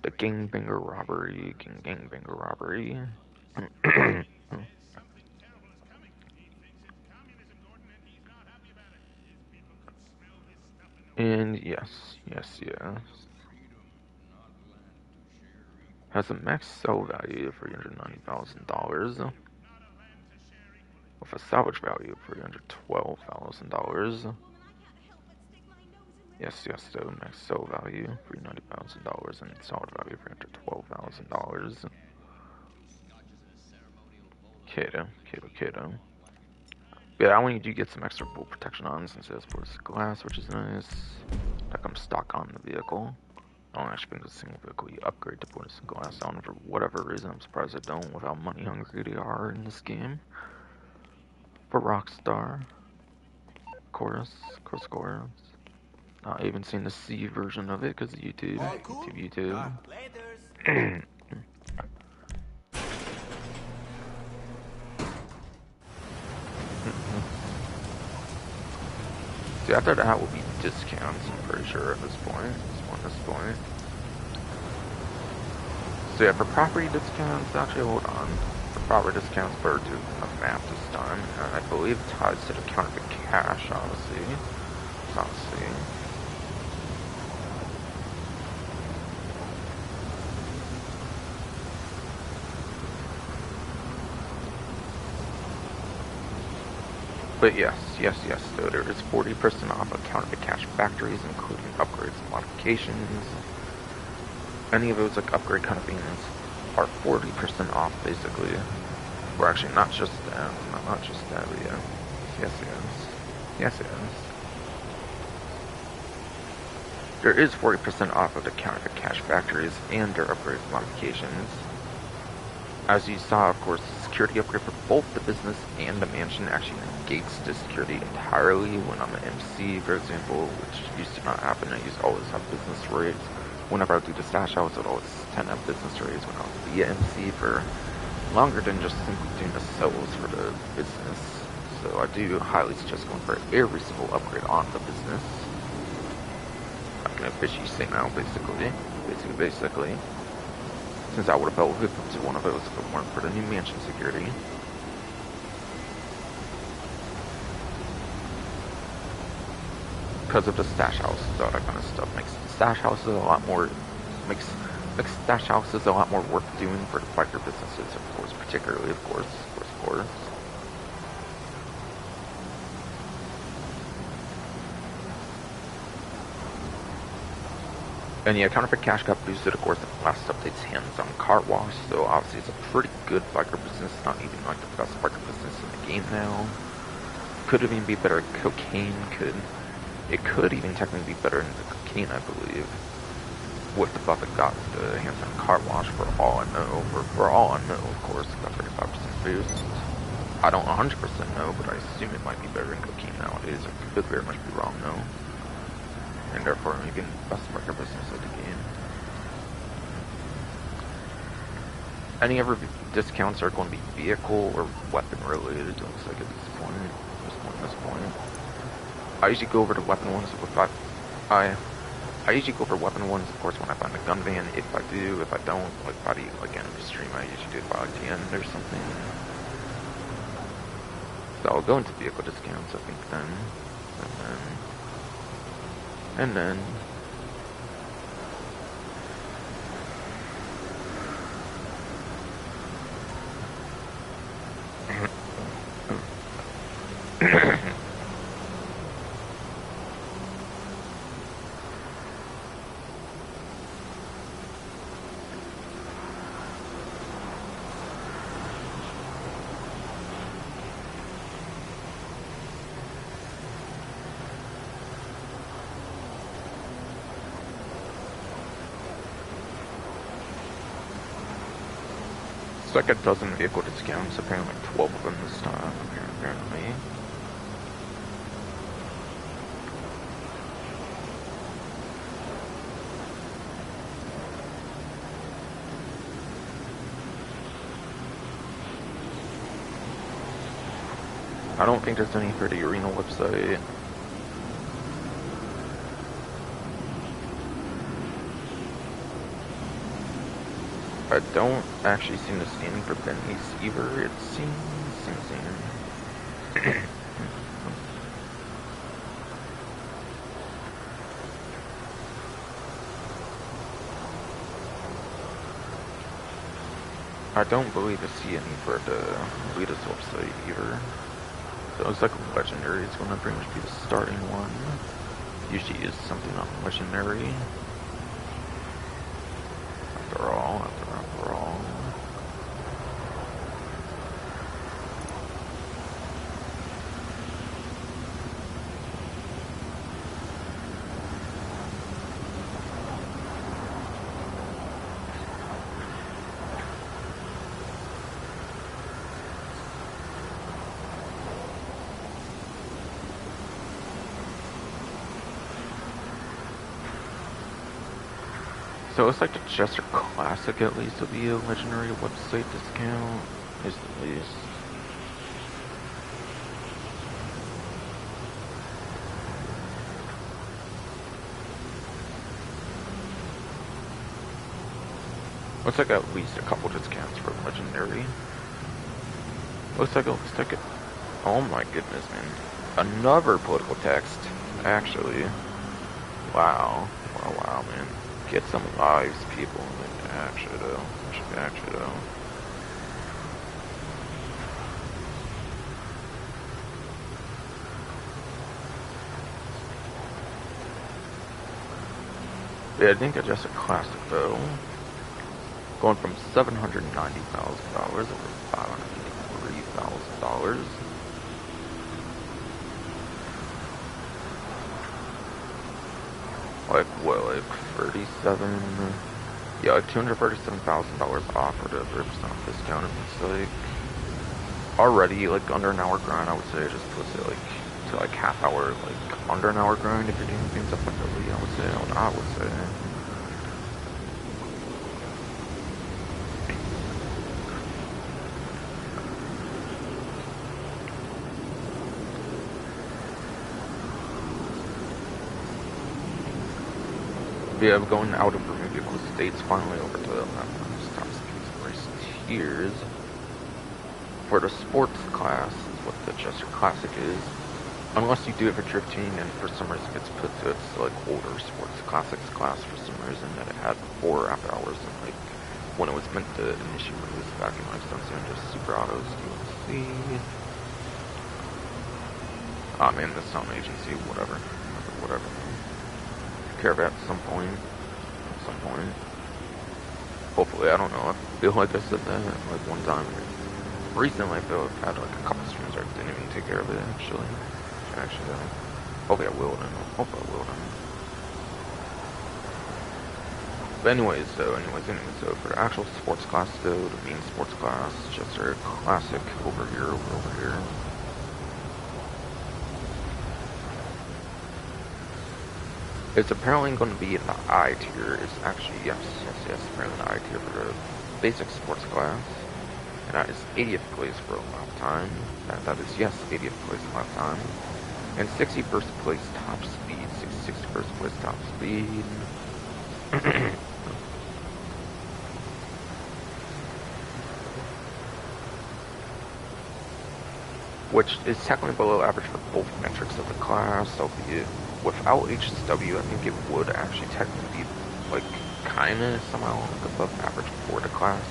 the Gangbanger robbery. Yes. Has a max sell value of $390,000 with a salvage value of $312,000. Yes, so max sell value $390,000 and salvage value $312,000. Kato. Yeah, when you do get some extra bullet protection on since it has porous glass, which is nice. That comes stock on the vehicle. I don't actually think it's a single vehicle you upgrade to porous glass on for whatever reason. I'm surprised I don't with how money hungry they are in this game. For Rockstar. Of course. Not even seen the C version of it because YouTube. YouTube. See, after that will be discounts, I'm pretty sure at this point. So yeah, for property discounts, actually hold on. For property discounts, better do a map this time. And I believe it ties to the counterfeit cash, honestly. Let's see. But yes, so there is 40% off of counterfeit cash factories, including upgrades and modifications. Any of those like upgrade kind of things are 40% off basically. Or actually not just that, but yeah. Yes. There is 40% off of the counterfeit cash factories and their upgrades and modifications. As you saw, of course, the security upgrade for both the business and the mansion actually negates the security entirely when I'm an MC, for example, which used to not happen. I used to always have business rates. Whenever I do the stash house, I would always tend to have business rates when I would be an MC for longer than just simply doing the sales for the business. So I do highly suggest going for every single upgrade on the business. I can officially say now, basically. Since I would have felt hooked up to one of those if it weren't for the new mansion security. Because of the stash houses, all that kind of stuff makes stash houses a lot more makes stash houses a lot more worth doing for the biker businesses, of course, particularly, of course. And yeah, counterfeit cash got boosted, of course, in the last update's hands-on car wash, so obviously it's a pretty good biker business, not even like the best biker business in the game now. Could even be better at cocaine, it could even technically be better than the cocaine, I believe. With the buff it got the hands-on car wash, for all I know, of course, it got 35% boost. I don't 100% know, but I assume it might be better than cocaine nowadays, I could very much be wrong though. And therefore making the best biker business of the game. Any other discounts are going to be vehicle or weapon related, it looks like at this point. I usually go over the weapon ones I usually go for weapon ones, of course, when I find a gun van. If I do, if I don't, like by the end of the stream, I usually do it by the end or something. So I'll go into vehicle discounts, I think, then. And then it's like a dozen vehicle discounts, apparently like 12 of them this time, apparently. I don't think there's any for the arena website. I don't actually seem to see any for Benny's either, it seems. I don't believe I see any for the latest website either. So it looks like legendary is going to bring me to the starting one. Usually is something not legendary. After all. So it's like the Jester Classic at least will be a legendary website discount, is the least. Looks like at least a couple discounts for legendary. Looks like it. Oh my goodness, man. Another political text, actually. Wow, man. Get some lives, people. Actually, though. Yeah, I think I just a classic, though. Going from $790,000 over $583,000. Like, what, like 37? Yeah, like $237,000 off for the 30% discount. It's like already like under an hour grind. I would say it just puts it like to like half hour, like under an hour grind if you're doing things effectively. I would say. Yeah, I'm going out of vehicle states finally over to the top speeds race tiers. For the sports class, is what the Jester Classic is. Unless you do it for drifting, and for some reason it's put to its like older sports classics class for some reason that it had before after hours and like when it was meant to initially release back in Lifestyle and just Super Autos DLC. Ah man, the Sound Agency, whatever. Care about at some point. Hopefully, I don't know. I feel like I said that like one time. Recently, I feel I've had like a couple streams where I didn't even take care of it actually. Hopefully I will then. But anyways, so for the actual sports class though, the main sports class, just a classic over here. It's apparently going to be in the I tier. It's actually, yes, apparently the I tier for the basic sports class. And that is 80th place for a lifetime. That is, yes, 80th place a lifetime. And 61st place top speed. 61st place top speed. Which is technically below average for both metrics of the class, albeit without HSW, I think it would actually technically be, like, kinda somehow like above average for the class.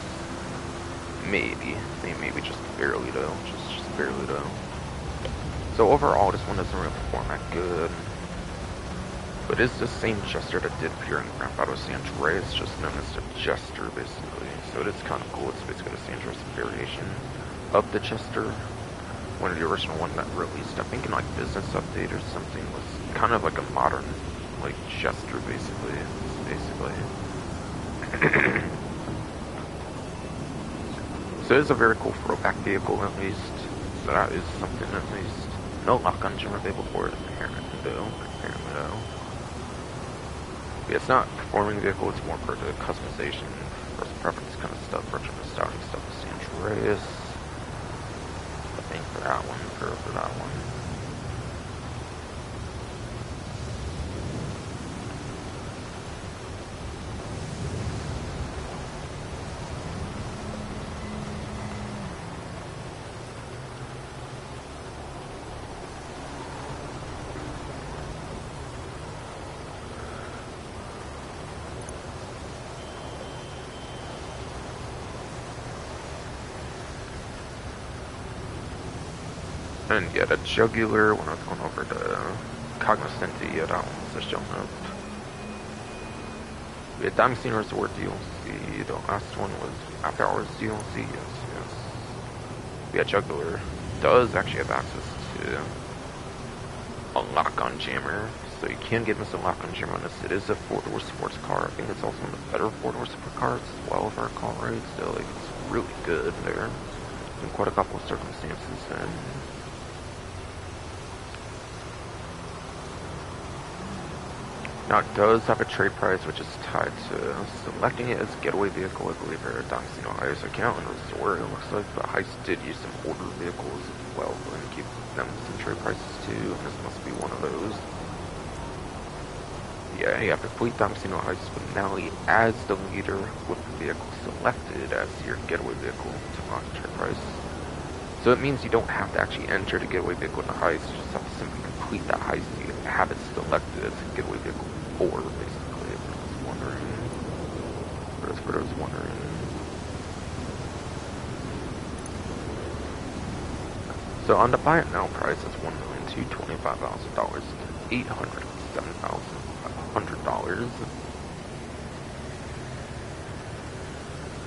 Maybe just barely though, just barely though. So overall, this one doesn't really perform that good. But it's the same Jester that did appear in Grand Theft Auto San Andreas, just known as the Jester, basically. So it is kind of cool. It's basically the San Andreas variation of the Jester. One of the original one that released, I think in like Business Update or something, was kind of like a modern, like Jester, basically. So it is a very cool throwback vehicle, at least. So that is something, at least. No lock-on gem available for it, apparently though. But it's not a performing vehicle, it's more for the customization, first preference kind of stuff, retro nostalgic stuff with San Andreas. I think for that one, for that one. And yeah, the Jugular, when I was going over to Cognoscenti, yeah, that one was just showing up. We had Diamond Scene Resort DLC, the last one was After Hours DLC, yes. Yeah, Jugular does actually have access to a lock-on jammer, so you can get Mr. Lock-on jammer on this. It is a 4-door sports car. I think it's also one of the better 4-door sports cars as well, if I recall right. So like, it's really good there in quite a couple of circumstances. And now it does have a trade price, which is tied to selecting it as a getaway vehicle, I believe, or a Domicino Heist account and Resort. It looks like the Heist did use some older vehicles as well and keep them some trade prices too, and this must be one of those. Yeah, you have to complete Domicino Heist finale as the leader with the vehicle selected as your getaway vehicle to unlock the trade price. So it means you don't have to actually enter the getaway vehicle in the heist, you just have to simply complete that heist so you have it selected as a getaway vehicle. Or basically, if I was wondering, or that's what I was wondering. So on the buy it now price, it's $1,225,000 to $807,500.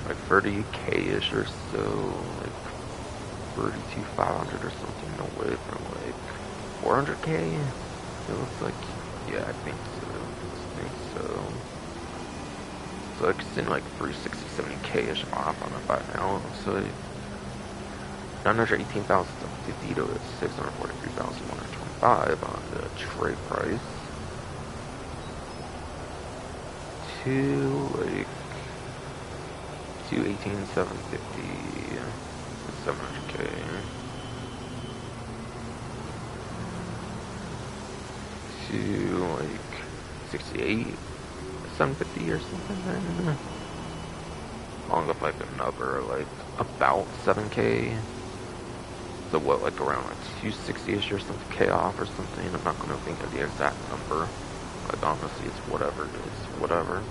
Like 30K-ish or so, like 32,500 or something away from like 400K. It looks like, yeah, I think so. So it's in like 360-70K-ish off on the buy now. So 918,050 to 643,125 on the trade price. To like 218,750 and 700K. To like 68. 750 or something then. Along with like another like about 7K. So what, like around like 260ish or something K off or something. I'm not gonna think of the exact number. Like honestly, it's whatever it is, whatever.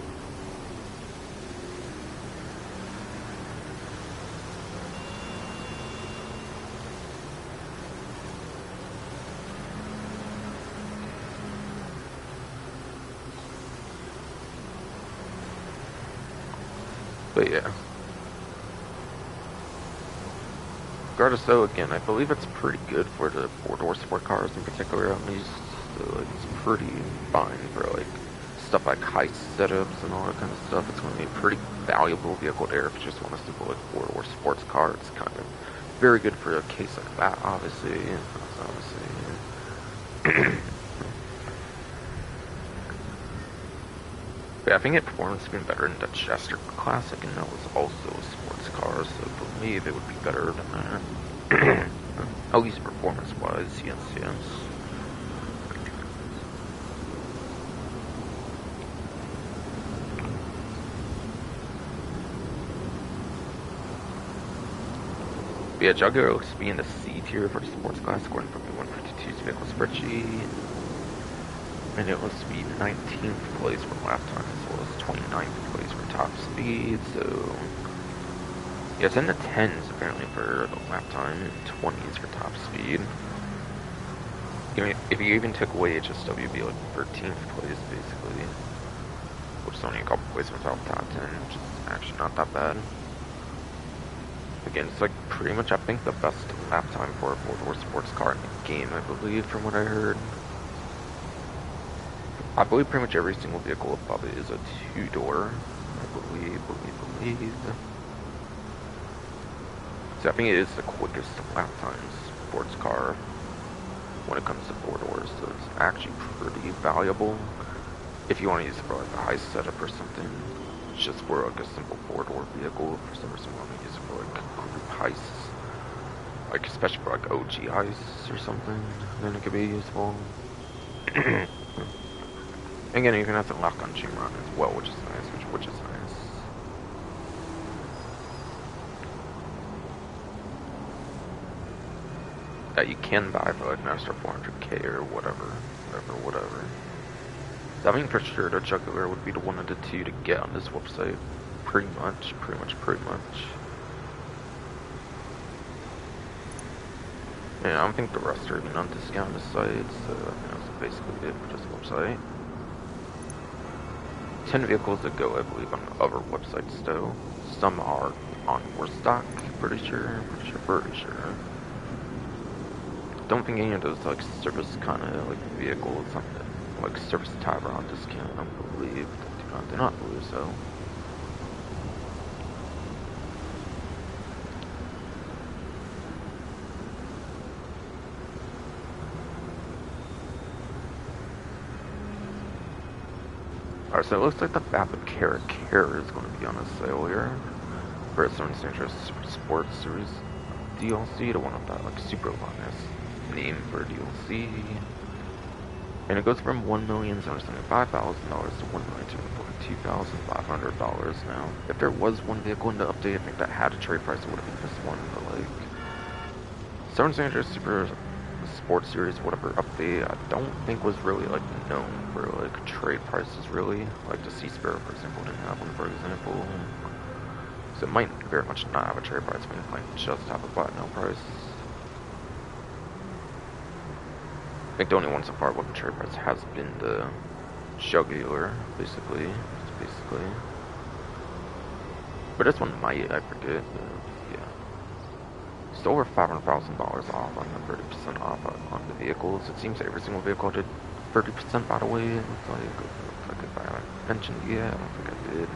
But yeah. Regardless though, again, I believe it's pretty good for the 4-door sport cars in particular, at least. So, like, it's pretty fine for like stuff like heist setups and all that kind of stuff. It's going to be a pretty valuable vehicle there if you just want a simple like 4-door sports car. It's kind of very good for a case like that, obviously. But I think it performance been better than the Chester Classic, and that was also a sports car, so I believe it would be better than that. At least performance-wise, yes. But yeah, Jugular looks to be in the C tier for the sports class, according to the 152's vehicle spreadsheet. And it looks to be 19th place for lap time, as well as 29th place for top speed, so... Yeah, it's in the 10s, apparently, for the lap time, and 20s for top speed. If you even took away HSW, it'd be like 13th place, basically. Which is only a couple places off top 10, which is actually not that bad. Again, it's like pretty much, I think, the best lap time for a 4-door sports car in the game, I believe, from what I heard. I believe pretty much every single vehicle above it is a 2-door. I believe. So I think it is the quickest lap time sports car when it comes to 4 doors. So it's actually pretty valuable if you want to use it for like a heist setup or something. It's just for like a simple 4-door vehicle. For some reason, you want to use it for like group heists, like especially for like OG heists or something. Then it could be useful. Again, you can have to lock on G-Run as well, which is nice, which is nice. That you can buy for like an extra 400K or whatever. So I mean, for sure, the Jugular would be the one of the two to get on this website. Pretty much. Yeah, I don't think the rest are even on discounted sites, so that's basically it for this website. 10 vehicles that go, I believe, on other websites though. Some are on Warstock, pretty sure. Don't think any of those like service kind of like vehicles on the, like service type are on discount. I don't believe. I do not believe so. Alright, so it looks like the Vapid Care is going to be on a sale here for its own Dangerous Sports Series DLC to one of that like super longest name for DLC. And it goes from $1,775,000 to $1,242,500 now. If there was one vehicle in the update, I think that had a trade price, it would have been this one, but like Seven Dangerous Super Sports Series, whatever update, I don't think was really like known for like trade prices really. Like the Sea Sparrow, for example, didn't have one, for example. So it might very much not have a trade price, but it might just have a platinum price. I think the only one so far with the trade price has been the Jugular, basically. But this one might, I forget. Yeah. It's over $500,000 off on the 30% off on the vehicles. It seems every single vehicle did 30% by the way. It looks like if I haven't mentioned yet, I don't think I did.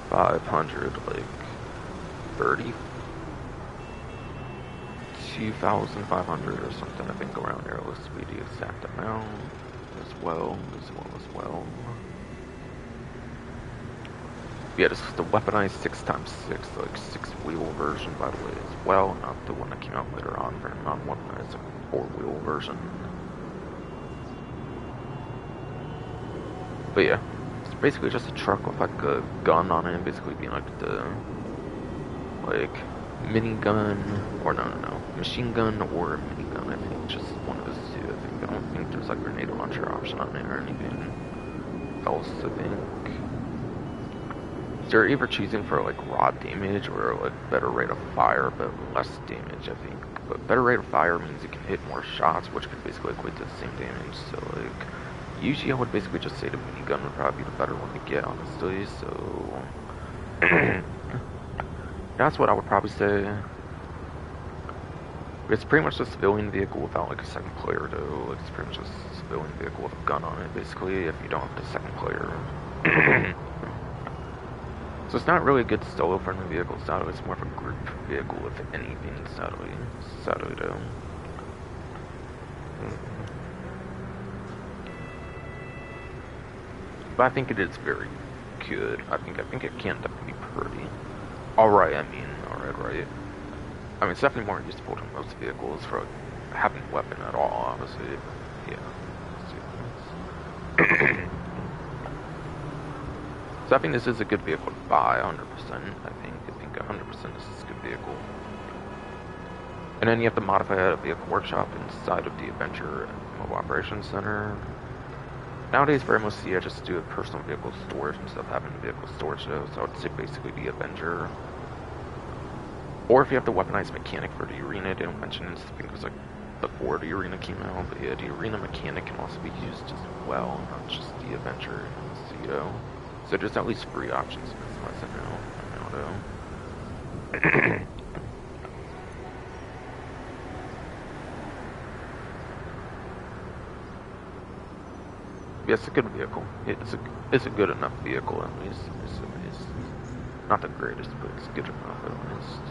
500, like 32,500 or something, I think around there. Let's be the exact amount as well. Yeah, this is the weaponized 6x6, like 6-wheel version, by the way, as well. Not the one that came out later on for non-weaponized, like 4-wheel version. But yeah, it's basically just a truck with like a gun on it, basically being like the minigun, or no, machine gun or minigun. I think just one of those two. I don't think there's like a grenade launcher option on there or anything else. I think they're either choosing for like raw damage or like better rate of fire but less damage, I think. But better rate of fire means you can hit more shots, which could basically equate to the same damage. So like usually I would basically just say the minigun would probably be the better one to get, honestly. So that's what I would probably say. It's pretty much a civilian vehicle without like a second player though. It's pretty much just a civilian vehicle with a gun on it, basically, if you don't have the second player. So it's not really a good solo friendly vehicle, sadly. It's more of a group vehicle, if anything, sadly though. But I think it is very good. I think it can definitely be pretty alright, right? I mean, it's definitely more useful than most vehicles for like, having a weapon at all, obviously. Yeah. So I think this is a good vehicle to buy, 100%. I think 100% this is a good vehicle. And then you have to modify it at a vehicle workshop inside of the Adventure Mobile Operations Center. Nowadays, for MOC, I just do a personal vehicle storage instead of having vehicle storage though, so I would say basically the Avenger. Or if you have the weaponized mechanic for the arena, they don't mention this because like before the arena came out, but yeah, the arena mechanic can also be used as well, not just the Avenger, so, so there's at least 3 options to customize it now though. Yeah, it's a good vehicle. It's a good enough vehicle at least. It's not the greatest, but it's good enough at least.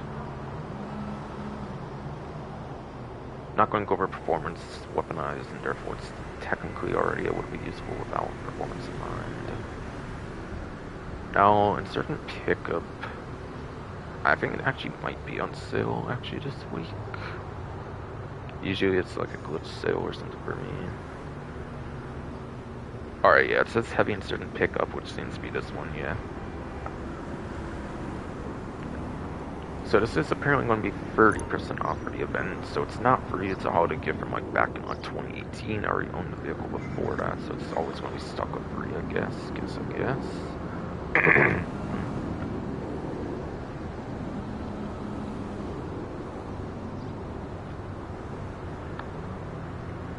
Not going to go over performance, weaponized, and therefore it's technically already it would be useful without performance in mind. Now, in certain pickup, I think it actually might be on sale actually this week. Usually it's like a glitch sale or something for me. Alright, yeah, it says heavy in certain pickup, which seems to be this one, yeah. So this is apparently going to be 30% off for the event, so it's not free, it's a holiday gift from like back in like 2018. I already owned the vehicle before that, so it's always going to be stuck with free, I guess.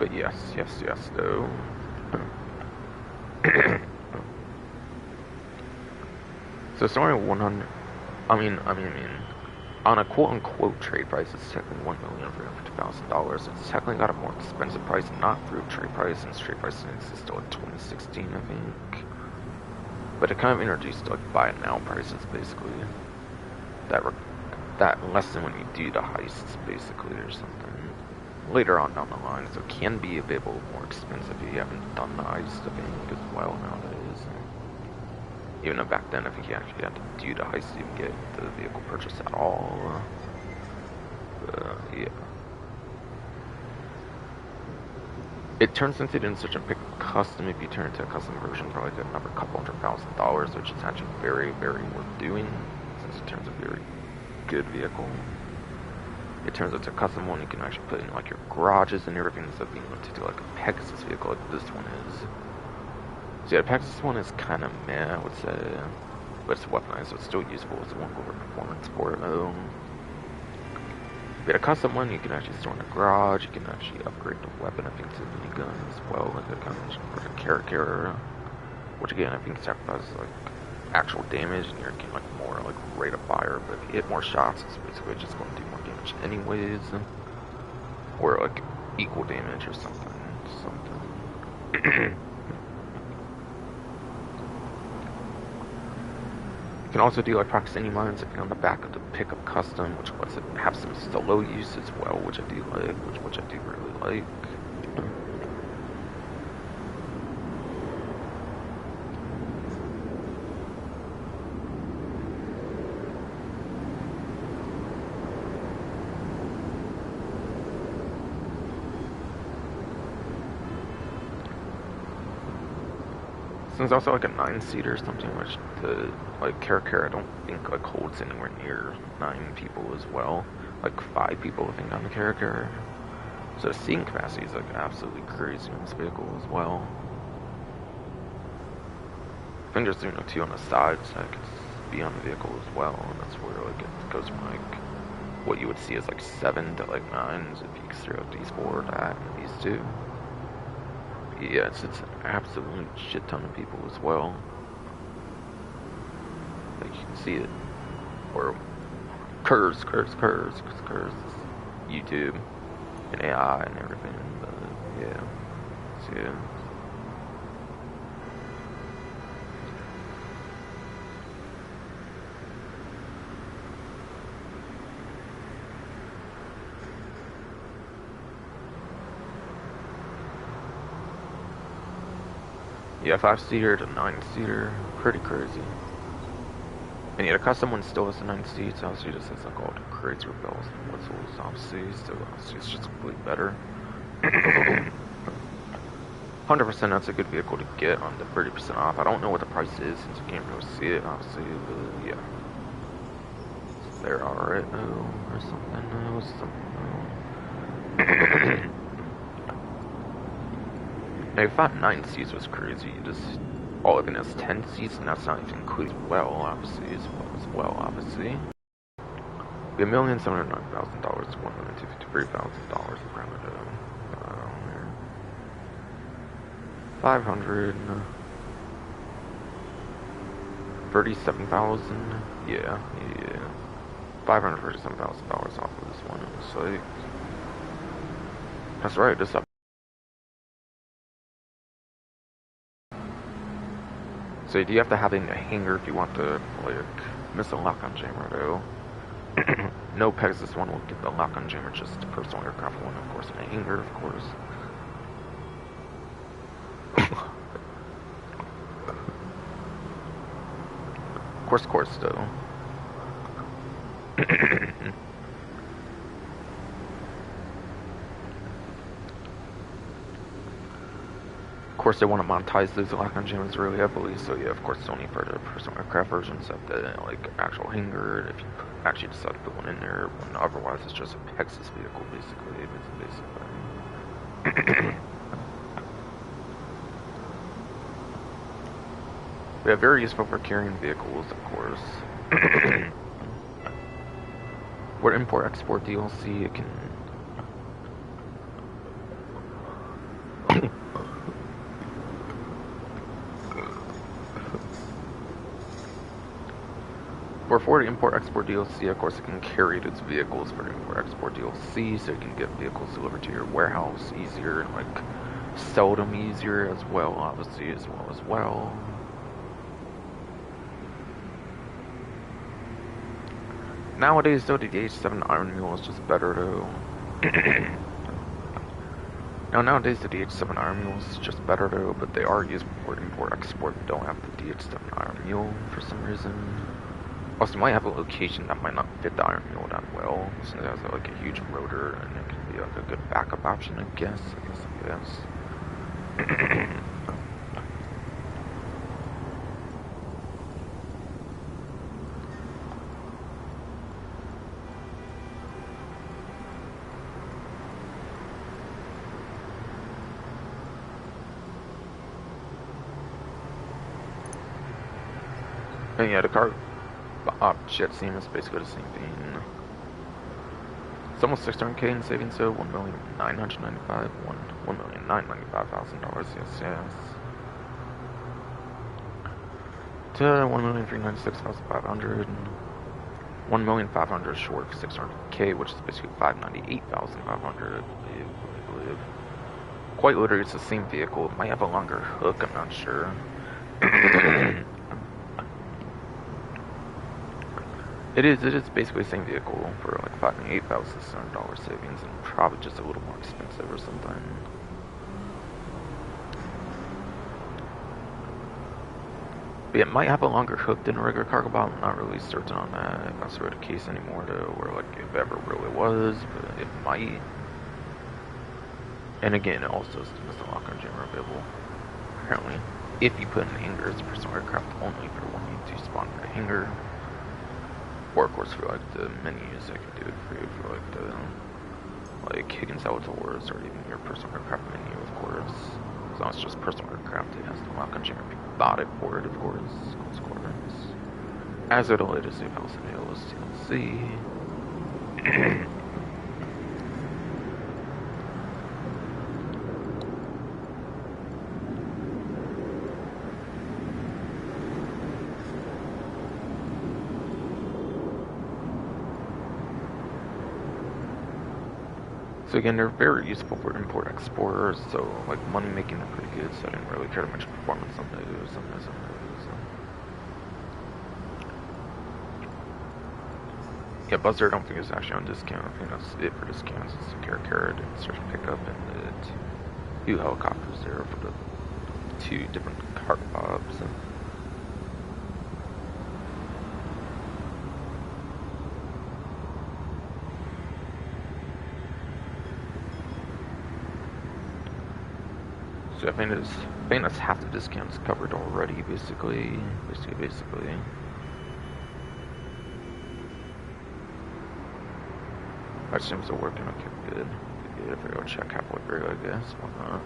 But yes, though. So it's only 100. I mean, on a quote-unquote trade price, it's technically $1,350,000. It's technically got a more expensive price, not through trade price, since trade price is still at 2016, I think. But it kind of introduced like buy it now prices, basically. That less than when you do the heists, basically, or something. Later on down the line, so it can be available more expensive if you haven't done the heist, I think, as well nowadays. Even though back then, I think you actually had to do the heist to even get the vehicle purchase at all. Yeah. It turns into in such a big custom if you turn it to a custom version for like another couple $100,000, which is actually very, very worth doing, since it turns a very good vehicle. It turns into a custom one you can actually put in like your garages and everything instead of being able to do like a Pegasus vehicle like this one is. So yeah, the Pegasus one is kind of meh, I would say, but it's weaponized, so it's still useful. It's a one over performance for it though. But a custom one you can actually store in the garage. You can actually upgrade the weapon, I think, to a minigun as well, like a kind of like a character, which again I think sacrifices like actual damage, and you're getting like more like rate of fire. But if you hit more shots, it's basically just going to do more damage anyways, or like equal damage or something. You can also do like proximity mines if you're on the back of the pickup custom, which lets it have some solo use as well, which I do like, which I do really like. So there's also like a 9-seater or something, which the like character I don't think like holds anywhere near 9 people as well. Like 5 people I think on the character. So the seating capacity is like absolutely crazy on this vehicle as well. I think there's 2 on the sides that could be on the vehicle as well, and that's where like it goes from like what you would see as like 7 to like 9s if you throw out these 4, that, and these 2. Yeah, it's an absolute shit ton of people as well. Like you can see it. Or curves, YouTube and AI and everything. But yeah. So, yeah. Yeah, 5-seater to 9-seater, pretty crazy. And yeah, the custom one still has the 9 seats. Obviously, just has like all the crates with bells and whistles. Obviously, so obviously it's just completely better. 100% that's a good vehicle to get on the 30% off. I don't know what the price is since you can't really see it, obviously, but yeah. They're alright now, or something now, I thought 9 seats was crazy. Just all of it has 10 seats, and that's not even included obviously. $1,709,000 to $1,253,000 around it. 537,000. Yeah. $537,000 off of this one. So that's right. This up. So do you have to have it in a hangar if you want to like missile lock-on jammer though? No Pegasus one will get the lock-on jammer, just the personal aircraft one, of course, in a hangar, of course. Of course, though. Of course, they want to monetize those lock-on jammers really heavily, so yeah, of course, it's only for the personal aircraft versions of the like actual hangar. If you actually decide to put one in there, when otherwise it's just a Pegasus vehicle, basically. Yeah, very useful for carrying vehicles, of course. For import-export DLC, it can For the import-export DLC, of course, it can carry its vehicles for the import-export DLC, so you can get vehicles delivered to your warehouse easier, and like sell them easier as well, obviously, as well. Nowadays, though, the DH7 Iron Mule is just better, though. Nowadays, the DH7 Iron Mule is just better, though, but they are used for import-export, but don't have the DH7 Iron Mule for some reason. Also, you might have a location that might not fit the Iron Mule that well, since it has like a huge rotor, and it can be like a good backup option, I guess. And yeah, the car jet scene is basically the same thing. It's almost 600k in savings, so $1,995,000. Yes. To 1,396,500. 1,500,000 short of 600k, which is basically 598,500, I believe. Quite literally, it's the same vehicle. It might have a longer hook, I'm not sure. It is basically the same vehicle for like $508,600 savings, and probably just a little more expensive or something. But it might have a longer hook than a regular cargo bot. I'm not really certain on that, if that's really the case anymore, though, or like if it ever really was, but it might. And again, it also is the lock-on jammer available. Apparently, if you put in the hangar, it's personal aircraft only for when you do spawn in the hangar. Or of course for like the menus, I can do it for you for like the Higgins Outdoors or even your personal aircraft menu, of course. As long as it's just personal aircraft, it has the lock-on jammer bought it for it, of course. As it'll later Safehouse available as TLC. So again, they're very useful for import-exporters, so like money making are pretty good, so I didn't really care to mention performance on those. Yeah, Buzzer I don't think is actually on discount. I think that's it for discounts. It's the Carrot and Search Pickup and the two helicopters there for the two different cargo bobs. So I think that's half the discounts covered already, basically. That seems to be working. Okay, good. If I go check halfway through, I guess. Why not?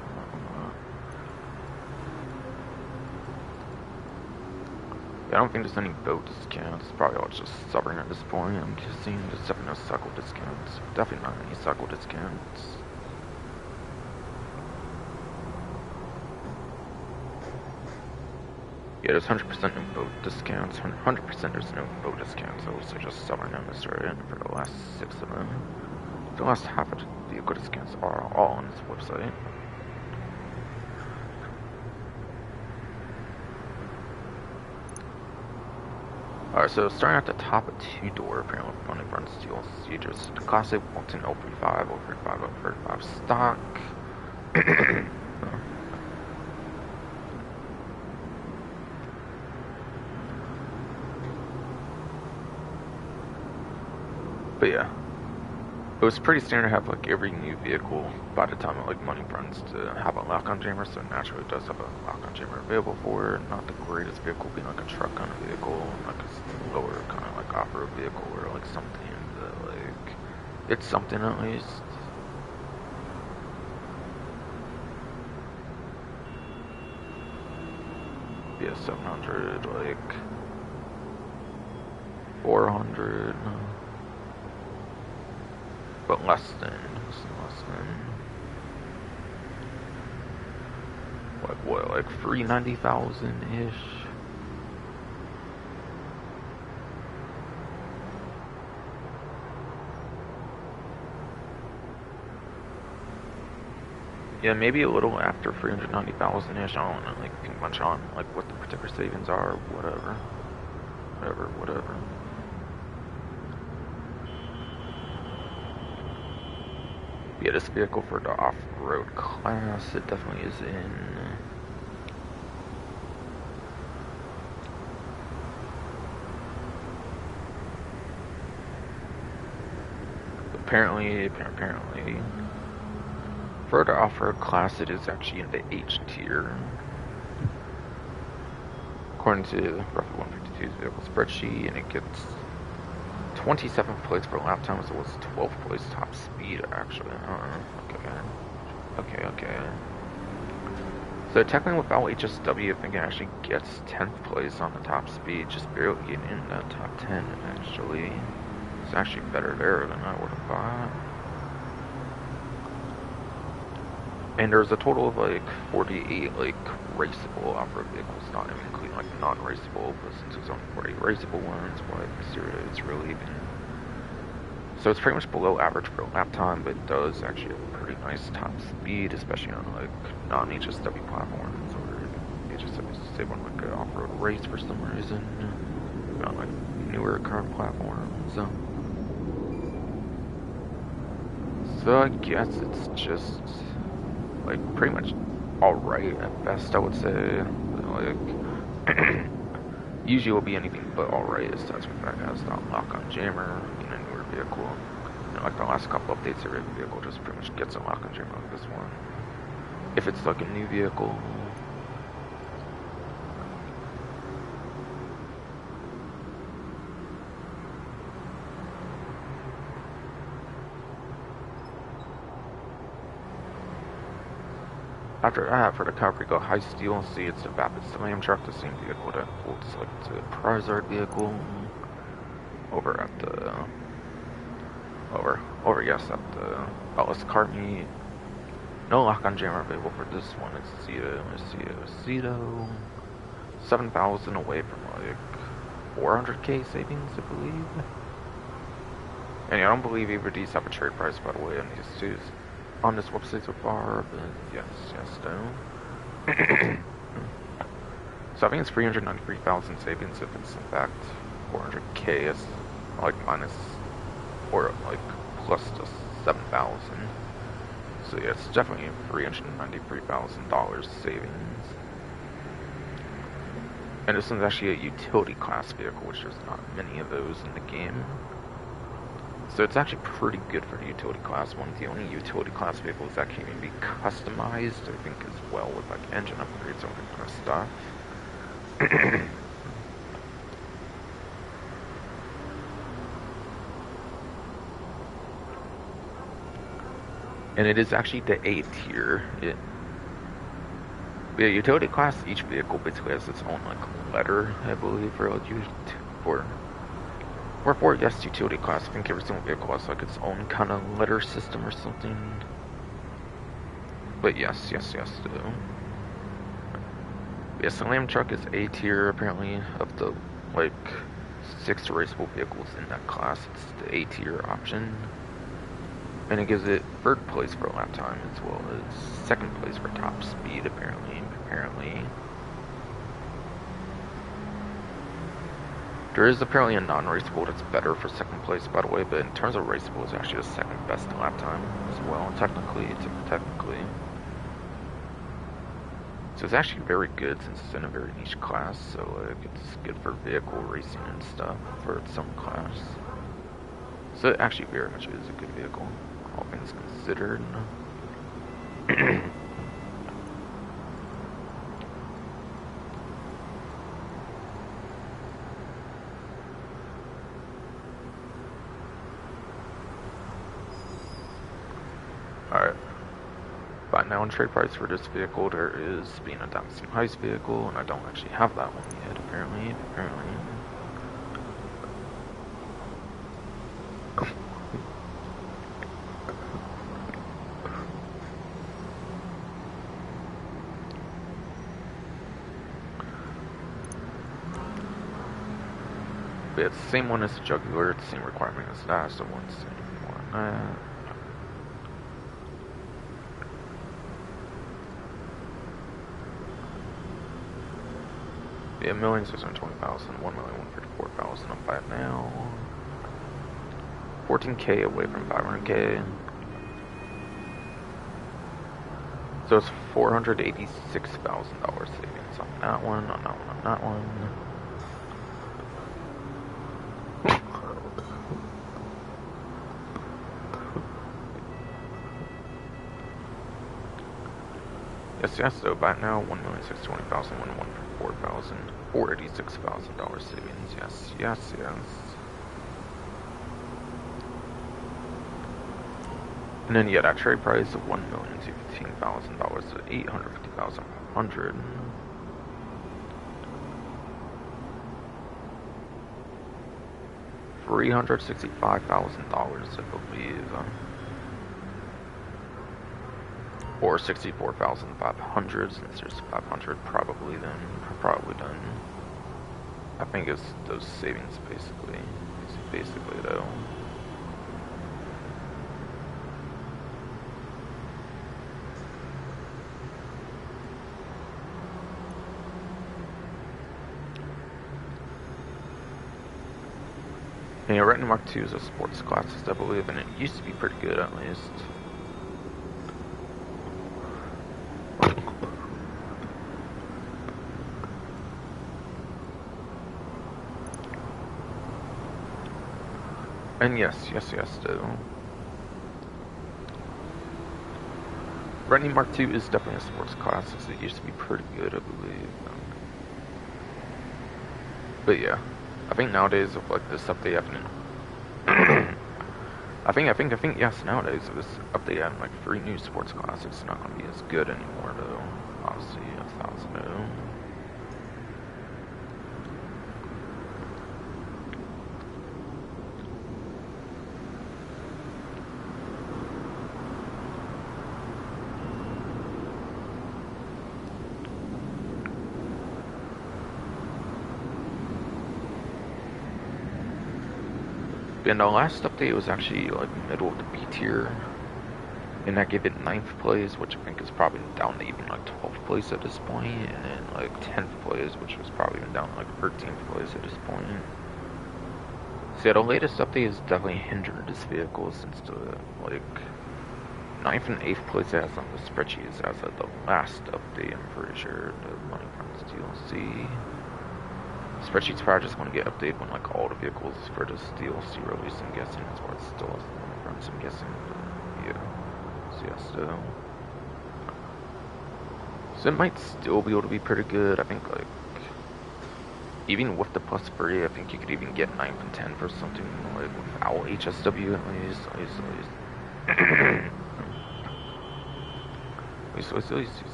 Yeah, I don't think there's any boat discounts. It's probably all just suffering at this point. I'm guessing there's definitely no cycle discounts. Definitely not any cycle discounts. Yeah, there's 100% no boat discounts. 100% there's no boat discounts. Those are just suffering on this right for the last 6 of them. The last half of the vehicle discounts are all on this website. Alright, so starting at the top of 2-door, apparently money runs DLC, just the classic Walton 035, 035, 035 stock. But yeah, it was pretty standard to have like every new vehicle by the time it like money runs to have a lock-on jammer, so naturally it does have a lock-on jammer available for it. Not the greatest vehicle being like a truck kind of vehicle, like a lower kind of like off-road vehicle or like something that like, it's something at least. Yeah, 700, like 400. But less than like what, like 390,000 ish. Yeah, maybe a little after 390,000-ish. I don't know, like, too much on, like, what the particular savings are, whatever. Whatever. Yeah, this vehicle for the off-road class, it definitely is in. Apparently, for the off-road class, it is actually in the H tier. According to the roughly 152's vehicle spreadsheet, and it gets 27th place for lap time, as well as 12th place top speed, actually. Okay. So technically without HSW, I think it actually gets 10th place on the top speed, just barely getting in that top 10, actually. It's actually better there than I would have thought. And there's a total of like 48 like raceable off-road vehicles, not including like non-raceable, but since there's only 48 raceable ones, it's really even. So it's pretty much below average for lap time, but it does actually have a pretty nice top speed, especially on like non-HSW platforms, or HSW say on like an off-road race for some reason, on like newer current platforms. So I guess it's just like pretty much alright at best, I would say. Like usually will be anything but alright, as such with that has the unlock on jammer in a newer vehicle. You know, like the last couple updates, every vehicle just pretty much gets a lock on jammer like this one. If it's like a new vehicle. After that, for the Calgary High Steel, see it's the Vapid Slam Truck, the same vehicle that will select the Prizard vehicle over at the yes, at the Ellis Car Meet. No lock on jammer available for this one. It's Cedo. 7,000 away from like 400k savings, I believe. And yeah, I don't believe either of these have a trade price, by the way, on these two on this website so far, but yes, no. So I think it's 393,000 savings if it's in fact 400k, is like minus, or like plus the 7,000. So yeah, it's definitely $393,000 savings. And this one's actually a utility class vehicle, which there's not many of those in the game. So it's actually pretty good for the utility class one. The only utility class vehicles that can even be customized, I think, as well, with like engine upgrades and all that kind of stuff. And it is actually the A tier. The utility class, each vehicle basically has its own like letter, I believe, for yes, utility class. I think every single vehicle has like its own kind of letter system or something. But yes, though. Yes, the Lamb Truck is A tier, apparently, of the like 6 raceable vehicles in that class. It's the A tier option. And it gives it 3rd place for lap time, as well as 2nd place for top speed, apparently. There is apparently a non-raceable that's better for 2nd place, by the way, but in terms of raceable, it's actually the 2nd best lap time as well, technically. So it's actually very good since it's in a very niche class, so like, it's good for vehicle racing and stuff for its own class. So it actually very much is a good vehicle, all things considered. Alright. But now in trade price for this vehicle, there is being a Davidson Heist vehicle, and I don't actually have that one yet, apparently. But it's the same one as the Jugular, it's the same requirement as that, so one's the same one. Yeah, 1,620,000, 1,154,000. I'll buy it now. 14K away from 500K. So it's $486,000 savings on that one, on that one, on that one. Yes, so buy it now, 1,620,000, 1,154,000, $486,000 savings. Yes. And then yeah, that trade price of $1,215,000 to $850,500. $365,000, I believe. Or 64,500 since there's 500 probably done. I think it's those savings basically though. And yeah, Retina Mark II is a sports classics, I believe, and it used to be pretty good at least. And yes, though. Retina Mark II is definitely a sports classics. It used to be pretty good, I believe. But yeah, I think nowadays with like this update happening, I think yes, nowadays with this update having like 3 new sports classics, it's not gonna be as good anymore though. Obviously, 1,000 though. And the last update was actually like middle of the B tier, and that gave it 9th place, which I think is probably down to even like 12th place at this point, and then like 10th place, which was probably even down to like 13th place at this point. So yeah, the latest update has definitely hindered this vehicle since the like 9th and 8th place it has on the spreadsheets as of the last update. I'm pretty sure the Money Friends DLC. Spreadsheet's probably just going to get updated when like all the vehicles for this DLC release, I'm guessing. That's why it's still on the front, I'm guessing. But yeah. So yeah, so it might still be able to be pretty good. I think like even with the plus free, I think you could even get 9th and 10th for something like without HSW at least.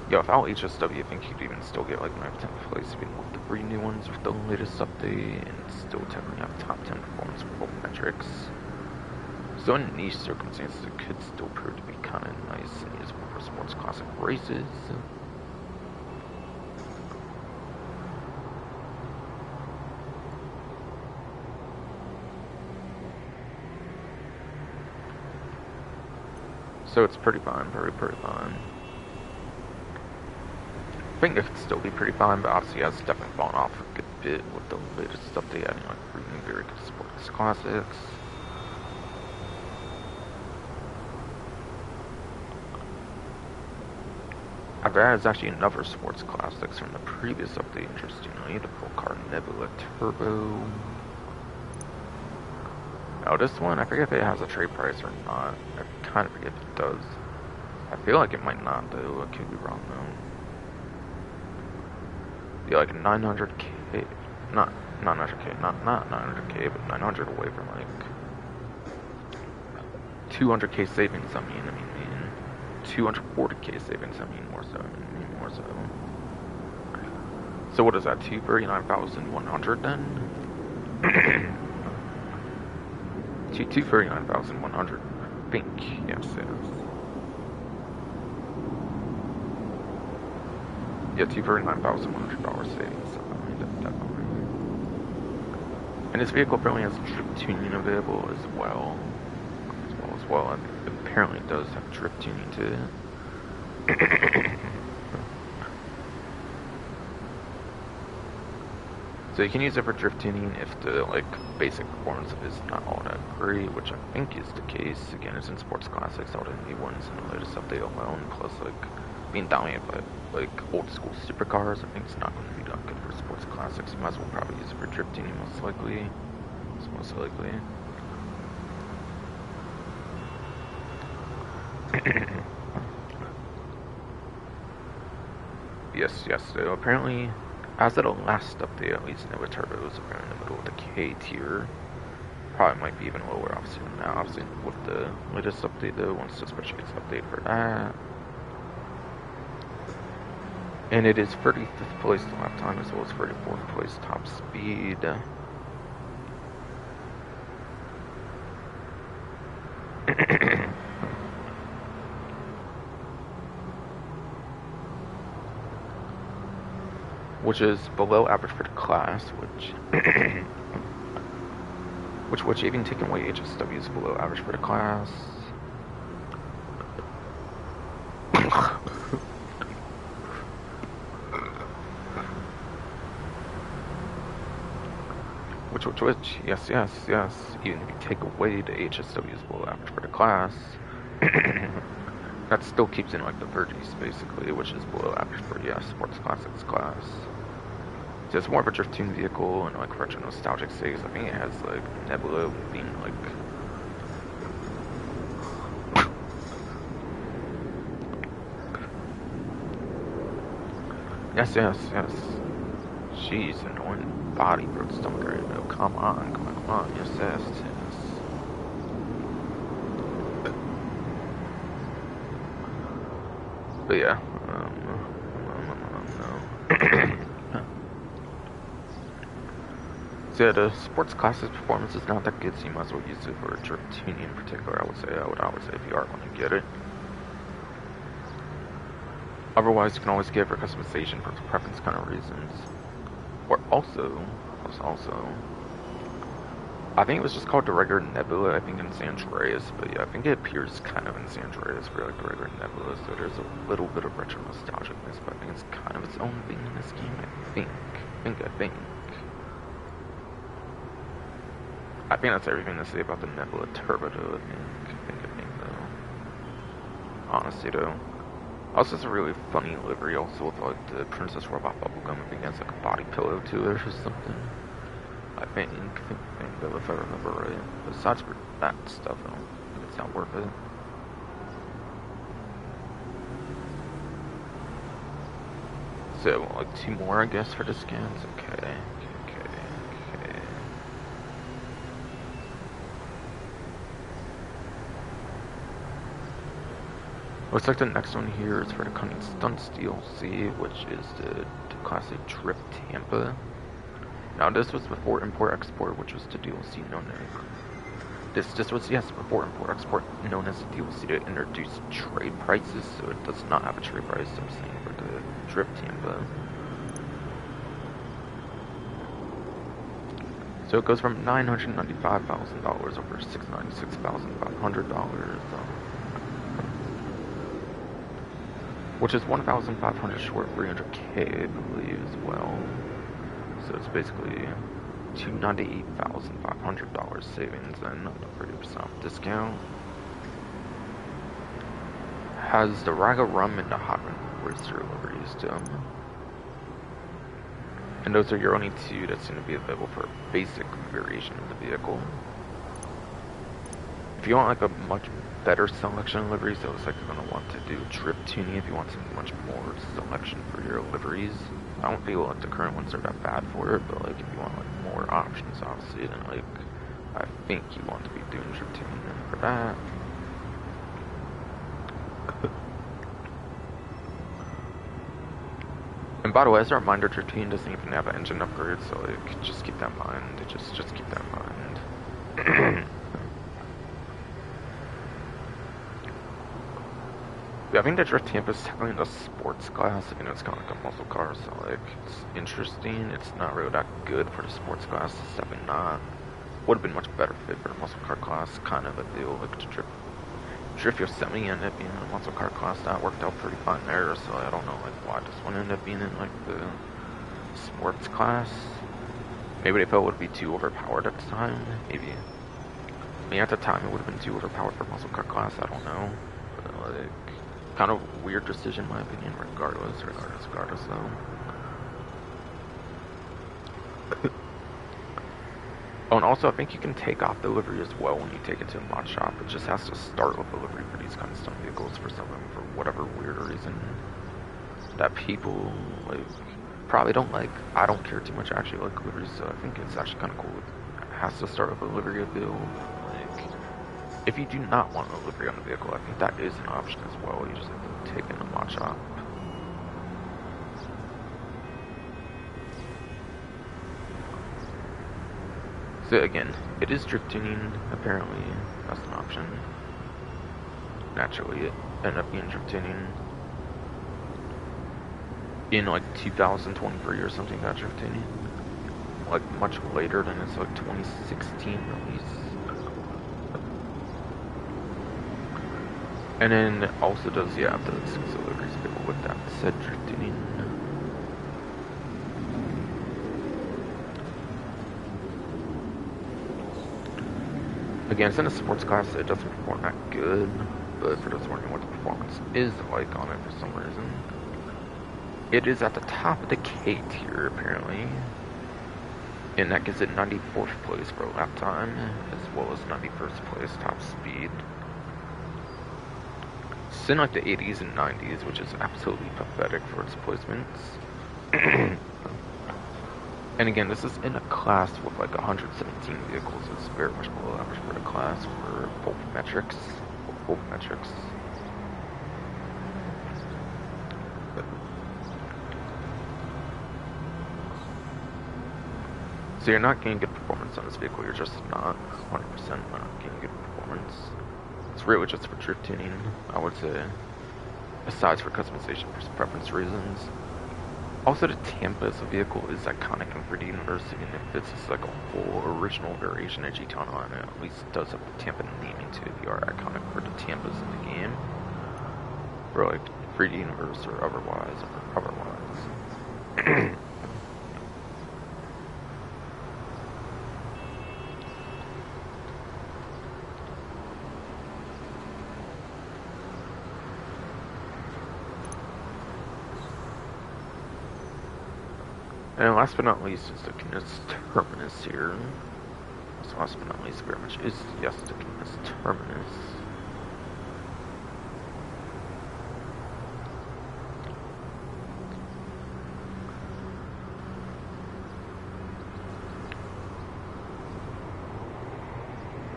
Yeah, without HSW, I think you could even still get like 9th, 10th place, even with the 3 new ones with the latest update, and still technically have top 10 performance for both metrics. So in niche circumstances, it could still prove to be kind of nice and useful for sports classic races. So it's pretty fine, pretty fine. I think it could still be pretty fine, but obviously it's definitely fallen off a good bit with the latest update adding like 3 new very good sports classics. There is actually another sports classics from the previous update, interestingly, the Full Car Nebula Turbo. Now this one, I forget if it has a trade price or not. I kind of forget if it does. I feel like it might not though, I could be wrong though. Yeah, like 900k, not 900k, not 900k, but 900 away from like 200k savings. I mean 240k savings. more so. So what is that? 239,100 then? 239,100. I think yes. Yeah, $239,100 savings. So, definitely. And this vehicle apparently has drift tuning available as well. And apparently it does have drift tuning to it. So you can use it for drift tuning if the like basic performance is not all that great, which I think is the case. Again, it's in Sports Classics, all the new ones in the latest update alone, plus like being dominated by like old school supercars. I think it's not going to be that good for Sports Classics. You might as well probably use it for drift tuning most likely. It's most likely. Yes, so apparently, as of the last update, at least Nova Turbo was around in the middle of the K tier. Probably might be even lower, obviously, than now. Obviously, with the latest update, though, once the special gets updated for that. And it is 35th place lap time, as well as 34th place top speed. Which is below average for the class, which even taking away HSW is below average for the class. which, yes. Even if you take away the HSW is below average for the class, that still keeps in like the 30s basically, which is below average for Sports Classics class. So it's more of a drift tune vehicle and like retro nostalgic saves. I think it has like Nebula being like yes. Jeez, annoying body broke stomach right now. Come on. Yes. But yeah, no. So yeah, the Sports Classics performance is not that good, so you might as well use it for drift tuning in particular. I would say if you are going to get it. Otherwise, you can always get it for customization for preference kind of reasons. Or also, I think it was just called the regular Nebula, I think in San Andreas, but yeah, I think it appears kind of in San Andreas for like the regular Nebula, so there's a little bit of retro nostalgicness, but I think it's kind of its own thing in this game, I think. I think that's everything to say about the Nebula Turbo, though, I think, though. Honestly, though. Also, it's a really funny livery, also, with, like, the Princess Robot bubblegum. I think it has, like, a body pillow to it or something. I think, though, if I remember right. Besides for that stuff, I don't think it's not worth it. So, like, 2 more, I guess, for the scans? Okay. Looks like the next one here is for the Cunning Stunts DLC, which is the classic Drift Tampa. Now this was before Import-Export, which was the DLC known as... This was, yes, before Import-Export, known as the DLC to introduce trade prices, so it does not have a trade price, I'm saying, for the Drift Tampa. So it goes from $995,000 over $696,500. Which is 1,500 short 300k, I believe, as well. So it's basically $298,500 savings and a 30% discount. Has the Raga Rum and the Hot Racer liveries to them. And those are your only 2 that's going to be available for a basic variation of the vehicle. If you want like a much better selection of liveries, it looks like you're going to want to do drift tuning if you want some much more selection for your liveries. I don't feel like the current ones are that bad for it, but like if you want like more options, obviously, then like I think you want to be doing drift tuning for that. And by the way, as a reminder, drift tuning doesn't even have an engine upgrade, so like just keep that in mind. Just keep that in mind. I think the Drift Tampa is technically in the sports class. I mean, it's kind of like a muscle car, so like it's interesting. It's not really that good for the sports class. It's definitely not. Would have been much better fit for the muscle car class. Kind of a deal like to Drift Yosemite ended up being in the muscle car class. That worked out pretty fine there. So I don't know like why this one ended up being in like the sports class. Maybe they felt it would be too overpowered at the time. Maybe. I mean, at the time it would have been too overpowered for muscle car class. I don't know. But, like, kind of weird decision in my opinion. Regardless though. Oh, and also I think you can take off delivery as well when you take it to a mod shop. It just has to start with delivery for these kind of stunt vehicles for whatever weird reason that people like probably don't like. I don't care too much actually like deliveries, so I think it's actually kind of cool. It has to start with delivery of build. Like, if you do not want a delivery on the vehicle, I think that is an option as well. You just have to take it in a mod shop. So again, it is drift tuning, apparently. That's an option. Naturally, it ended up being drift tuning in like 2023 or something, that drift tuning. Like much later than its like 2016 release. And then it also does, yeah, the auxiliaries vehicle with that said drift tuning. Again, it's in a sports class, so it doesn't perform that good, but for those wondering what the performance is like on it for some reason, it is at the top of the K tier, apparently, and that gives it 94th place for lap time, as well as 91st place top speed. It's in like the 80s and 90s, which is absolutely pathetic for its placements. And again, this is in a class with like 117 vehicles. It's very much below average for the class for both metrics. So you're not getting good performance on this vehicle. You're just not 100% not getting good performance. It's really just for drift tuning, I would say. Aside for customization for preference reasons. Also, the Tampa as a vehicle is iconic in 3D universe, even if this is like a full original variation of Gitana, and it at least does have the Tampa naming to it. You are iconic for the Tampas in the game, for like 3D universe or otherwise. And last but not least is the Canis Terminus here. So last but not least very much is, yes, the Canis Terminus.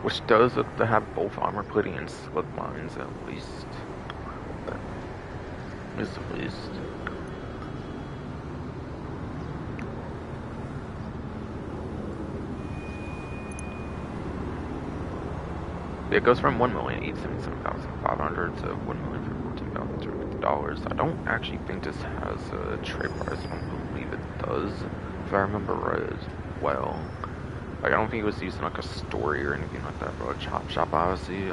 Which does have both armor plating and slug lines at least. At least. It goes from $1,877,500 to $1,014,250. I don't actually think this has a trade price. I don't believe it does, if I remember right as well. Like, I don't think it was using like a story or anything like that, bro. A chop shop, obviously.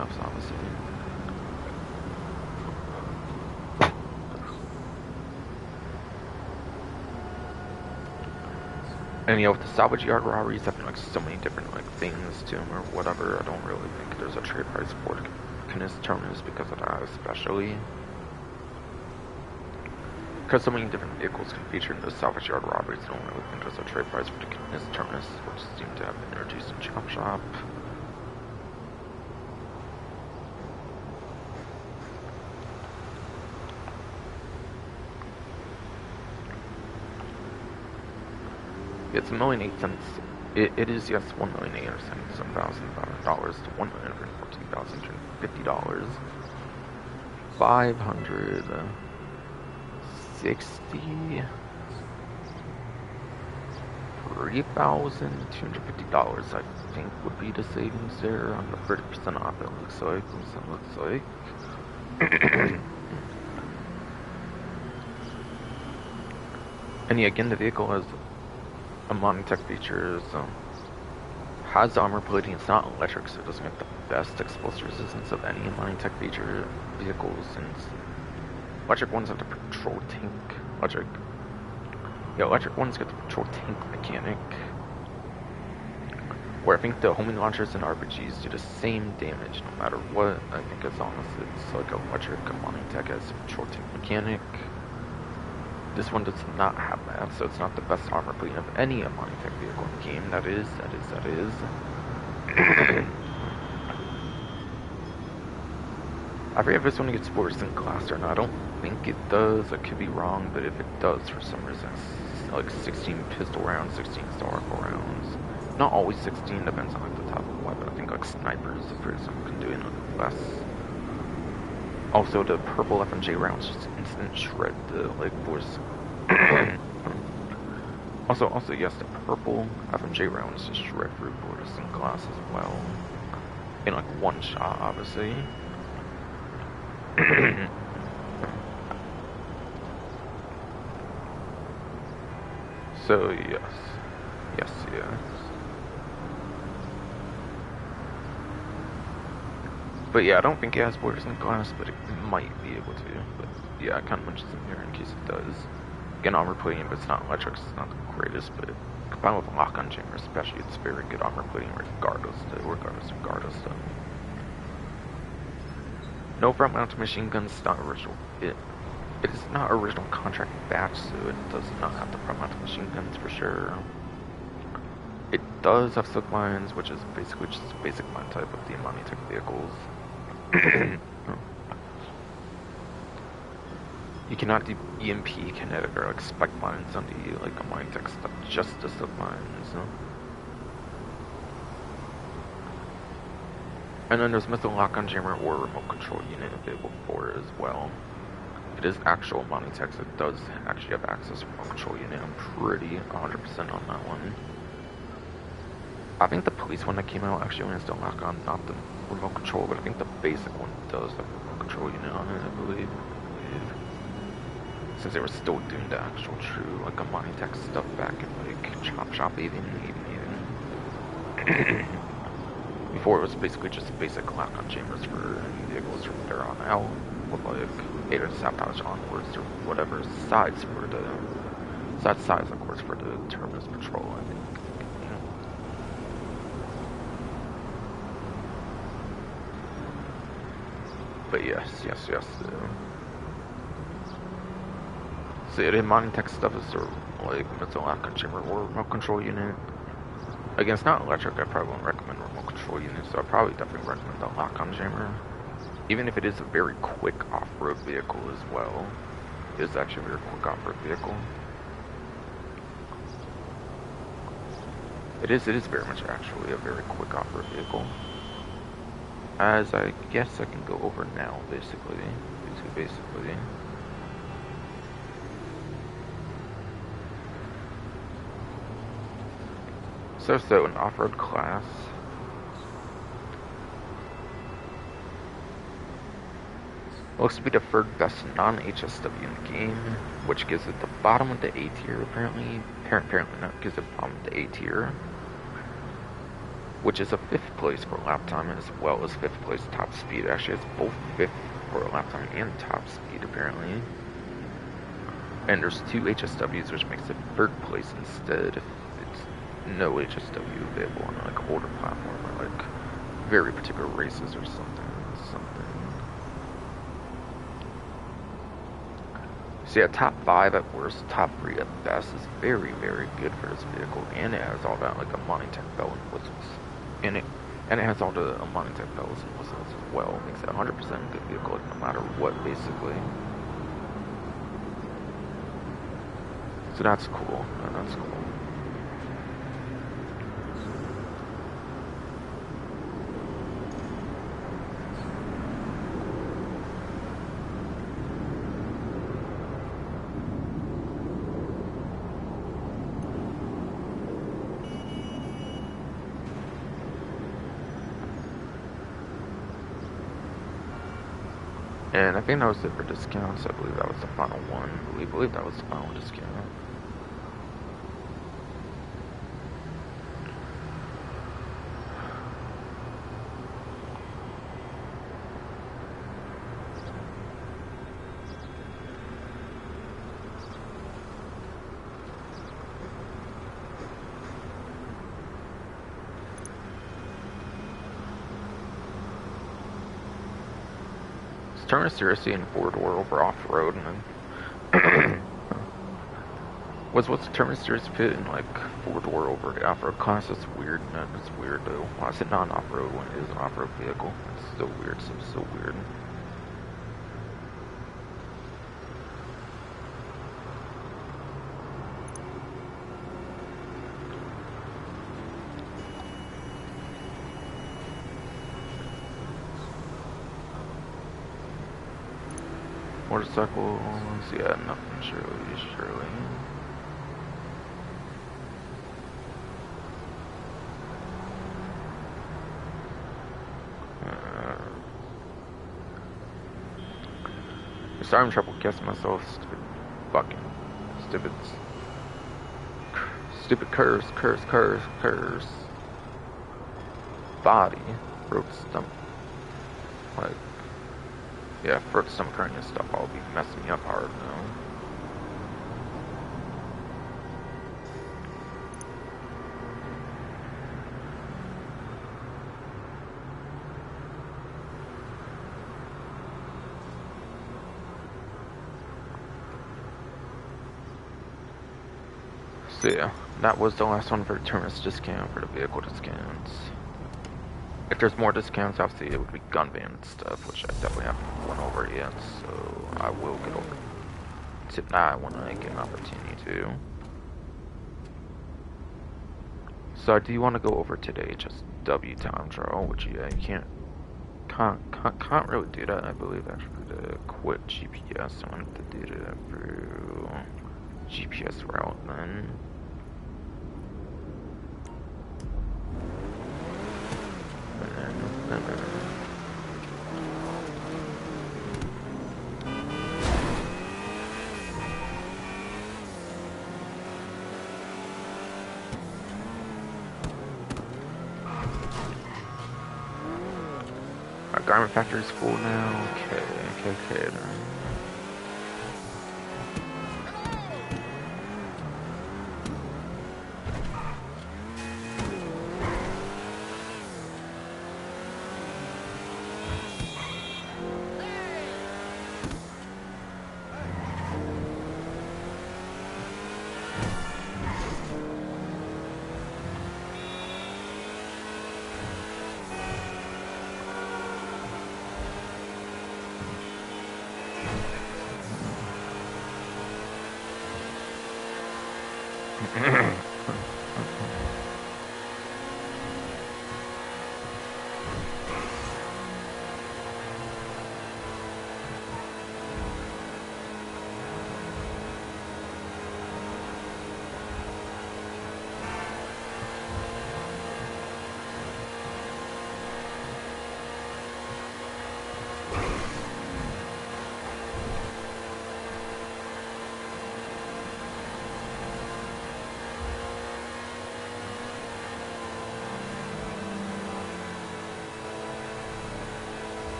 And you know, with the salvage yard robberies having like so many different like things to them or whatever, I don't really think there's a trade price for the Canis Terminus because of that, especially. Because so many different vehicles can feature in the salvage yard robberies, I don't really think there's a trade price for the Canis Terminus, which seem to have been introduced in Chop Shop. It's $1,008,000. It is, yes, $1,877,500 to $1,114,250. $563,250, I think, would be the savings there on the 30% off. It looks like. And yeah, again, the vehicle has a modding tech feature, so has armor plating. It's not electric, so it doesn't get the best explosive resistance of any modding tech feature vehicles, and electric ones have the patrol tank. Electric ones get the patrol tank mechanic, where I think the homing launchers and RPGs do the same damage no matter what. I think as long as it's like electric, a mining tech as a short tank mechanic. This one does not have that, so it's not the best armor plating of any mining tech vehicle in the game. That is. I forget if this one gets worse than glass or not. I don't think it does. I could be wrong, but if it does for some reason, it's like 16 pistol rounds, 16 star rifle rounds. Not always 16, depends on like the type of weapon. I think like snipers, for example, can do it less. Also, the purple FMJ rounds just instant shred the leg force. also, yes, the purple FMJ rounds just shred through borders and glass as well. In like one shot, obviously. So, yes. But yeah, I don't think it has borders in glass, but it might be able to. But yeah, it kind of mentions in here in case it does. Again, armor plating, but it's not electric, so it's not the greatest, but combined with lock-on jammer especially, it's very good armor plating regardless. No front-mounted machine guns, not original. It is not original contract batch, so it does not have the front-mounted machine guns for sure. It does have silk mines, which is basically just a basic mine type of the Imani tech vehicles. You cannot do EMP, kinetic, or like spike mines on the like Imani tech stuff, just the silk mines. And then there's missile lock-on jammer or remote control unit available for it as well. It is actual Imani tech, so it does actually have access to remote control unit. I'm pretty 100% on that one. I think the police one that came out actually only has the lock-on, not the remote control, but I think the basic one does have a remote control unit on it, I believe. Since they were still doing the actual true, like, Imani tech stuff back in, like, Chop Shop even. Before it was basically just basic lock-on chambers for vehicles from there on out, with, like, 8 or Safehouse onwards, or whatever, sides, of course, for the Terminus Patrol, I think. But yes. So yeah, the mining tech stuff is sort of like missile lock-on chamber or remote control unit. Again, it's not electric, I probably won't recommend remote control unit, so I probably definitely recommend the lock-on jammer. Even if it is a very quick off-road vehicle as well. It is actually a very quick off-road vehicle. It is very much actually a very quick off-road vehicle. As I guess I can go over now, basically. So an off-road class. Looks to be the third best non-HSW in the game, which gives it the bottom of the A tier, apparently. Apparently not, gives it the bottom of the A tier. Which is a 5th place for lap time as well as 5th place top speed. It actually has both 5th for lap time and top speed apparently. And there's 2 HSWs, which makes it 3rd place instead if it's no HSW available on like an older platform or like very particular races or something. So yeah, top 5 at worst, top 3 at best is very, very good for this vehicle, and it has all that like a mining tech bell and whistles. And it has all the mining tech bells and whistles as well. Makes it 100% a good vehicle, like, no matter what, basically. So that's cool. And I think that was it for discounts. I believe that was the final one. I believe that was the final discount. Terminus seriously in 4-door over off-road and then what's the Terminus serious fit in like 4-door over the off-road class? It's weird, man. It's weird though. Why is it not an off-road when it is an off-road vehicle? It's so weird, so weird. Motorcycles, yeah, nothing, surely. Sorry, I'm trouble guessing myself. Stupid curse. Body, throat, stomach, like, yeah, throat, stomach, hernia stuff. All be messing me up hard now. So yeah, that was the last one for the Terminus discount, for the vehicle discounts. If there's more discounts, obviously it would be gun van and stuff, which I definitely haven't went over yet, so I will get over to that when I get an opportunity to. So do you want to go over today, just W time trial, which yeah, you can't really do that, I believe, actually, to quit GPS. I wanted to do that through GPS route then. Our garment factory's full now. Okay then.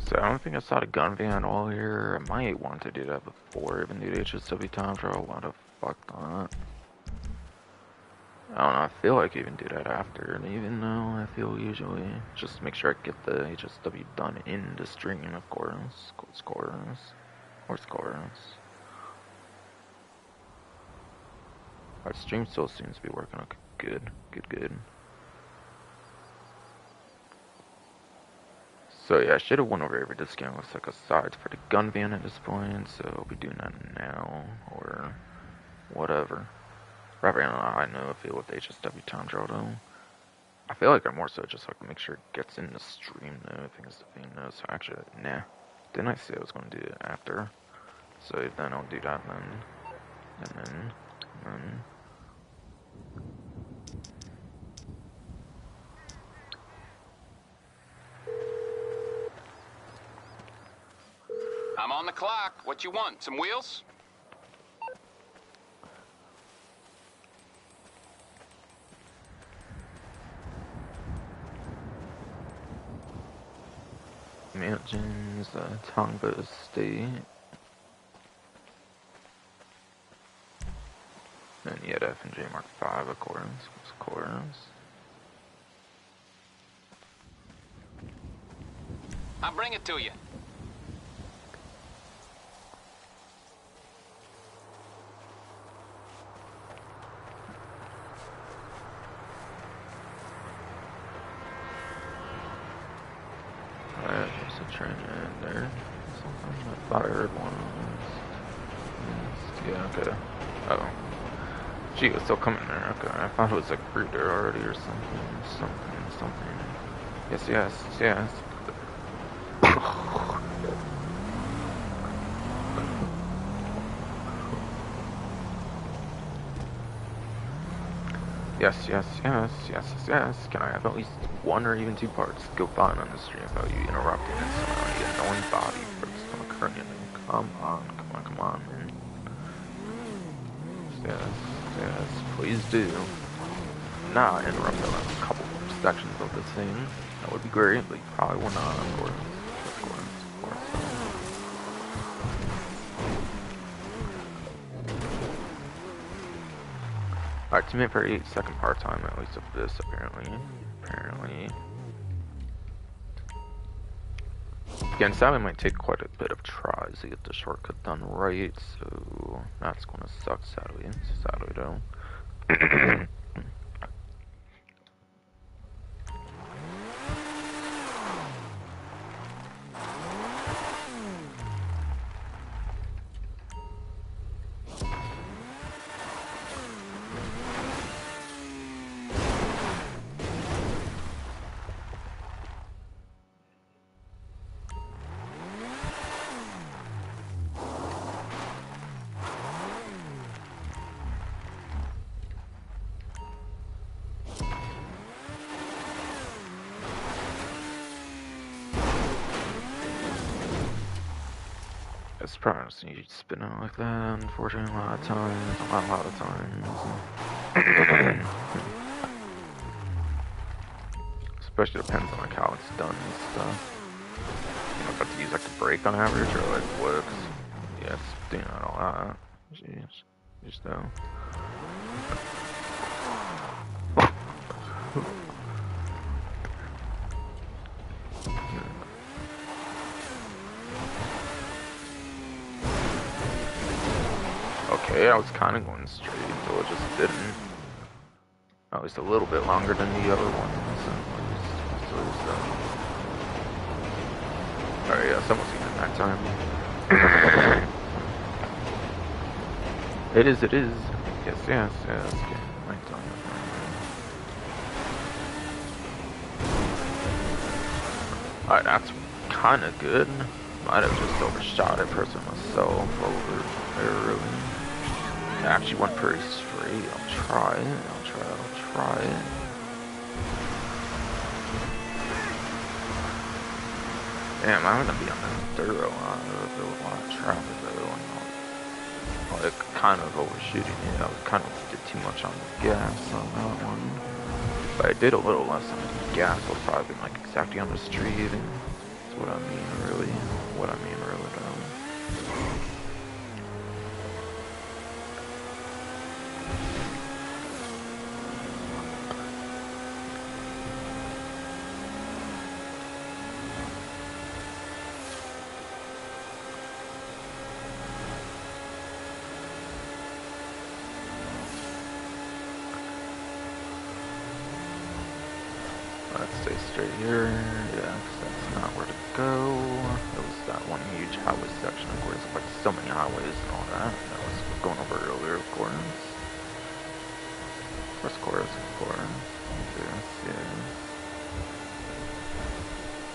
So I don't think I saw the gun van all here. I might want to do that before even do the HSW time trial. Why the fuck not? I don't know, I feel like I even do that after, even though I feel usually. Just make sure I get the HSW done in the stream, of course. Our stream still seems to be working okay. Good. So yeah, I should have went over every discount. Looks like aside for the gun van at this point, so I'll be doing that now, or whatever. Probably don't know how I know I feel with the HSW time trial though. I feel like I'm more so just like make sure it gets in the stream though, I think it's the thing though, so actually, nah. Didn't I say I was going to do it after? So if then I'll do that then. And then. I'm on the clock. What you want? Some wheels? Mansions, Tongva Estate. And yet F&J Mark 5, of course. Of course. I'll bring it to you. Alright, there's a train in there. Something I thought I heard one. Yeah, okay. Oh. Gee, it was still coming there. Okay, I thought it was like through there already or something. Something. Yes. Yes. Can I have at least one or even two parts go by on the stream without you interrupting and surrounding the annoying body for some occurring? Come on, man. Yes, please do. Not interrupt the last couple more sections of the thing. That would be great, but you probably will not, of course. Alright, 2 minute for 8-second part time, at least of this, apparently. Again, sadly, it might take quite a bit of tries to get the shortcut done right, so that's gonna suck, sadly. Sadly, though. It's probably just you spin out like that, unfortunately, a lot of times. Especially depends on like how it's done and stuff. You know, if I have to use like the brake on average or like what, yeah, it's doing that all that. Jeez. Just though. Okay, I was kind of going straight until it just didn't. At least a little bit longer than the other one. Alright, yeah, someone's getting it that time. It is. Yes. Okay, right time. Alright, that's kind of good. Might have just overshot it, pressing myself over there, really. It actually went pretty straight. I'll try it. Damn, I'm gonna be on this dirt a lot. There was a lot of traffic though. And like, kind of overshooting it. I was kind of did too much on the gas on that one. But I did a little less on the gas. I was probably like exactly on the street. That's what I mean, really. Though. Let's stay straight here. Yeah, because that's not where to go. It was that one huge highway section, of course, like so many highways and all that. That was going over earlier, of course. Of course. Yes.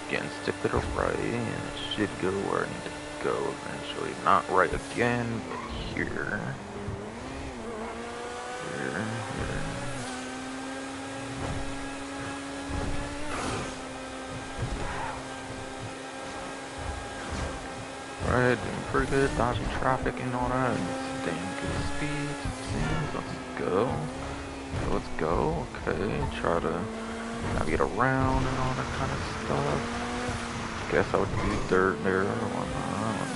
Again, stick to the right, and it should go where I need to go eventually. Not right again, but here. Here. Alright, doing pretty good, dodging traffic and all that, and staying good speed, it seems. Let's go. Let's go, okay, try to navigate around and all that kind of stuff. Guess I would do dirt there, whatnot.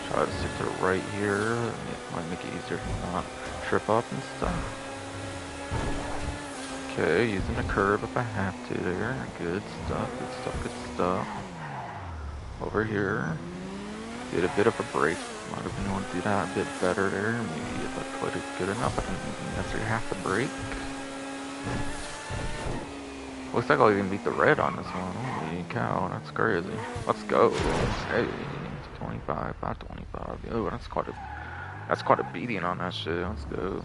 Try to stick to the right here, it might make it easier to not trip up and stuff. Okay, using the curb if I have to there. Good stuff, good stuff, good stuff. Over here. Did a bit of a break. Might have been able to do that a bit better there. Maybe if I put it good enough, I didn't necessarily have to break. Looks like I'll even beat the red on this one. Holy cow, that's crazy. Let's go. Hey, 25, 525. Yo, that's quite a beating on that shit. Let's go.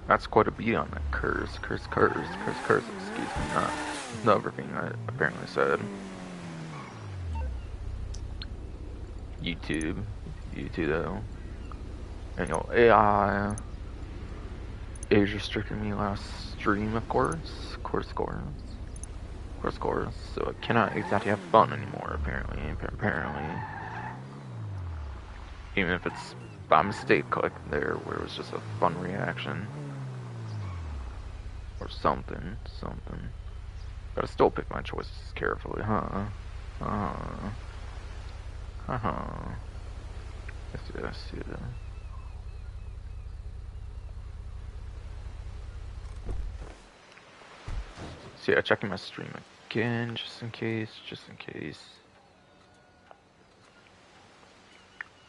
That's quite a beat on that curse, excuse me, not the other thing I apparently said. YouTube though. And AI age restricted me last stream, of course. So I cannot exactly have fun anymore, apparently. Even if it's by mistake, like there, where it was just a fun reaction. Or something. Gotta still pick my choices carefully, huh? Yes. So yeah, checking my stream again, just in case.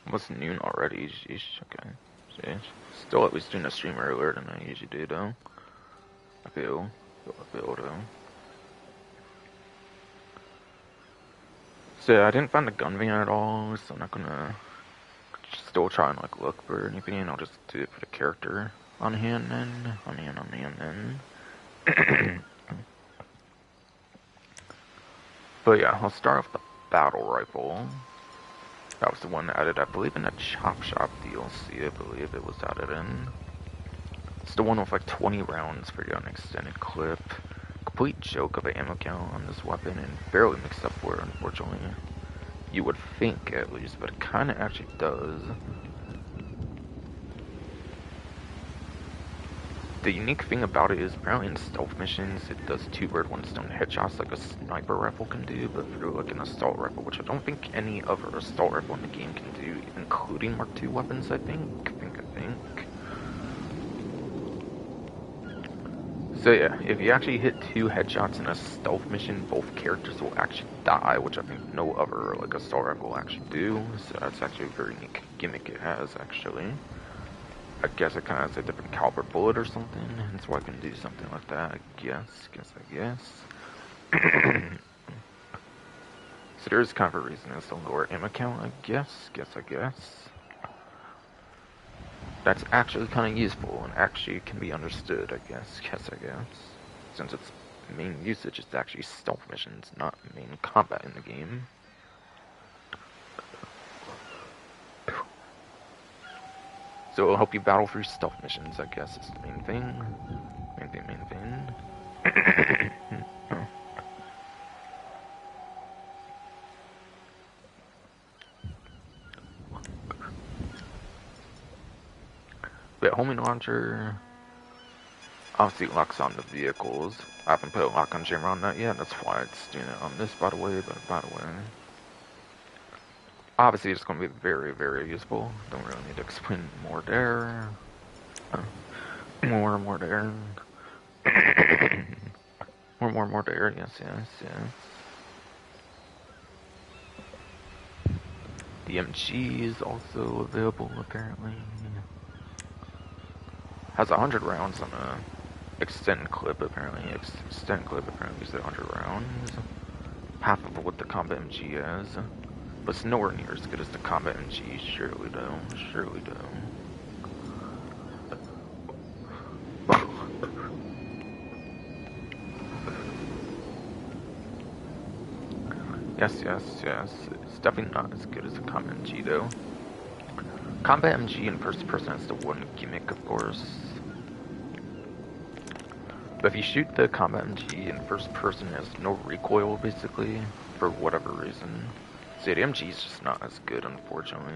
Almost noon already, jeez, okay. See, still at least doing a stream earlier than I usually do, though. I feel though. So yeah, I didn't find the gun van at all, so I'm not gonna still try and like look for anything. I'll just do it for the character on hand then. But yeah, I'll start off with the battle rifle. That was the one added, I believe, in the Chop Shop DLC. I believe it was added in. It's the one with like 20 rounds for an extended clip. Complete joke of an ammo count on this weapon and barely mixed up for it, unfortunately. You would think, at least, but it kinda actually does. The unique thing about it is apparently in stealth missions it does 2 bird 1 stone headshots like a sniper rifle can do, but through like an assault rifle, which I don't think any other assault rifle in the game can do, including Mark II weapons, I think. So yeah, if you actually hit 2 headshots in a stealth mission, both characters will actually die, which I think no other like assault rifle will actually do. So that's actually a very unique gimmick it has, actually. I guess it kind of has a different caliber bullet or something, and so I can do something like that, I guess. So there's kind of a reason it's a lower ammo count, I guess. That's actually kind of useful and actually can be understood, I guess. Since its main usage is actually stealth missions, not main combat in the game. So it'll help you battle through stealth missions, I guess, is the main thing. Main thing. But homing launcher obviously locks on the vehicles. I haven't put a lock on jammer on that yet, that's why it's doing it on this, by the way. Obviously it's going to be very, very useful. Don't really need to explain more there. More there. more there, yes. The MG is also available, apparently. Has 100 rounds on a extend clip apparently. Extend clip apparently is 100 rounds. Half of what the combat MG is. But it's nowhere near as good as the combat MG, surely though. Surely though. Yes. It's definitely not as good as the combat MG though. Combat MG in first person is the one gimmick, of course. But if you shoot the combat MG in first person, it has no recoil, basically, for whatever reason. So the MG is just not as good, unfortunately.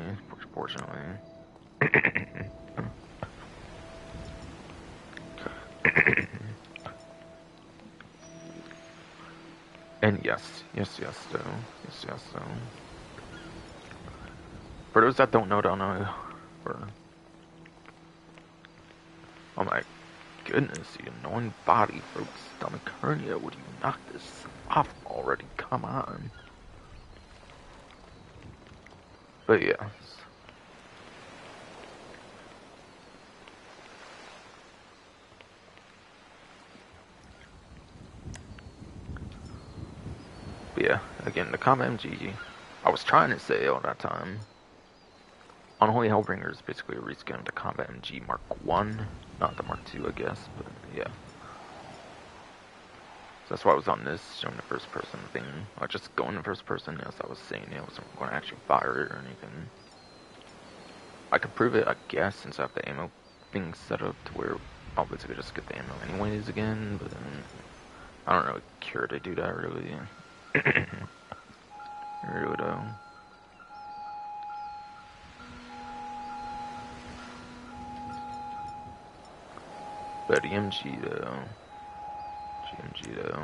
And yes, though. For those that don't know, oh my goodness, you annoying body, folks. Stomach hernia, would you knock this off already? Come on. But yes. But yeah, again, the combat MG, I was trying to say all that time. Unholy Hellbringer is basically a reskin of the combat MG Mark 1, not the Mark 2, I guess, but yeah. So that's why I was on this, showing the first person thing. Like, just going in first person, as I was saying, I wasn't going to actually fire it or anything. I could prove it, I guess, since I have the ammo thing set up to where I'll basically just get the ammo anyways again, but I don't really care to do that, really. Really though. But the MG though. GMG though.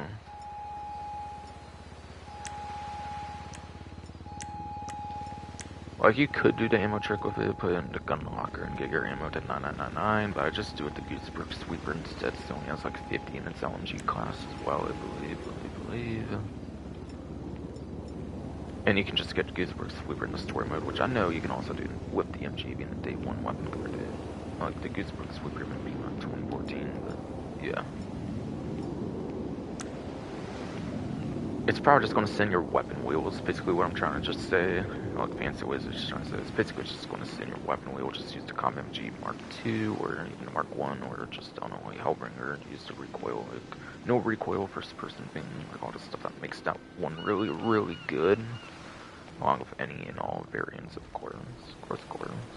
Like, you could do the ammo trick with it, put it in the gun locker and get your ammo to 9999, but I just do it the Gooseberg Sweeper instead, so it only has like 50 in its LMG class as well, I believe. And you can just get Gooseberg Sweeper in the story mode, which I know you can also do with the MG being the day 1 weapon compared to like the Gooseberg Sweeper even being like 2014, but yeah. It's probably just going to send your weapon wheel, is basically what I'm trying to just say. Like fancy ways of just trying to say. It's basically just going to send your weapon wheel, just use the combat MG Mark 2 or even the Mark 1 or just, I don't know, like Hellbringer and use the recoil. Like, no recoil first person thing, like all the stuff that makes that one really, really good. Along with any and all variants, of course. Of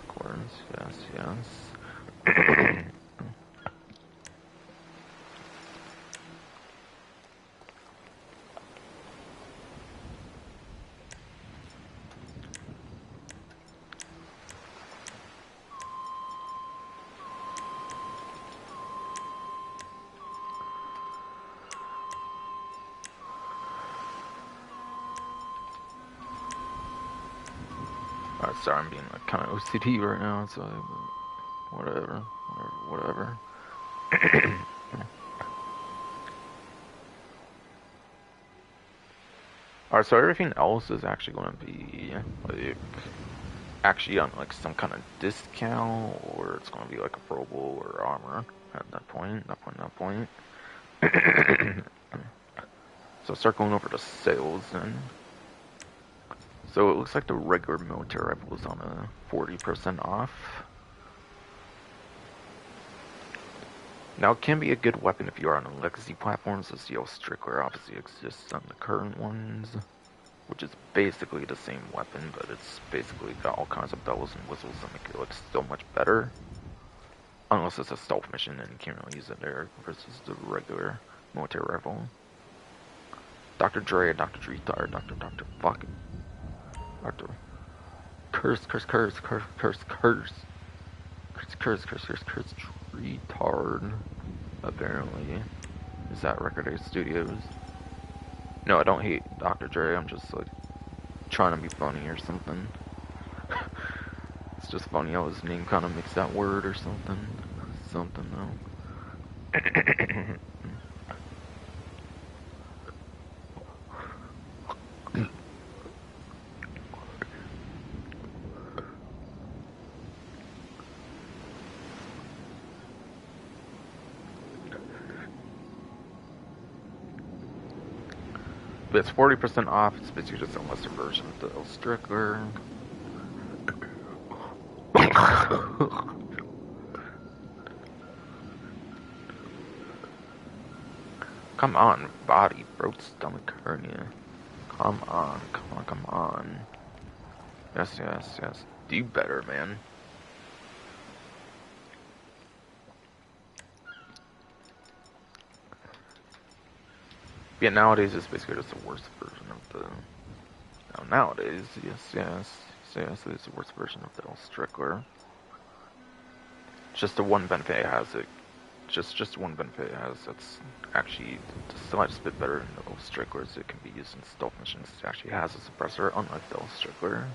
course, yes. Sorry, I'm being like kind of OCD right now, so whatever. Alright, so everything else is actually going to be like actually on like some kind of discount, or it's going to be like a throwable or armor at that point. So start going over the sales then. So it looks like the regular military rifle is on a 40% off. Now it can be a good weapon if you are on a legacy platform, so CL Strickler obviously exists on the current ones, which is basically the same weapon, but it's basically got all kinds of bells and whistles that make it look so much better. Unless it's a stealth mission and you can't really use it there versus the regular military rifle. Dr. Dre, Dr. Retard, Dr. fucking Dr. Curse, retard, apparently. Is that Record A Studios? No, I don't hate Dr. Dre, I'm just like trying to be funny or something. It's just funny how his name kind of makes that word or something. Something though. It's 40% off. It's basically just a lesser version of the El Strickler. Come on, body, throat, stomach, hernia. Come on, come on, come on. Yes, yes, yes. Do better, man. Yeah, nowadays it's basically just the worst version of the... nowadays, yes, yes. Yes, it's the worst version of the El Strickler. Just the one benefit it has, just one benefit it has that's actually the slightest bit better than the El Strickler is it can be used in stealth missions. It actually has a suppressor, unlike the El Strickler.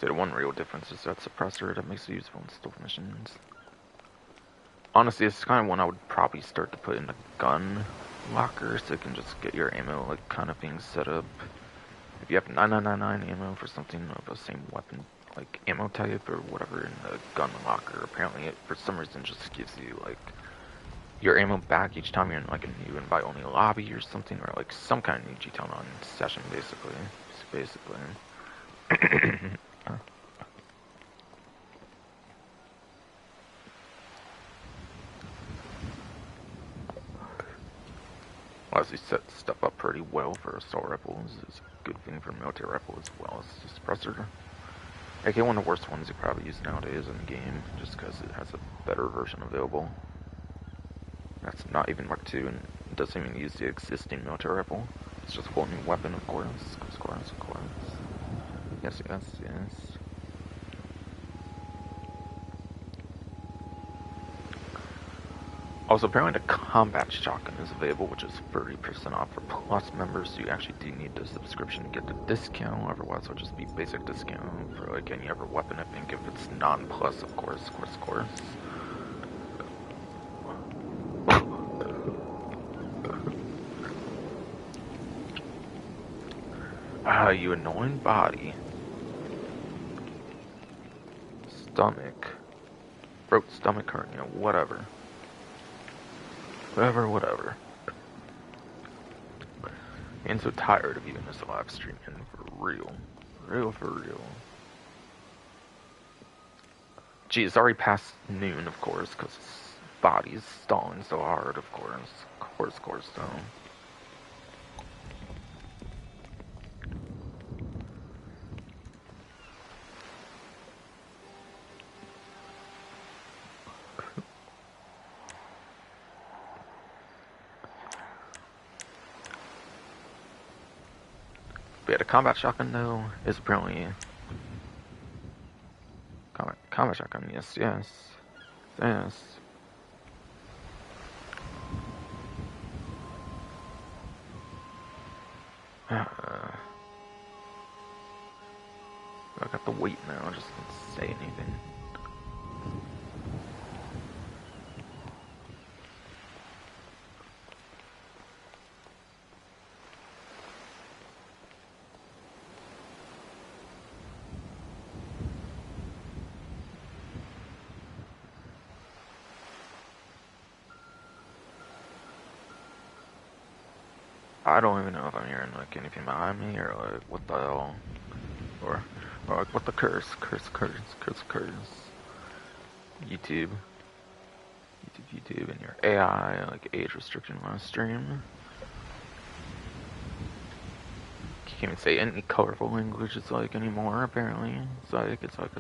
So the one real difference is that suppressor that makes it useful in stealth missions. Honestly, it's kind of one I would probably start to put in the gun locker so you can just get your ammo like kind of thing set up. If you have 9999 ammo for something of the same weapon, like ammo type or whatever in the gun locker, apparently it for some reason just gives you like your ammo back each time you're in like a new invite-only lobby or something, or like some kind of new G-Town on session, basically. Honestly, set stuff up pretty well for assault rifles. It's a good thing for military rifle as well as the suppressor. AK, one of the worst ones you probably use nowadays in the game, just because it has a better version available. That's not even Mark II, and it doesn't even use the existing military rifle. It's just a whole new weapon, of course. Of course. Yes, yes, yes. Also, apparently the combat shotgun is available, which is 30% off for Plus members, so you actually do need the subscription to get the discount. Otherwise, it'll just be basic discount for like any other weapon, I think, if it's non-Plus, of course. Ah, you annoying body. Stomach. Throat, stomach hernia, whatever. Whatever. I'm so tired of even this live streaming, for real. For real. Gee, it's already past noon, of course, because his body's stalling so hard, of course. Of course, so. But yeah, the combat shotgun, though, is apparently... Combat shotgun, yes. I got to wait now, just to say anything. I don't even know if I'm hearing like anything behind me or like what the hell, or like what the curse. YouTube, and your AI like age restriction on a stream. Can't even say any colorful language it's like anymore. Apparently, it's like.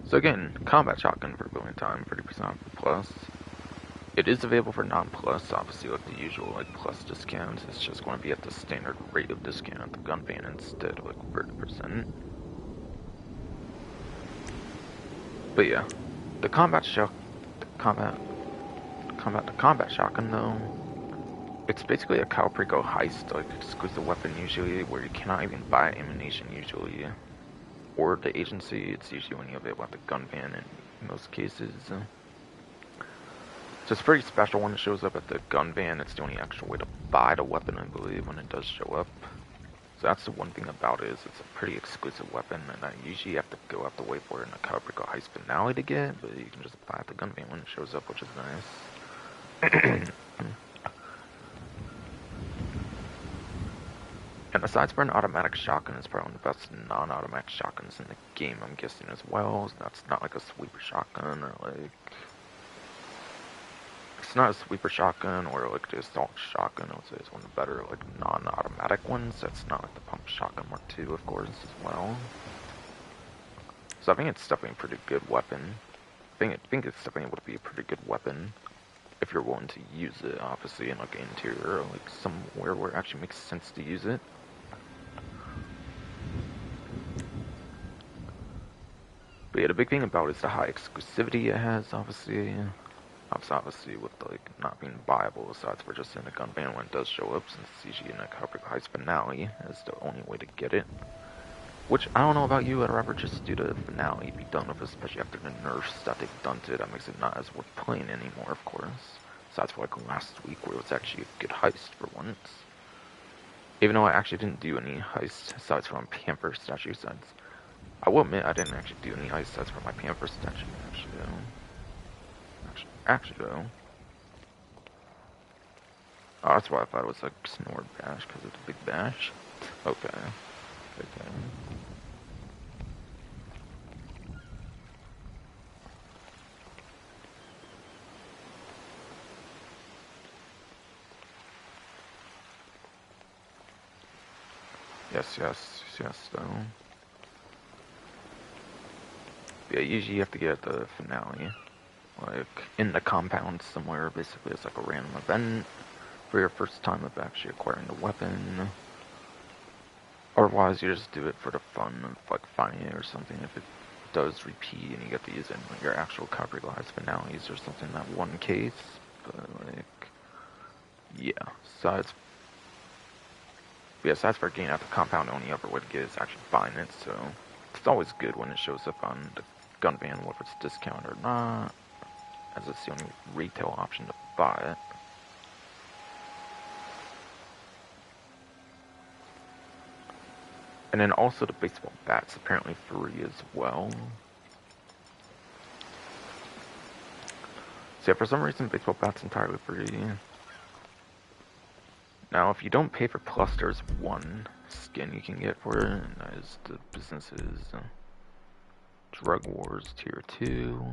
So again, combat shotgun for building time, 30% plus. It is available for non-plus, obviously like the usual like plus discounts. It's just going to be at the standard rate of discount at the gun ban instead of like 30%. But yeah, the combat shotgun though, it's basically a Calprico heist like exclusive weapon usually, where you cannot even buy ammunition usually. Or the agency, it's usually when you have it at the gun ban, and in most cases. So it's pretty special when it shows up at the gun van. It's the only actual way to buy the weapon, I believe, when it does show up. So that's the one thing about it, is it's a pretty exclusive weapon, and I usually have to go out the way for it in a Calibrico Heist finale to get, but you can just buy at the gun van when it shows up, which is nice. And aside from an automatic shotgun, it's probably one of the best non-automatic shotguns in the game, I'm guessing, as well. So that's not like a sweeper shotgun, or like... It's not a sweeper shotgun, or like the assault shotgun. I would say it's one of the better, like, non-automatic ones. That's not like the pump shotgun Mark II, of course, as well. So I think it's definitely a pretty good weapon. I think it's definitely would be a pretty good weapon if you're willing to use it, obviously, in like an interior, or like somewhere where it actually makes sense to use it. But yeah, the big thing about it is the high exclusivity it has, obviously. Obviously, with like not being buyable, aside for just in a gun van when it does show up, since it's usually in a Calibrico Heist finale is the only way to get it. Which, I don't know about you, I'd rather just do the finale, be done with it, especially after the nerfs that they've done to it. That makes it not as worth playing anymore, of course. Besides for like last week, where it was actually a good heist for once. Even though I actually didn't do any heists, aside from Panther statue sides. I will admit, I didn't actually do any heists aside from my Panther statue, actually, though. Actually, though. Oh, that's why I thought it was like Snort Bash, because of the big bash. Okay. Okay. Yes, though. Yeah, usually you have to get at the finale. Like, in the compound somewhere, basically it's like a random event for your first time of actually acquiring the weapon. Otherwise, you just do it for the fun of, like, finding it or something. If it does repeat and you get to use it in like, your actual Calibrico Heist finales or something in that one case. But, like, yeah. Besides for getting out the compound, the only other way to get it is actually buying it, so it's always good when it shows up on the gun van, whether it's discounted or not, as it's the only retail option to buy it. And then also the baseball bat's apparently free as well. So yeah, for some reason baseball bat's entirely free. Now if you don't pay for plus, there's one skin you can get for it, and that is the businesses. Drug Wars Tier 2.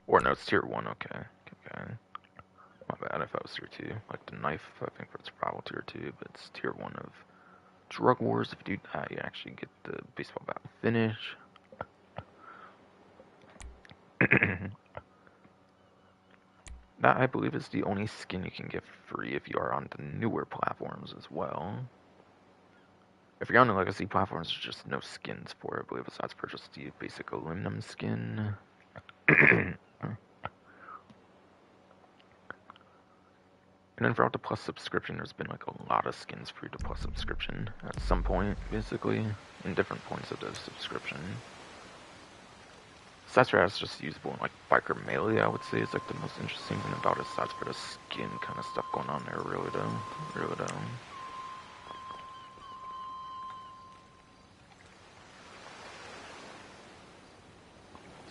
Or no, it's Tier 1, okay. Okay. My bad if I was Tier 2. Like the knife, I think it's probably Tier 2, but it's Tier 1 of Drug Wars. If you do that, you actually get the baseball bat finish. That, I believe, is the only skin you can get free if you are on the newer platforms as well. If you're on the legacy platforms, there's just no skins for it, I believe, besides for just the basic aluminum skin. And then throughout the Plus subscription, there's been like a lot of skins free to Plus subscription at some point, basically, in different points of the subscription. Sastra is just usable in like Biker Melee, I would say, is like the most interesting thing about it, aside for the skin kind of stuff going on there, really though. Really though.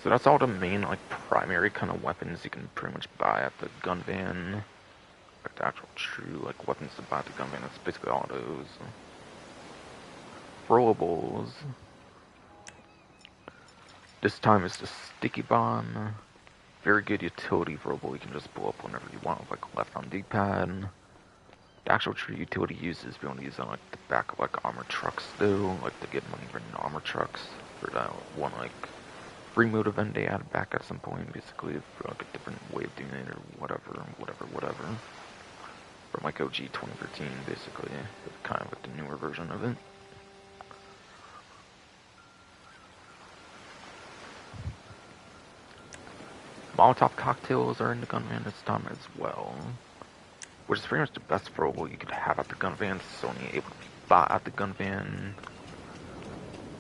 So that's all the main, like, primary kind of weapons you can pretty much buy at the gun van. Like the actual true, like, weapons to buy at the gun van. That's basically all those. Throwables. This time it's the Sticky Bomb. Very good utility throwable. You can just blow up whenever you want with, like, left on D-pad. The actual true utility use is being able to use on, like, the back of, like, armored trucks, though. Like, to get money for armored trucks. For that one, like, free mode event they added back at some point, basically, for like a different way of doing it, or whatever. From like OG 2013, basically, but kind of like the newer version of it. Molotov cocktails are in the gun van this time as well, which is pretty much the best throwable you could have at the gun van. It's only able to be bought at the gun van.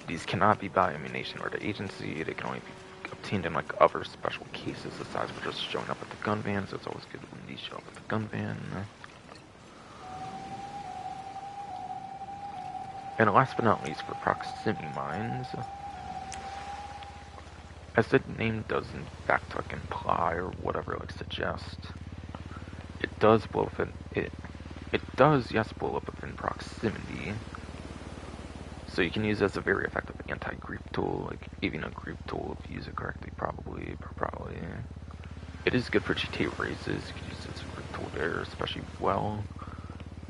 These cannot be by Ammunition or the agency. They can only be contained in like other special cases aside from just showing up at the gun van, so it's always good when these show up at the gun van. And last but not least, for proximity mines, as the name does in fact like imply or whatever like suggest, it does blow up it does, yes, blow up within proximity. So you can use it as a very effective anti-creep tool, like even a creep tool if you use it correctly, probably. It is good for GTA races, you can use it as a creep tool there, especially well.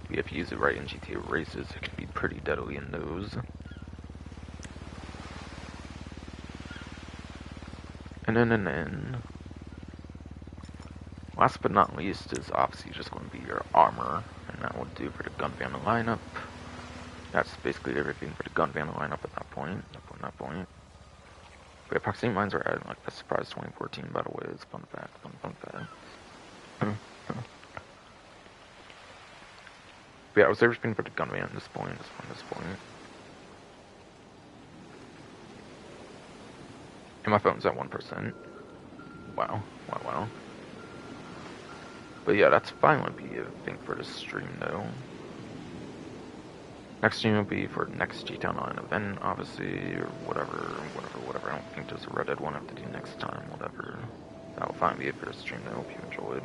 If you use it right in GTA races, it can be pretty deadly in those. And then, last but not least is obviously just going to be your armor, and that will do for the gun van lineup. That's basically everything for the gun van lineup at that point. But proximity mines are adding like the surprise 2014 by the way, it's fun fact. But yeah, I was everything for the gun van at this point. And my phone's at 1%. Wow. But yeah, that's fine would be a thing for the stream though. Next stream will be for next G-Town Line event, obviously, or whatever. I don't think there's a Reddit one I have to do next time, whatever. That will fine be it for the stream though, hope you enjoyed.